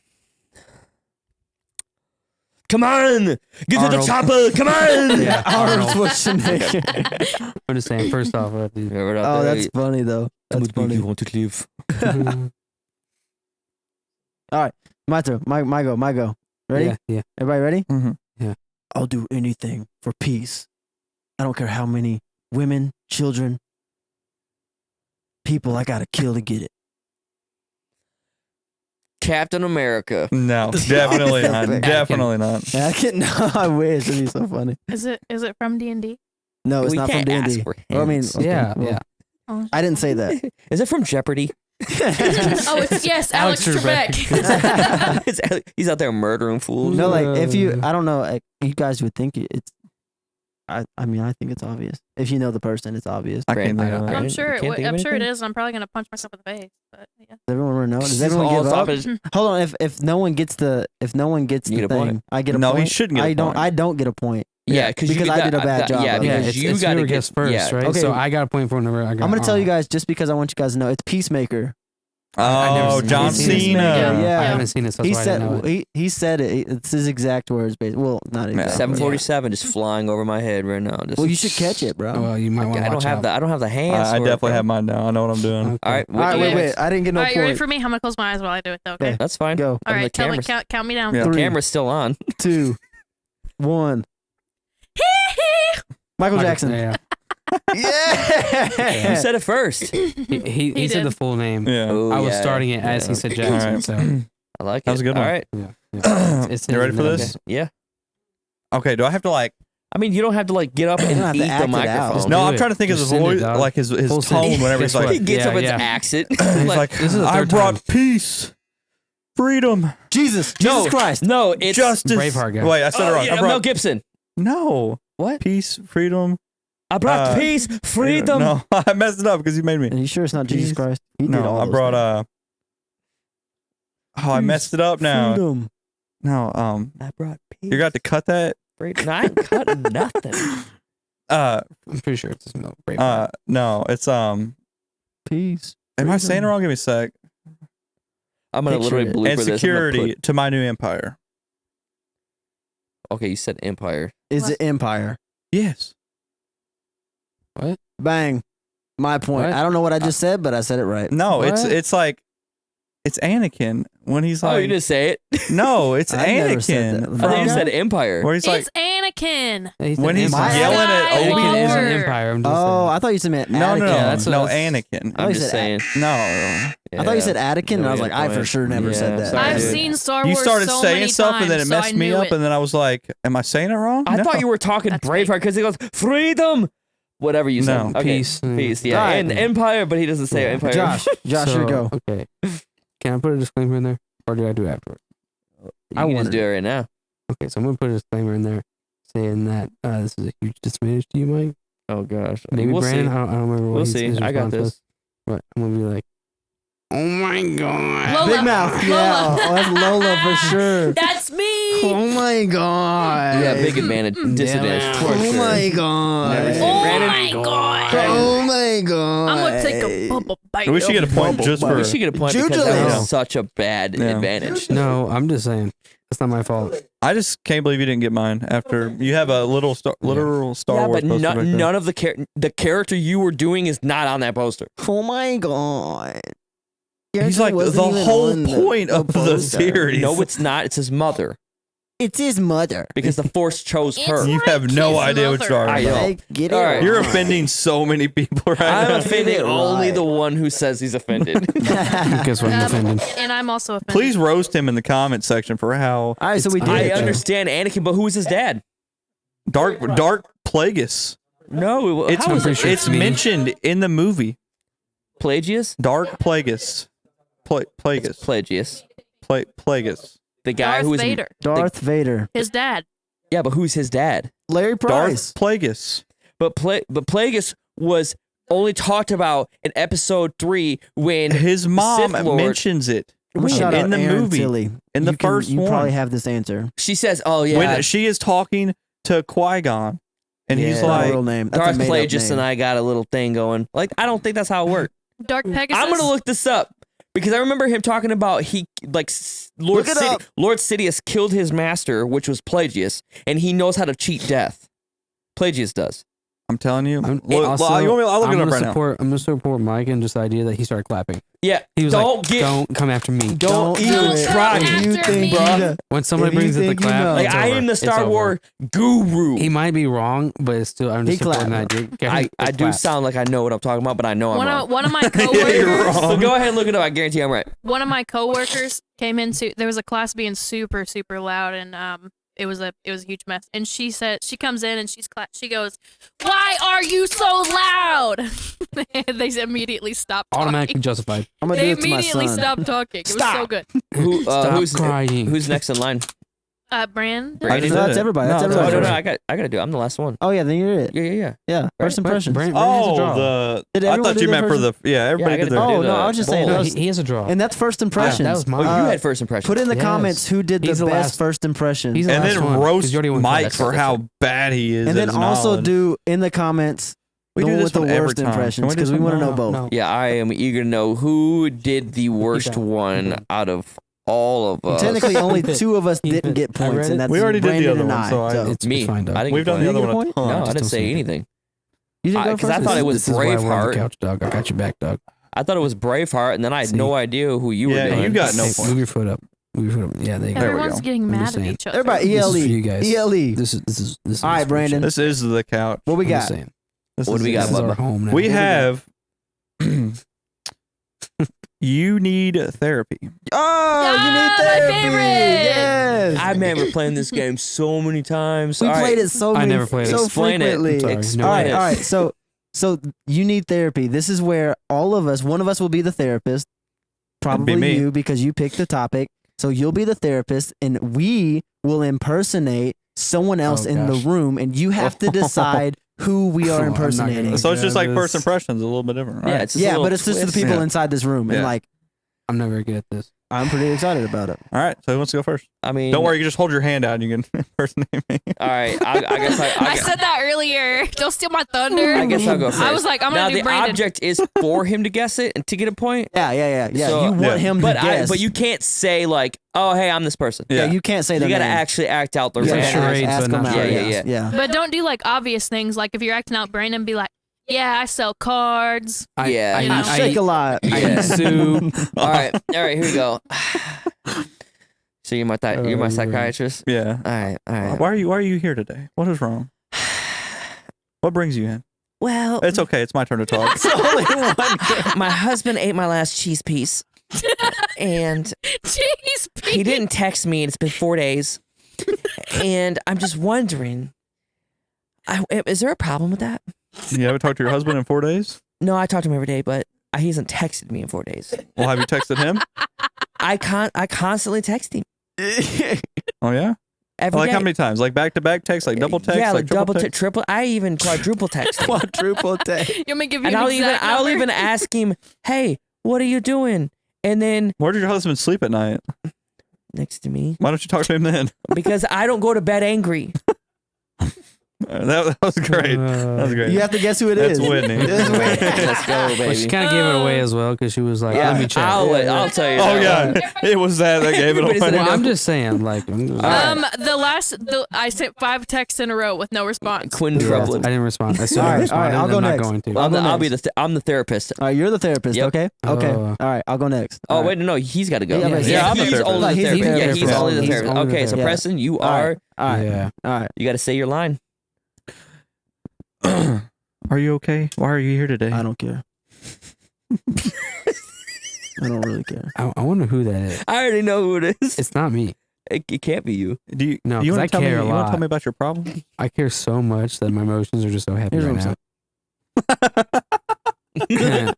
Come on! Get to the Arnold. chopper! Come on! Yeah, Arnold Arnold. Schwarzenegger. I'm just saying. First off, I do. You're out Oh, there. that's funny though. That's funny. You want to live? My turn. My go. Ready? Yeah. Yeah. Everybody ready? Mm-hmm. I'll do anything for peace. I don't care how many women, children, people I gotta kill to get it. Captain America. No, definitely not. Anakin. Definitely not. I can. No, I wish it'd be so funny. Is it from D&D? No, it's We not from can't D&D. ask for Well, I mean, hints. okay, Yeah. well, Yeah. Oh, I didn't say that. Is it from Jeopardy? oh it's yes, Alex Alex Trebek. He's out there murdering fools. No, like if you, I don't know, like, you guys would think it's. I mean, I think it's obvious. If you know the person, it's obvious. I can't think of I it. I'm can't sure think of I'm sure it anything. is. And I'm probably gonna punch myself in the face. But yeah. Does everyone want to know? Does This everyone all give up? stop is- Hold on. If no one gets the You the get a point. thing, I get a No, point. he shouldn't get a I don't. point. I don't get a point. Yeah, because Because I did a bad job Yeah, of it. Yeah. because It's, you it's got to whoever guess first, yeah. right? Okay. So I got a point for whenever I got. I'm gonna tell you Arnold. guys just because I want you guys to know. It's Peacemaker. I've never Oh, seen it. John I've seen it. Cena. Yeah. I haven't seen it, so He that's why I said didn't know it. he said it. It's his exact words. Well, not exact. 747 just flying over my head right now. Just, Well, you should catch it, bro. Oh, well, you might want to I watch don't have out. the I don't have the hands. I for it, definitely bro. have mine down. I know what I'm doing. Okay. All right, All right, Whitney, wait. I didn't get no All right, you ready point. for me? I'm gonna close my eyes while I do it though. Okay. Okay. That's fine. Go. All And right, the tell me. camera's- Count me down. Yeah. The 3, camera's still on. 2, 1. Michael Jackson. Yeah. Yeah. You said it first. He said did. the full name. Yeah. Oh, I was yeah. starting it as Yeah. he said All Jackson. right. So I like it. That was a good All one. right. yeah. It's You ready for in- this? Yeah. Okay, do I have to like? I mean, you don't have to like get up and don't have to eat act the it out. microphone. Just No, do I'm it. trying to think of Just his send it, voice, dog. like his Full tone send. whenever Guess he's like, what? He gets up Yeah, with yeah. his accent. he's like, This is the I third brought peace, freedom, Jesus no, Christ. No, it's justice. Braveheart guy. Wait, I said it wrong. yeah, I brought, Mel Gibson. no. What? Peace, freedom. I brought peace, freedom. No, I messed it up because you made me. Are you sure it's not Jesus Peace. Christ? He did No, all I those brought things. I messed it up now. Freedom. No, I brought peace. you got to cut that. freedom. No, I ain't cutting nothing. Uh, I'm pretty sure it's no brave. no, it's Peace. Am I saying it wrong? Give me a sec. I'm gonna Picture literally it. blooper And this. I'm gonna security to my new empire. Okay, you said empire. Is What? it Empire? Yes. Bang. My point. What? I don't know what I just said, but I said it right. No, What? it's like it's Anakin when he's Oh, like you didn't say it. no, it's I never said Anakin. that. I thought you Bro. said empire. Where he's like It's Anakin. when he's Empire. yelling at Skywalker. Obi Anakin is an Wan. empire. I'm just Oh, saying. I thought you said No, Anakin. no, that's no, what I was- Anakin. Oh, I'm you just said saying. No, I thought you said Anakin, and I was No, like, yeah, I go for ahead. sure never Yeah, said that. sorry, I've dude. seen Star you Wars started so saying many stuff, times, and then it so I messed me knew up, it. and then I was like, "Am I saying it wrong?" I No. thought you were talking That's Braveheart because he goes freedom. Whatever you said. No. Okay. Peace. Peace. Yeah. Alright. And empire, but he doesn't say Yeah. empire. Josh, So, here go. Okay. Can I put a disclaimer in there, or do I do it afterwards? You I can just wanted do it right now. Okay, so I'm gonna put a disclaimer in there saying that this is a huge disadvantage to you, Mike. Oh gosh. Maybe we'll Brandon. see. I don't remember what We'll his see. response I got was, this. but I'm gonna be like, "Oh my god!" Lola. Big mouth. Yeah. Lola. Oh, that's Lola for sure. That's me. Oh my god. Yeah, big advantage. Disadvantage. Yeah. for Oh sure. my god. Never seen Oh Brandon? my god. Oh my god. I'm gonna take a bubble bite. We should get a point Bubble just butt. for. We should get a point because that Jujulas. was such a bad Yeah. advantage. No, I'm just saying it's not my fault. I just can't believe you didn't get mine after you have a literal Star Yeah, Wars but poster back there. none of the the character you were doing is not on that poster. Oh my god. He's like Wasn't the even whole on point of the poster. series. No, it's not. It's his mother It's his mother. because the Force chose her. You have no idea what you're talking I about. know. Like, get it All right. You're right. offending so many people right I'm now. offending Get it only right. the one who says he's offended. Guess what? I'm offended. And I'm also offended. Please roast him in the comment section for how All right, so we did I it. understand Anakin, but who's his dad? dark Plagueis. No, It's how is it? it's mentioned in the movie. Plagius. Dark Plagueis. Plagueis. Plagius. Plagueis. The guy Darth who was Vader. Darth Vader. His dad. Yeah, but who's his dad? Larry Price. Darth Plagueis. But Plagueis was only talked about in episode 3 when His mom Sith Lord- mentions it I'm gonna shout in out the Aaron movie. Tilly. In the You can- first you one. probably have this answer. she says, "Oh yeah, When she is talking to Qui-Gon and he's Yeah. That's not a like, real name. That's Darth a made-up Plagueis name. and I got a little thing going." Like, I don't think that's how it worked. Dark Pegasus. I'm gonna look this up because I remember him talking about Lord Look it up. Lord Sidious killed his master, which was Plagius, and he knows how to cheat death. Plagius does. I'm telling you. I'm, Look, also, I'll look I'm it up gonna right now. support, I'm gonna support Mike and just the idea that he started clapping. Yeah, He was don't like, get "Don't come after me." don't do even it. try. If you After think me. bruh. When somebody If you brings it the think you clap, know. Like, it's I over. am the It's Star over. Wars guru. He might be wrong, but it's still I'm He just supporting the clapped. idea. Okay, I just do clap. sound like I know what I'm talking about, but I know I'm wrong. One of my You're coworkers. wrong. So go ahead and look it up. I guarantee I'm right. One of my coworkers came into. There was a class being super loud, and it was a huge mess. And she comes in and she goes, "Why are you so loud?" And they immediately stopped talking. Automatically justified. I'm gonna They do it to my immediately son. stopped talking. It was so Stop. good. Stop Who's crying. who's next in line? Brand. I just No, did that's it. everybody. No, That's it's Oh, everybody. no, everybody. no, I gotta do it. I'm the last one. Oh yeah, then you're it. Yeah. Yeah. First impressions. Brand has a Oh, draw. Did I everyone thought do you their meant for first- the everybody I did gotta their. do Oh the no, I was just saying. bowl. that he, was- he has a draw. and that's first impressions. that was mine. Oh, you had first impression. Put in the Yes. comments who did the He's the best last- first impression. He's the and last then one, 'cause roast you already went Mike first. for how bad he is. and then at also knowledge. do in the comments We the do one this with the one every worst time. impressions Can we do because we this want to one? know both. No. Yeah, I am eager to know who did the worst that. one out of all of us. Technically, only two of us He didn't did. get I read points, it. and that's We already did the Brandon other and one, I. so I- so. It's Me. fine, dog. I didn't We've get done the You other didn't one a get a ton. No, I Just didn't don't say say it. anything. You didn't go Because I first? thought it was This is why we're on the Braveheart. couch, dog. I got your back, dog. I thought it was Braveheart, and then I had See. no idea who you Yeah, were doing. you got no Hey, point. Move your foot up. Move your foot up. Yeah, there you go. we Everyone's go. getting I'm mad just at saying. each other. Everybody, This is ELE. for you guys. ELE. This is. All right, for Brandon. This is the couch. What we I'm just got? saying. This What do we is- got, This is Bubba? our home now. We What we have. You need therapy. Oh, Yeah, you need my therapy. favorite. Yes. I remember playing this game so many times. we All right. played it so I many, never played it. so Explain it. frequently. I'm sorry. Explain No, All right, it. all right. So you need therapy. This is where all of us, one of us will be the therapist, probably me. you because you picked the topic. So you'll be the therapist, and we will impersonate someone else Oh, in the gosh. room, and you have to decide who we are Oh, I'm not gonna- impersonating. So it's just like this. first impressions, a little bit different. Yeah, Right? it's just a Yeah, little but it's just the twist. people Yeah. inside this room, and Yeah. like I'm never good at this. I'm pretty excited about it. All right. So who wants to go first? I mean, Don't worry. You can just hold your hand out and you can impersonate me. All right, I guess I said that earlier. Don't steal my thunder. I guess I'll go first. I was like, I'm now gonna do the Brandon. object is for him to guess it and to get a point. Yeah. So- you want Yeah. him to But guess, but you can't say like, oh hey, I'm this person. yeah, you can't say You that. gotta actually act out the You Yeah, gotta role. charades, ask but him not out. charades. Yeah. But don't do like obvious things. Like if you're acting out Brandon, be like, yeah, I sell cards. Yeah. You know. I shake a lot. I Yeah. eat soup. All right, here we go. So you're my Oh, man. psychiatrist. Yeah. All right. Why are you here today? What is wrong? What brings you in? Well, It's okay. It's my turn to talk. my husband ate my last cheese piece, and Jeez, he didn't text me, and it's been 4 days. And I'm just wondering, is there a problem with that? You haven't talked to your husband in 4 days? No, I talk to him every day, but he hasn't texted me in 4 days. Well, have you texted him? I constantly text him Oh yeah. every Like day. how many times? Like back to back text? Like double text? Yeah, like triple double, text? triple. I even quadruple text him. Quadruple text. You want me to give you And an I'll exact even number? ask him, hey, what are you doing? And then Where did your husband sleep at night? next to me, Why don't you talk to him then? because I don't go to bed angry. That was great. That was great. You have to guess who it is. That's Whitney. It's Whitney. Let's go, Well, baby. she kind of gave it away as well because she was like, Yeah, "Let me check." I'll tell you. Oh that. yeah, it was that gave it Everybody said away. Well, I'm just saying, like, I sent 5 texts in a row with no response. I Quintuplet. didn't respond. I still All haven't right, all right, responded. I'll and go I'm not next. going to. I'll go I'll be next. I'm the therapist. All right, you're the therapist. Yep. Okay. Okay. Oh. All right, I'll go next. Oh All right. wait, no, he's got to go. Yeah, Yeah, but yeah, I'm the he's therapist. only the He's the therapist. Yeah, therapist. he's only the He's therapist. only the Okay, so therapist. Preston, you All are. right. All right. Yeah. All right. You got to say your line. Are you okay? Why are you here today? I don't care. I don't really care. I wonder who that is. I already know who it is. It's not me. It can't be you. Do you? No, do you 'cause want I to tell me? care a You want to lot. tell me about your problem? I care so much that my emotions are just so happy Here's right what now.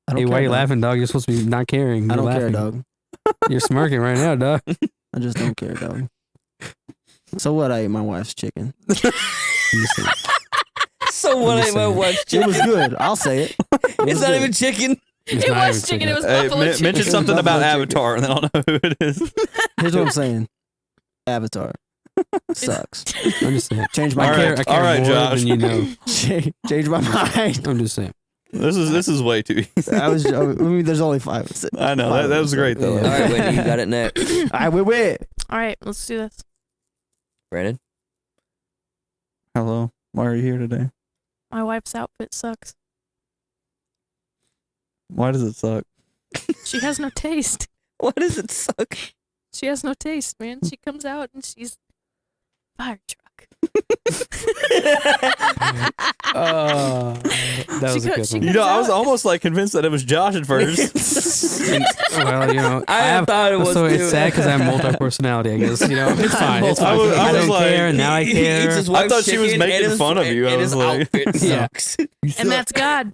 I don't Hey, care, why are you dog. laughing, dog? You're supposed to be not caring. I You're don't care, laughing. dog. You're smirking right now, dog. I just don't care, dog. So what? I ate my wife's chicken. I'm just saying. So what? just I saying. watched It was good. I'll say it. It's not even chicken. It's It not was even chicken. It was Hey, buffalo chicken. mention It's something about buffalo chicken. Avatar, and then I'll know who it is. Here's what I'm saying. Avatar sucks. I'm just saying. Change my All I right. care, I care all right, more Josh. than you know. change my mind. I'm just saying. This is way too easy. I mean, there's only 5. I know that was great though. Yeah. All right, Whitney, you got it next. All right, wait. All right, let's do this. Brandon. Hello. Why are you here today? My wife's outfit sucks. Why does it suck? She has no taste. Why does it suck? She has no taste, man. She comes out and she's fire truck. That was a She good she one. You know, I was almost like convinced that it was Josh at first. Well, you know, I thought it was so too. it's sad because I have multi-personality. I guess you know it's fine. It's fine. I was I don't like- care, and now I He care. eats his I wife's thought she was chicken making and his- fun of you. I and was his like- outfit Yeah. sucks. And that's God.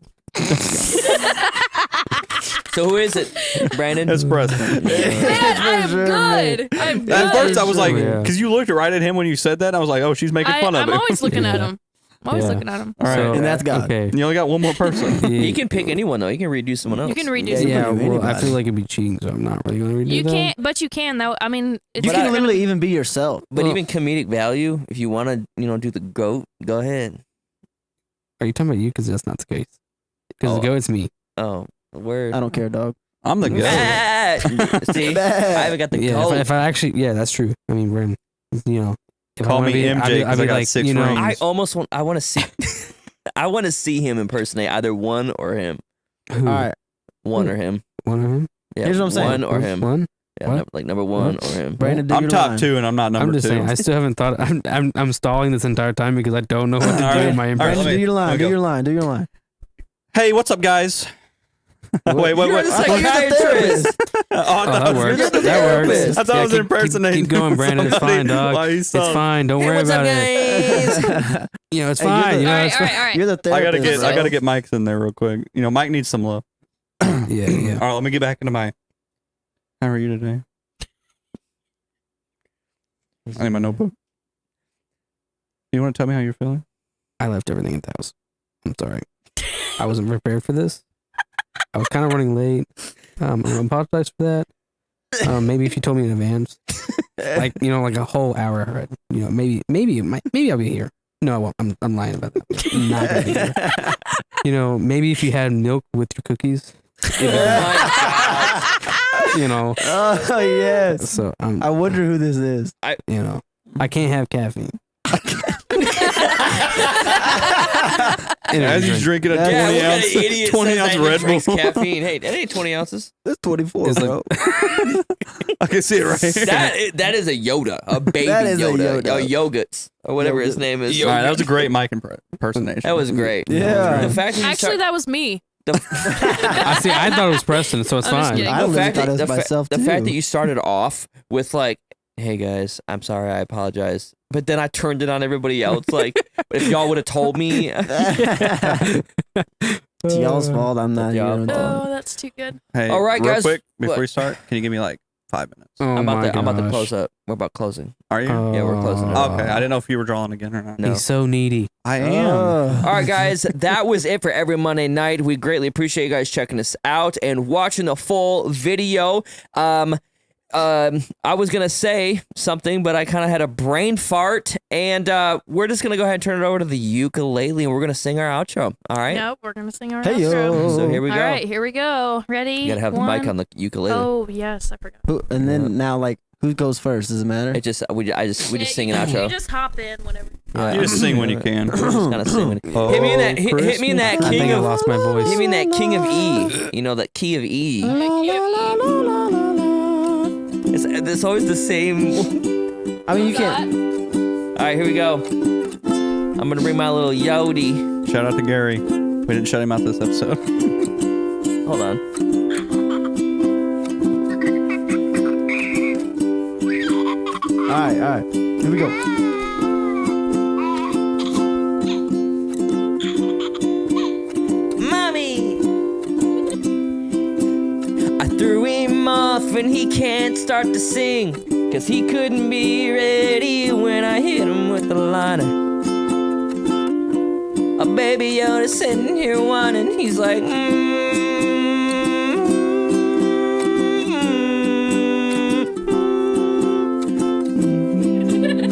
So who is it, Brandon? It's Preston. Man, I am good. I'm good. At first, I was like, Yeah. because you looked right at him when you said that. And I was like, oh, she's making fun of I'm it. always looking at Yeah. him. I'm always Yeah. looking at him. All right. So, And that's God. Okay. You only got one more person. He can pick anyone though. He can redo someone else. You can redo Yeah, something. yeah. Yeah, well, I Anybody. feel like it'd be cheating, so I'm not really gonna redo You that. can't, but you can though. I mean, it's You not can gonna- literally even be yourself. But Well- even comedic value, if you want to, do the goat, go ahead. Are you talking about you? Because that's not the case. Because Oh. the goat's me. Oh, word. I don't care, dog. I'm the goat. See, I haven't got the Yeah, goat. if I actually, yeah, that's true. I mean, Brandon, you know, if Call I wanna me be, MJ I'd be 'cause I got like, 6 you know, rings. I almost want. I want to see. I want to see him impersonate either one or him. who? All right. One or him. One of him. Yeah, Here's what I'm saying. One or him. One. Yeah, What? like number one or him. Brandon, do I'm your top line. 2 and I'm not number I'm just 2. saying. I still haven't thought. I'm stalling this entire time because I don't know what to All do right. in my All right, impression. Brandon, do your line. let me Do go. your line. Do your line. Hey, what's up, guys? Wait. You're the I thought you were the psychiatrist. therapist. Oh, I Oh, thought that I was- works. You're the That works. therapist. I thought I was impersonating. Keep going, Brandon. It's somebody fine, dog. while he It's sung. fine. Don't Hey, worry what's up, about it. guys? You know, it's Hey, you're fine. the- You know, all right, it's all fine. right, all right. You're the I therapist. gotta get Mike's in there real quick. You know, Mike needs some love. Yeah, yeah. All right, let me get back into my. How are you today? I need my notebook. You want to tell me how you're feeling? I left everything at the house. I'm sorry. I wasn't prepared for this. I was kind of running late. I apologize for that. Maybe if you told me in advance, like like a whole hour, maybe I'll be here. No, I won't. I'm lying about that. I'm not gonna be here. Maybe if you had milk with your cookies. Oh yes. So I wonder who this is. I can't have caffeine. As he's drinking a 20 ounce, 20 ounce Red Bull. Caffeine. Hey, that ain't 20 ounces. That's 24, bro. I can see it right here. That is a Yoda, a baby That is a Yoda, Yoda. or Yogurts, or whatever his name is. All right, that was a great Mike impersonation. That was great. Yeah. The fact that Actually, that was me. I thought it was Preston, so it's I'm just fine. kidding. I literally thought it was myself the too. fact that you started off with like, "Hey guys, I'm sorry, I apologize," but then I turned it on everybody else. Like, if y'all would have told me, It's y'all's fault. I'm not here. Y'all. Oh, that's too good. Hey, All right, real guys. quick, before What? we start, can you give me like 5 minutes? Oh I'm about to gosh. close up. We're about closing. Are you? Yeah, we're closing it. Okay, I didn't know if you were drawing again or not. No. He's so needy. I am. All right, guys, that was it for every Monday night. We greatly appreciate you guys checking us out and watching the full video. I was gonna say something, but I kind of had a brain fart, and we're just gonna go ahead and turn it over to the ukulele, and we're gonna sing our outro. All right. Nope, we're gonna sing our Hey, outro. yo. So here we go. All right, here we go. Ready? You gotta have the mic on the ukulele. Oh yes, I forgot. And then now, like, who goes first? Does it matter? It just we just sing an You outro. just hop in whenever. You just sing when you can. Just kind of sing. Oh, Hit me in that. Hit me in that I king think I of. lost my voice. Hit me in that king of E. You know that key of E. It's always the same. I mean, you can't. All right, here we go. I'm gonna bring my little Yodi. Shout out to Gary. We didn't shut him out this episode. Hold on. All right. Here we go. Mommy! I threw him off and he can't start to sing, 'cause he couldn't be ready when I hit him with the liner. A baby Yoda sitting here whining, he's like,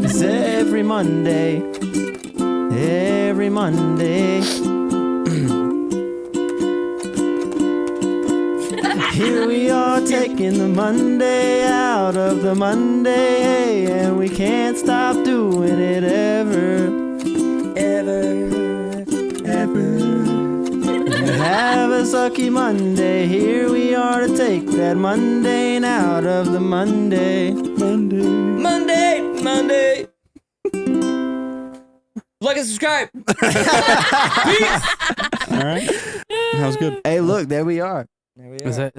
It's every Monday. Every Monday. Here we are taking the Monday out of the Monday, and we can't stop doing it ever. Have a sucky Monday. Here we are to take that Monday out of the Monday. Monday. Like and subscribe. Peace. All right. That was good. Hey, look, there we are. There we Is that